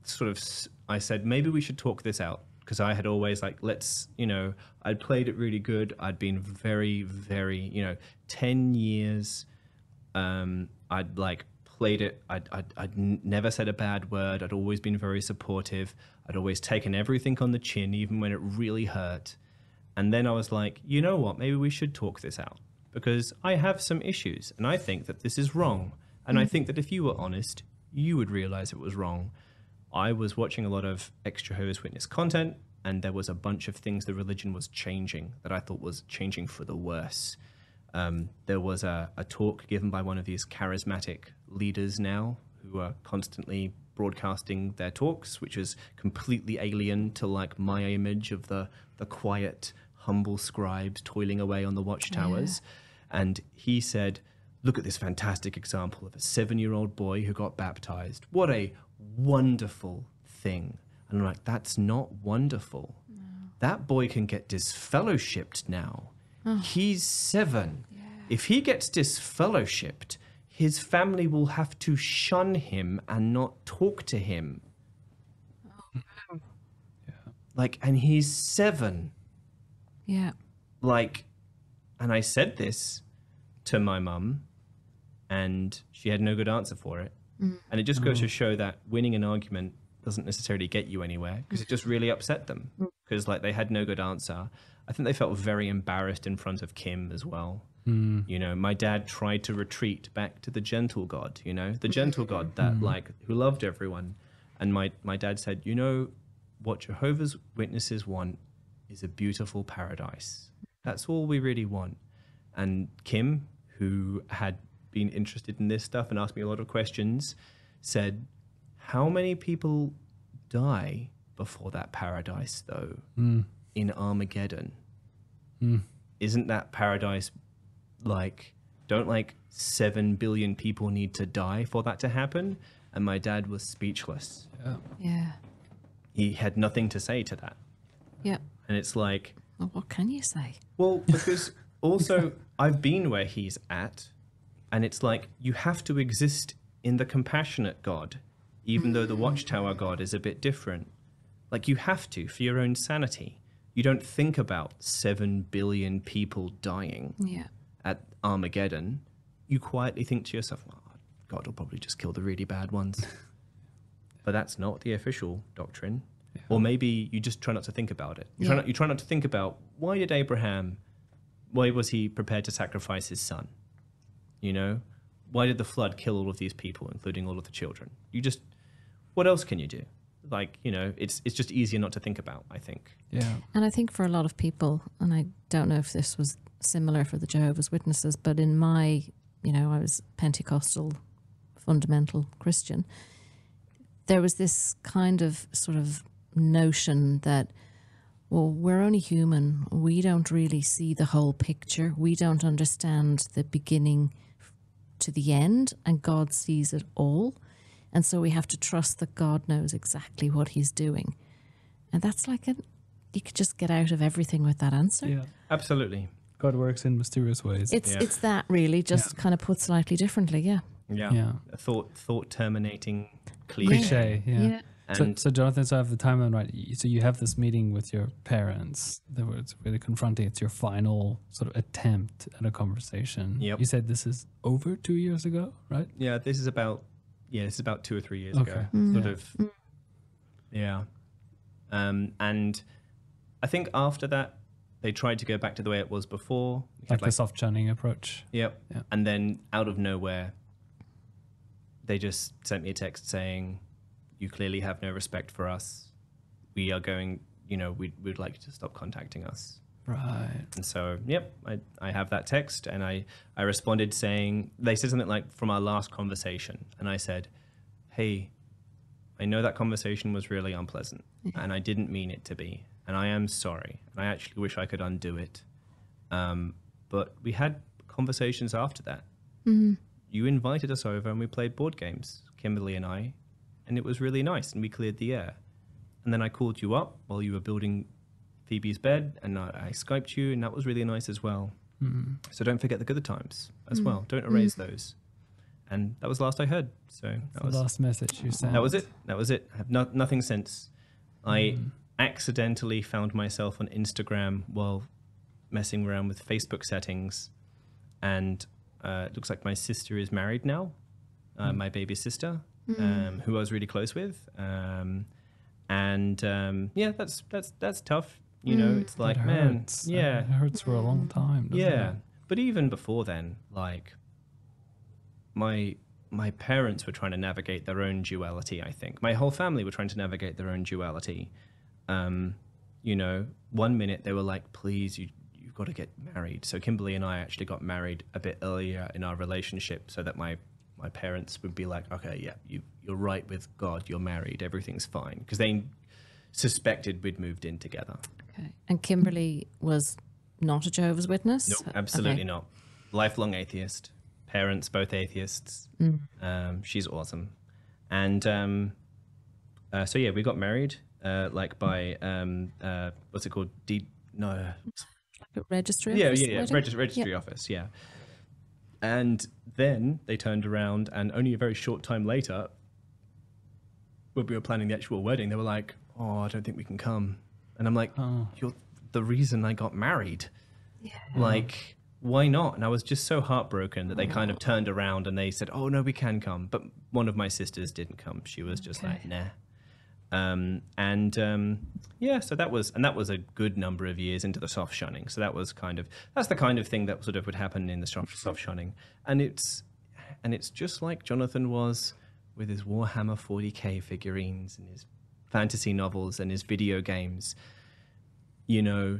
said, maybe we should talk this out, because I had always I'd played it really good. I'd been very, very, 10 years. I'd played it. I'd never said a bad word. I'd always been very supportive. I'd always taken everything on the chin, even when it really hurt. And then I was like, you know what? Maybe we should talk this out, because I have some issues and I think that this is wrong. And I think that if you were honest, you would realize it was wrong. I was watching a lot of ex-Jehovah's Witness content, and there was a bunch of things the religion was changing that I thought was changing for the worse. There was a talk given by one of these charismatic leaders now, who are constantly broadcasting their talks, which is completely alien to my image of the quiet, humble scribes toiling away on the watchtowers. Yeah. And he said, look at this fantastic example of a 7-year-old boy who got baptized. What a wonderful thing. And I'm like, that's not wonderful. No. That boy can get disfellowshipped now. Oh. He's 7. Yeah. If he gets disfellowshipped, his family will have to shun him and not talk to him. Oh. Yeah. And he's 7.
Yeah.
And I said this to my mum, and she had no good answer for it. And it just goes to show that winning an argument doesn't necessarily get you anywhere, because it just really upset them, because they had no good answer. I think they felt very embarrassed in front of Kim as well. My dad tried to retreat back to the gentle God, the gentle God that who loved everyone. And my dad said, what Jehovah's Witnesses want is a beautiful paradise. That's all we really want. And Kim, who had been interested in this stuff and asked me a lot of questions, said, how many people die before that paradise, though, in Armageddon? Isn't that paradise don't 7 billion people need to die for that to happen? And my dad was speechless.
Yeah.
He had nothing to say to that.
Yeah.
And it's well,
what can you say?
Well, because also I've been where he's at, and it's you have to exist in the compassionate God, even though the Watchtower God is a bit different. You have to, for your own sanity. You don't think about 7 billion people dying at Armageddon. You quietly think to yourself, God will probably just kill the really bad ones. But that's not the official doctrine. Or maybe you just try not to think about it. You try not to think about, why was he prepared to sacrifice his son? You know, why did the flood kill all of these people, including all of the children? What else can you do? Like, you know, it's just easier not to think about, I think.
Yeah.
And I think for a lot of people, and I don't know if this was similar for the Jehovah's Witnesses, but in my, I was Pentecostal, fundamental Christian, there was this kind of sort of notion that, well, we're only human. We don't really see the whole picture. We don't understand the beginning to the end, and God sees it all. And so we have to trust that God knows exactly what he's doing. And that's like you could just get out of everything with that answer.
Yeah.
Absolutely.
God works in mysterious ways.
It's that really, just kind of put slightly differently, yeah.
Yeah. A thought terminating cliche.
Yeah. So Jonathan, so I have the timeline right. So you have this meeting with your parents that was really confronting. It's your final sort of attempt at a conversation.
Yep.
You said this is over 2 years ago, right?
Yeah, this is about 2 or 3 years ago. Sort of. Yeah. And I think after that, they tried to go back to the way it was before.
Like the soft churning approach.
Yep. Yeah. And then out of nowhere, they just sent me a text saying, you clearly have no respect for us. We are going, we'd like you to stop contacting us.
Right.
And so, I have that text, and I responded saying, they said something like, from our last conversation. And I said, hey, I know that conversation was really unpleasant, and I didn't mean it to be. And I am sorry. And I actually wish I could undo it. But we had conversations after that.
Mm-hmm.
You invited us over and we played board games, Kimberly and I, and it was really nice, and we cleared the air. And then I called you up while you were building Phoebe's bed, and I Skyped you, and that was really nice as well.
Mm-hmm.
So don't forget the good times as well. Don't erase those. And that was the last I heard. So that was
the last message you sent.
That was it. I have nothing since. I accidentally found myself on Instagram while messing around with Facebook settings, and it looks like my sister is married now, my baby sister, who I was really close with, and that's tough. It's like,
that
man,
hurts. It hurts for a long time. Doesn't it?
But even before then, like my parents were trying to navigate their own duality. I think my whole family were trying to navigate their own duality. 1 minute they were like, please, you've got to get married. So Kimberly and I actually got married a bit earlier in our relationship, so that my parents would be like, okay, yeah, you're right with God, you're married, everything's fine, because they suspected we'd moved in together.
Okay. And Kimberly was not a Jehovah's Witness?
Nope, absolutely not. Lifelong atheist. Parents both atheists. She's awesome. And so we got married by what's it called?
Registry office?
Registry office, yeah. And then they turned around, and only a very short time later, when we were planning the actual wedding, they were like, oh, I don't think we can come. And I'm like, you're the reason I got married. Yeah. Like, why not? And I was just so heartbroken that they kind of turned around and they said, oh, no, we can come. But one of my sisters didn't come. She was just like, nah. So that was a good number of years into the soft shunning. So that's the kind of thing that sort of would happen in the soft shunning. And it's just like Jonathan was with his Warhammer 40K figurines and his fantasy novels and his video games.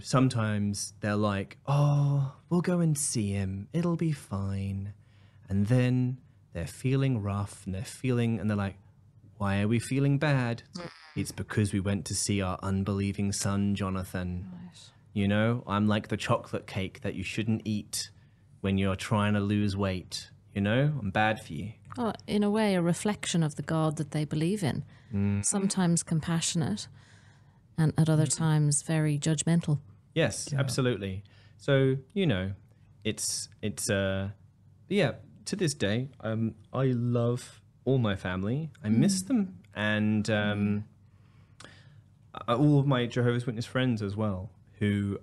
Sometimes they're like, oh, we'll go and see him. It'll be fine. And then they're feeling rough and they're like, why are we feeling bad? It's because we went to see our unbelieving son, Jonathan. Nice. I'm like the chocolate cake that you shouldn't eat when you're trying to lose weight. I'm bad for you.
Oh, in a way, a reflection of the God that they believe in. Sometimes compassionate, and at other times very judgmental.
Yes, absolutely. So, it's to this day, I love all my family. I miss them. And all of my Jehovah's Witness friends as well, who,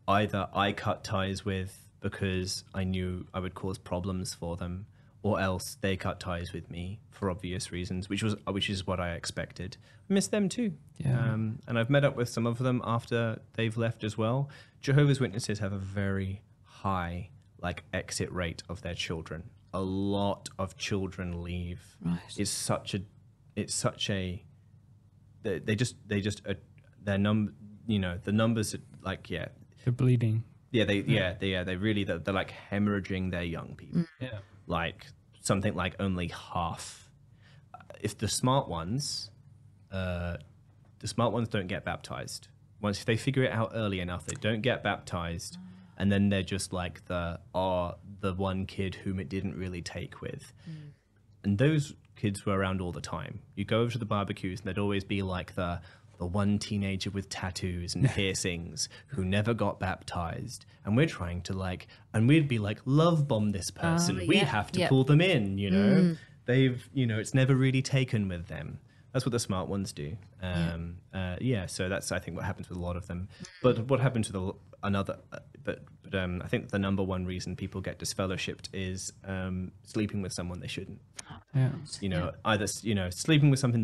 either I cut ties with because I knew I would cause problems for them, or else they cut ties with me for obvious reasons, which is what I expected. I miss them too.
Yeah.
And I've met up with some of them after they've left as well. Jehovah's Witnesses have a very high exit rate of their children. A lot of children leave.
Right.
It's such a the numbers are
They're bleeding.
they're really they're like hemorrhaging their young people.
Yeah.
Like something like only half. If the smart ones don't get baptized. Once they figure it out early enough, they don't get baptized, and then they're just like the one kid whom it didn't really take with. And those kids were around all the time. You go over to the barbecues, and there'd always be like the one teenager with tattoos and piercings who never got baptized, and we're trying to and we'd be like, love bomb this person. We have to pull them in, you know. They've, it's never really taken with them. That's what the smart ones do. So that's, I think, what happens with a lot of them. But what happens with I think the number one reason people get disfellowshipped is sleeping with someone they shouldn't.
Yeah.
Either sleeping with someone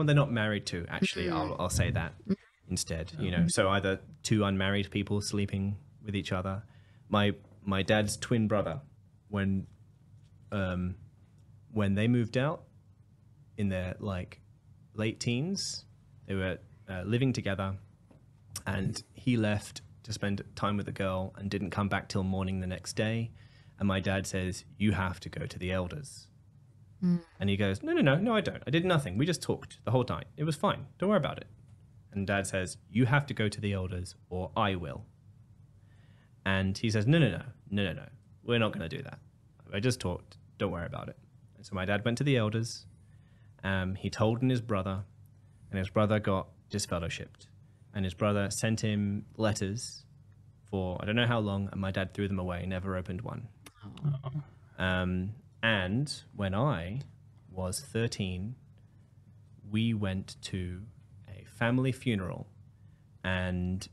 they're not married to. Actually, I'll say that instead. So either two unmarried people sleeping with each other. My dad's twin brother, when they moved out in their late teens, they were living together, and he left to spend time with a girl and didn't come back till morning the next day. And my dad says, "You have to go to the elders." And he goes, No, I don't. I did nothing. We just talked the whole time. It was fine. Don't worry about it. And Dad says, "You have to go to the elders or I will." And he says, No. We're not going to do that. I just talked. Don't worry about it. And so my dad went to the elders. He told his brother, and his brother got disfellowshipped. And his brother sent him letters for I don't know how long, and my dad threw them away, never opened one. And when I was 13, we went to a family funeral, and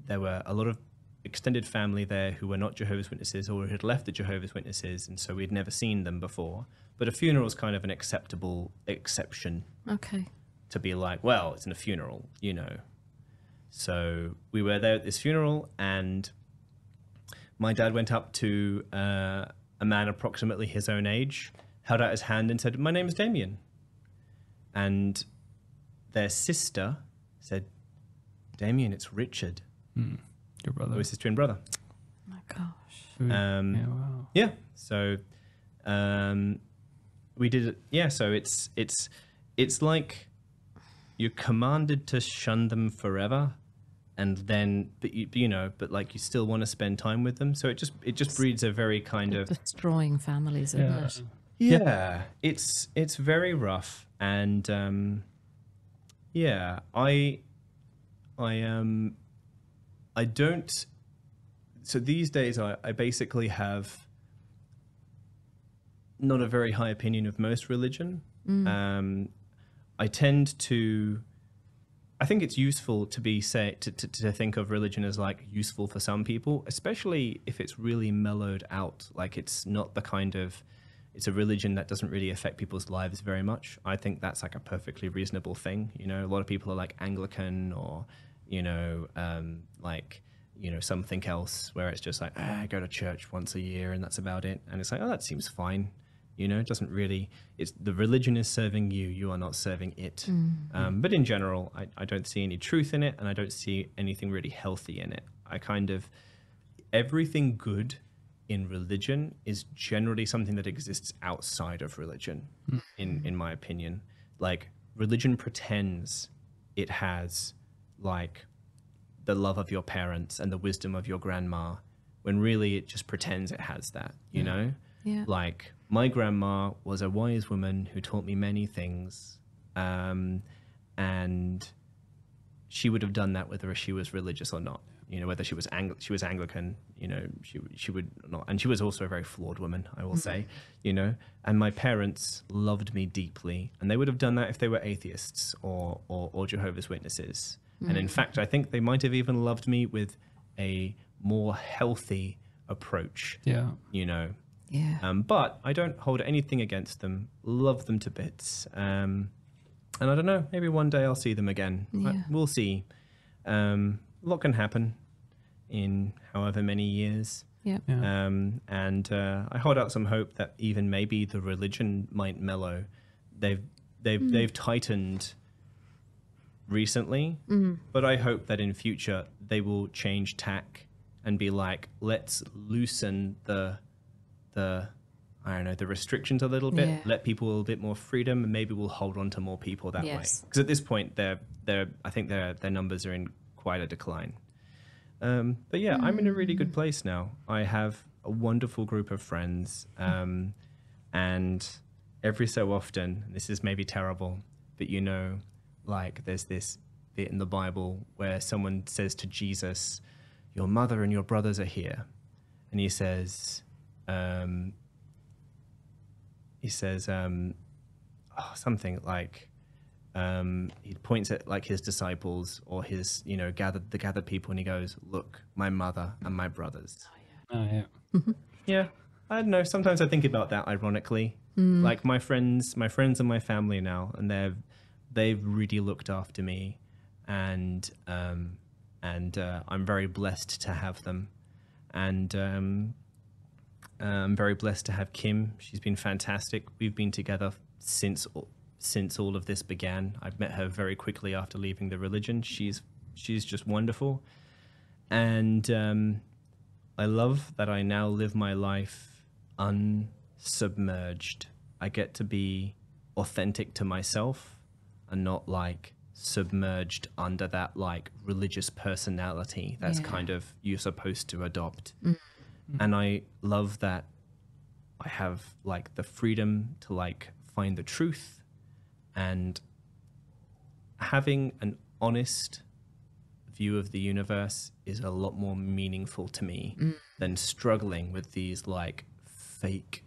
there were a lot of extended family there who were not Jehovah's Witnesses or had left the Jehovah's Witnesses, and so we'd never seen them before. But a funeral is kind of an acceptable exception.
Okay.
To be like, well, it's in a funeral, So we were there at this funeral, and my dad went up to a man approximately his own age, held out his hand and said, "My name is Damien." And their sister said, "Damien, it's Richard."
Your brother.
It was his twin brother.
Oh my gosh.
Wow.
Yeah. So we did it. Yeah. So it's like you're commanded to shun them forever. And then, but you still want to spend time with them. So it just breeds a very kind of
destroying families, isn't it?
Yeah, it's very rough, and I don't. So these days, I basically have not a very high opinion of most religion. I tend to. I think it's useful to think of religion as useful for some people, especially if it's really mellowed out. It's not it's a religion that doesn't really affect people's lives very much. I think that's a perfectly reasonable thing. A lot of people are Anglican or, something else where it's just I go to church once a year and that's about it. And it's oh, that seems fine. It doesn't really, the religion is serving you, you are not serving it. But in general, I don't see any truth in it, and I don't see anything really healthy in it. Everything good in religion is generally something that exists outside of religion, in my opinion. Religion pretends it has the love of your parents and the wisdom of your grandma, when really it just pretends it has that, you know?
Yeah.
My grandma was a wise woman who taught me many things, and she would have done that whether she was religious or not. Whether she was Anglican, she would not. And she was also a very flawed woman, I will say, And my parents loved me deeply, and they would have done that if they were atheists or Jehovah's Witnesses. And in fact, I think they might have even loved me with a more healthy approach.
Yeah.
But I don't hold anything against them. Love them to bits. And I don't know, maybe one day I'll see them again. We'll see. A lot can happen in however many years. And I hold out some hope that even maybe the religion might mellow. They've tightened recently, but I hope that in future they will change tack and be like, let's loosen the restrictions a little bit, let people a little bit more freedom, and maybe we'll hold on to more people that way. Because at this point, I think their numbers are in quite a decline. But yeah, I'm in a really good place now. I have a wonderful group of friends, and every so often, this is maybe terrible, but like there's this bit in the Bible where someone says to Jesus, "Your mother and your brothers are here," and he says, something like, he points at like his disciples or his, gathered people, and he goes, "Look, my mother and my brothers."
Oh, yeah.
Yeah, I don't know. Sometimes I think about that ironically. Like my friends and my family now, and they've really looked after me, and I'm very blessed to have them, and I'm very blessed to have Kim. She's been fantastic. We've been together since all of this began. I've met her very quickly after leaving the religion. She's just wonderful, and I love that I now live my life unsubmerged. I get to be authentic to myself and not like submerged under that like religious personality that's kind of you're supposed to adopt. And I love that I have like the freedom to like find the truth, and having an honest view of the universe is a lot more meaningful to me than struggling with these like fake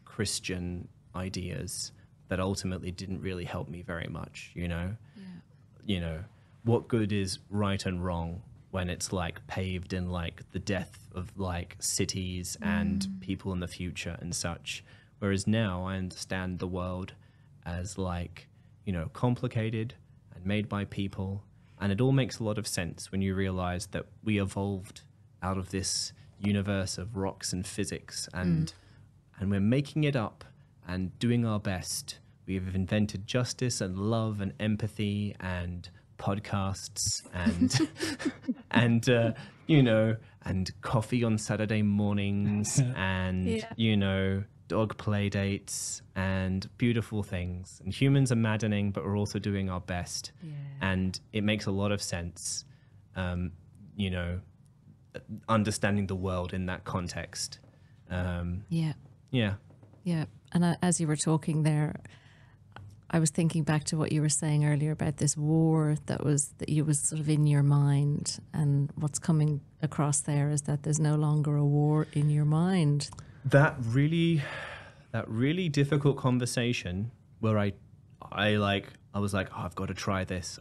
Christian ideas that ultimately didn't really help me very much, what good is right and wrong when it's like paved in like the death of like cities and people in the future and such. Whereas now I understand the world as like, complicated and made by people. And it all makes a lot of sense when you realize that we evolved out of this universe of rocks and physics, and we're making it up and doing our best. We have invented justice and love and empathy and podcasts and and coffee on Saturday mornings and dog play dates and beautiful things. And humans are maddening, but we're also doing our best. And it makes a lot of sense, understanding the world in that context.
And as you were talking there, I was thinking back to what you were saying earlier about this war that was sort of in your mind, and what's coming across there is that there's no longer a war in your mind.
That really difficult conversation where I was like, oh, I've got to try this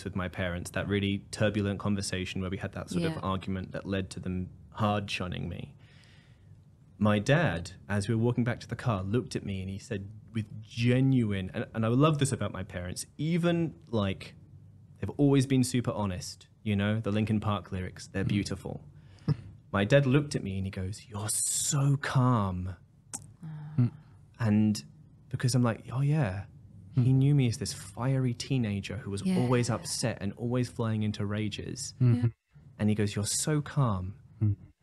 with my parents. That really turbulent conversation where we had that sort of argument that led to them hard shunning me. My dad, as we were walking back to the car, looked at me and he said with genuine, and I love this about my parents, even like they've always been super honest, the Linkin Park lyrics, they're beautiful. My dad looked at me and he goes, "You're so calm." And because I'm like, oh yeah, he knew me as this fiery teenager who was always upset and always flying into rages. And he goes, "You're so calm.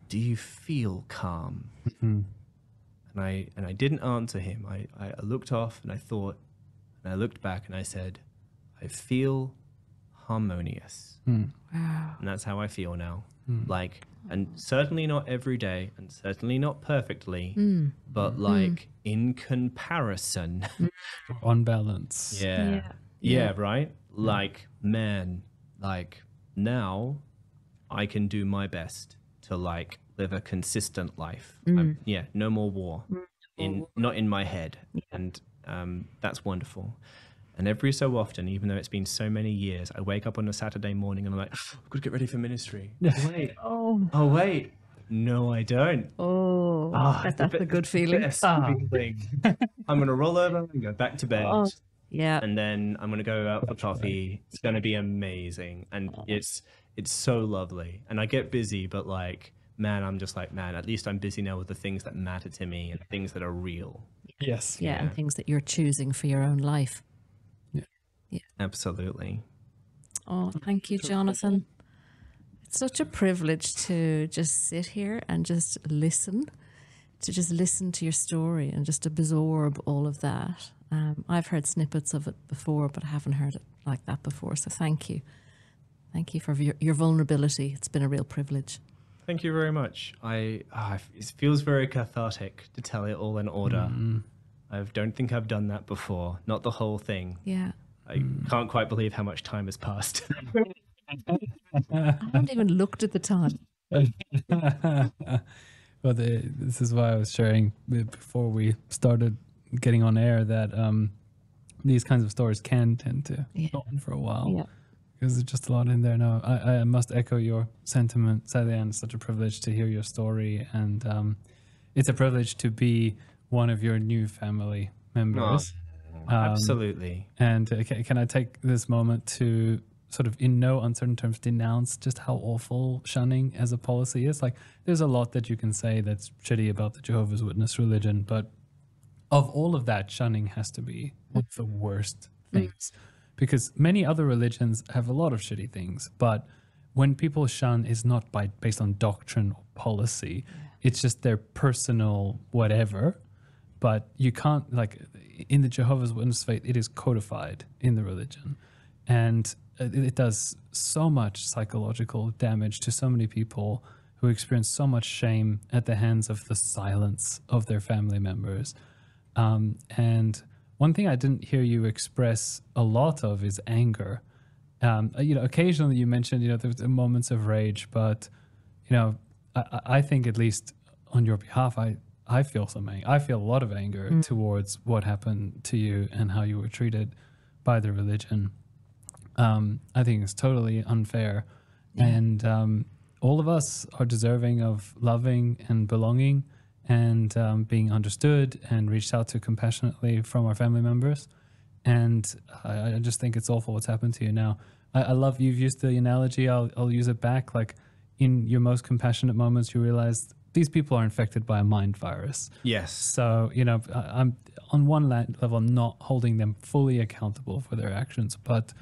Do you feel calm?" And I didn't answer him. I looked off and I thought, and I looked back and I said, "I feel harmonious."
Wow.
And that's how I feel now. Like, and certainly not every day and certainly not perfectly, but like in comparison.
On balance.
Yeah, right? Like, man, like now I can do my best to like live a consistent life. No more war. Not in my head. And that's wonderful. And every so often, even though it's been so many years, I wake up on a Saturday morning and I'm like, I've got to get ready for ministry. Wait. Wait. No, I don't.
Oh, that's a good feeling.
Best feeling. I'm going to roll over and go back to bed.
Oh, yeah.
And then I'm going to go out for coffee. It's going to be amazing. And it's so lovely. And I get busy, but like, man, I'm just like, man, at least I'm busy now with the things that matter to me and things that are real.
Yes.
Yeah, and things that you're choosing for your own life.
Yeah. Absolutely.
Oh, thank you, Jonathan. It's such a privilege to just sit here and just listen to your story and just absorb all of that. I've heard snippets of it before, but I haven't heard it like that before. So thank you. Thank you for your vulnerability. It's been a real privilege.
Thank you very much. It feels very cathartic to tell it all in order. I don't think I've done that before. Not the whole thing.
Yeah.
I can't quite believe how much time has passed.
I haven't even looked at the time.
Well, this is why I was sharing before we started getting on air that these kinds of stories can tend to go on for a while.
Yeah.
Because there's just a lot in there. No, I must echo your sentiment, Sally-Ann. It's such a privilege to hear your story. And it's a privilege to be one of your new family members.
Absolutely.
And can I take this moment to sort of in no uncertain terms denounce just how awful shunning as a policy is? Like, there's a lot that you can say that's shitty about the Jehovah's Witness religion, but of all of that, shunning has to be one of the worst things. Because many other religions have a lot of shitty things, but when people shun, it's not based on doctrine or policy. It's just their personal whatever. But you can't, like, in the Jehovah's Witness faith, it is codified in the religion. And it does so much psychological damage to so many people who experience so much shame at the hands of the silence of their family members. And one thing I didn't hear you express a lot of is anger. Occasionally you mentioned, there's moments of rage, but, I think at least on your behalf, I feel some anger. I feel a lot of anger towards what happened to you and how you were treated by the religion. I think it's totally unfair. Yeah. And all of us are deserving of loving and belonging and being understood and reached out to compassionately from our family members. And I just think it's awful what's happened to you now. I love you've used the analogy. I'll use it back. Like, in your most compassionate moments, you realize these people are infected by a mind virus.
Yes.
So, I'm on one level not holding them fully accountable for their actions, but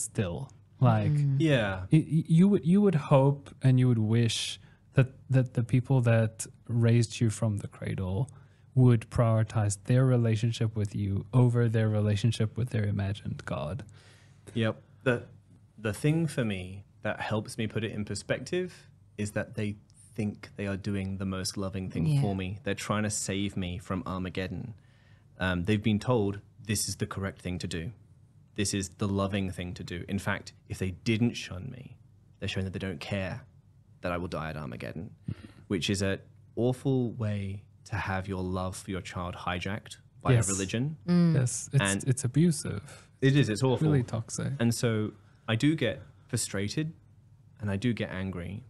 still, like, you would hope and you would wish that the people that raised you from the cradle would prioritize their relationship with you over their relationship with their imagined God.
Yep. The thing for me that helps me put it in perspective is that they think they are doing the most loving thing for me. They're trying to save me from Armageddon. They've been told this is the correct thing to do. This is the loving thing to do. In fact, if they didn't shun me, they're showing that they don't care that I will die at Armageddon, which is an awful way to have your love for your child hijacked by a religion.
Yes, it's abusive.
It is, it's awful.
Really toxic.
And so I do get frustrated and I do get angry,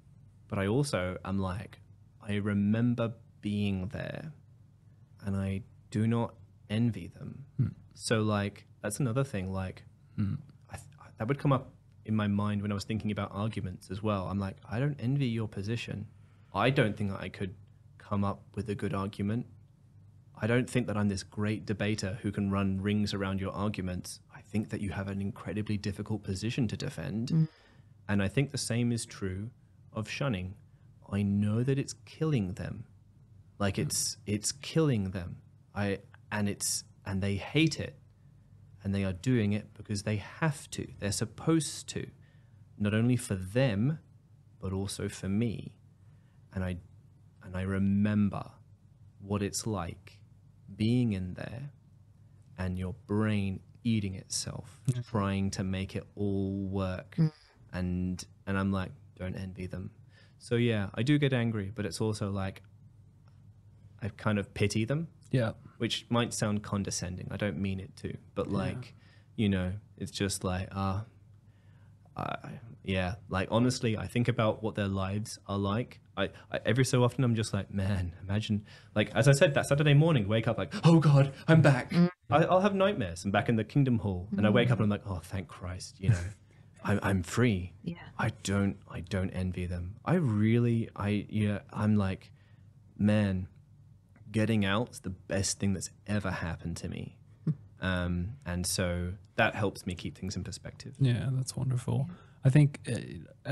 but I also am like, I remember being there and I do not envy them. So like, that's another thing. Like, that would come up in my mind when I was thinking about arguments as well. I'm like, I don't envy your position. I don't think I could come up with a good argument. I don't think that I'm this great debater who can run rings around your arguments. I think that you have an incredibly difficult position to defend. And I think the same is true of shunning. I know that it's killing them. Like, it's killing them. And they hate it. And they are doing it because they have to. They're supposed to. Not only for them, but also for me. And I remember what it's like being in there and your brain eating itself, trying to make it all work. And I'm like, don't envy them. So yeah, I do get angry, but it's also like, I kind of pity them.
Yeah.
Which might sound condescending. I don't mean it to, but like, it's just like, Yeah. Like, honestly, I think about what their lives are like. I every so often I'm just like, man, imagine, like, as I said, that Saturday morning, wake up like, oh God, I'm back. I'll have nightmares. I'm back in the Kingdom Hall, and I wake up and I'm like, oh, thank Christ, you know, I'm free.
Yeah.
I don't envy them. I'm like, man, getting out's the best thing that's ever happened to me. And so that helps me keep things in perspective.
Yeah, that's wonderful. I think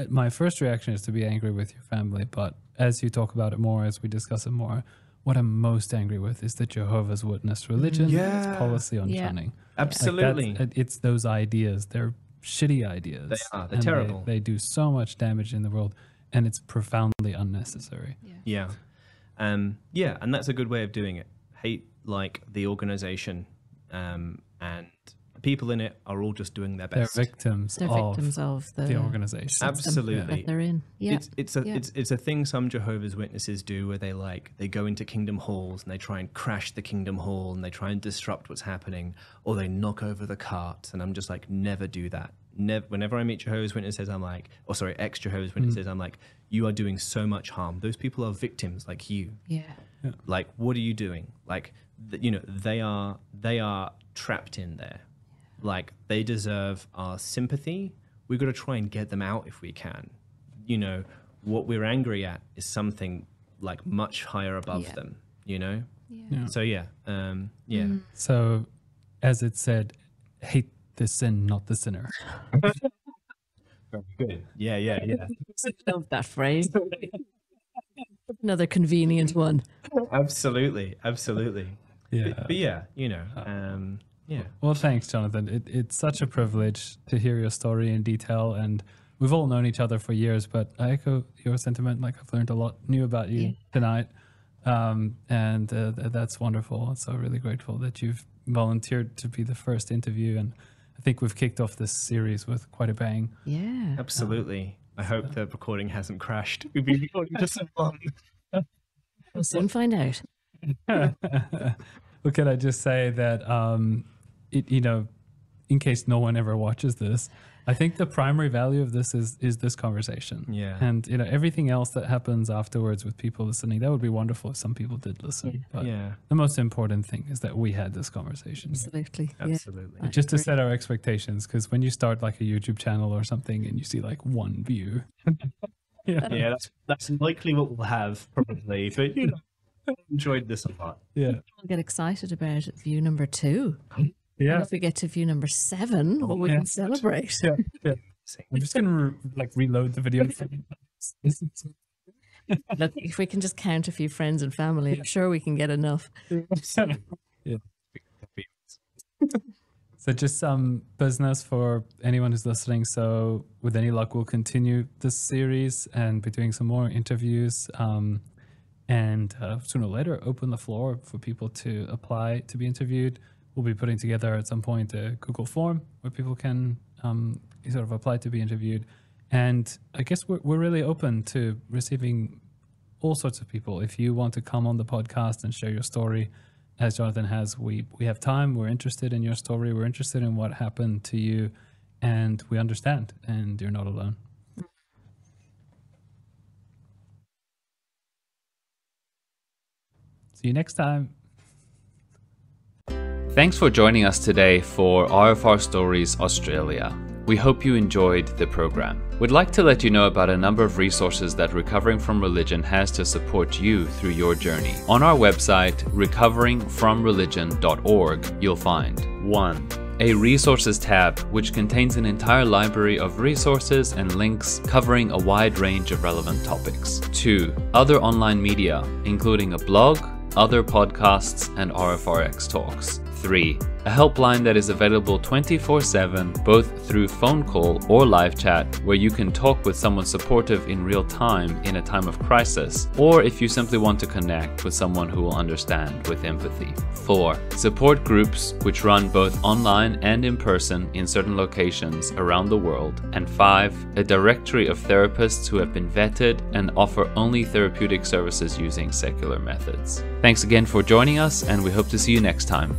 my first reaction is to be angry with your family, but as you talk about it more, as we discuss it more, what I'm most angry with is the Jehovah's Witness religion and its policy on shunning.
Absolutely.
Like it's those ideas. They're shitty ideas.
They are. They're terrible.
They do so much damage in the world, and it's profoundly unnecessary.
Yeah. And that's a good way of doing it. Hate, like, the organization, and people in it are all just doing their best.
They're victims of the organization.
Absolutely.
That they're in. Yeah.
It's a thing some Jehovah's Witnesses do, where they go into kingdom halls and they try and crash the kingdom hall and they try and disrupt what's happening, or they knock over the cart. And I'm just like, never do that. Never. Whenever I meet Jehovah's Witnesses, I'm like, ex-Jehovah's Witnesses, I'm like, you are doing so much harm. Those people are victims like you.
Yeah.
Like, what are you doing? Like, you know, they are trapped in there. Like, they deserve our sympathy. We've got to try and get them out if we can. You know, what we're angry at is something like much higher above them, you know?
Yeah.
So,
So, as it said, hate the sin, not the sinner.
Very good. Yeah.
I love that phrase. Another convenient one.
Absolutely.
Yeah.
But yeah, you know, yeah.
Well, thanks, Jonathan. It's such a privilege to hear your story in detail, and we've all known each other for years, but I echo your sentiment. Like, I've learned a lot new about you tonight, and that's wonderful. So really grateful that you've volunteered to be the first interview, and I think we've kicked off this series with quite a bang.
Yeah.
Absolutely. I hope the recording hasn't crashed. We've been recording for so long.
We'll soon find out.
Well, can I just say that, you know, in case no one ever watches this, I think the primary value of this is this conversation.
Yeah.
And, you know, everything else that happens afterwards with people listening, that would be wonderful if some people did listen. But the most important thing is that we had this conversation.
Absolutely.
Absolutely.
Yeah.
Just to set our expectations, because when you start like a YouTube channel or something and you see like one view.
Yeah, that's likely what we'll have, probably. But, you know, I enjoyed this a lot.
Yeah.
I'll get excited about view number 2.
Yeah.
And if we get to view number 7, we can celebrate.
Yeah. I'm just going to reload the video.
Look, if we can just count a few friends and family, I'm sure we can get enough.
Yeah. So just some business for anyone who's listening. So with any luck, we'll continue this series and be doing some more interviews. And sooner or later, open the floor for people to apply to be interviewed. We'll be putting together at some point a Google form where people can sort of apply to be interviewed. And I guess we're really open to receiving all sorts of people. If you want to come on the podcast and share your story, as Jonathan has, we have time. We're interested in your story. We're interested in what happened to you, and we understand, and you're not alone. See you next time. Thanks for joining us today for RfR Stories Australia. We hope you enjoyed the program. We'd like to let you know about a number of resources that Recovering from Religion has to support you through your journey. On our website, recoveringfromreligion.org, you'll find 1. A resources tab, which contains an entire library of resources and links covering a wide range of relevant topics. 2. Other online media, including a blog, other podcasts, and RfRX talks. 3. A helpline that is available 24/7, both through phone call or live chat, where you can talk with someone supportive in real time in a time of crisis, or if you simply want to connect with someone who will understand with empathy. 4. Support groups, which run both online and in person in certain locations around the world. And 5. A directory of therapists who have been vetted and offer only therapeutic services using secular methods. Thanks again for joining us, and we hope to see you next time.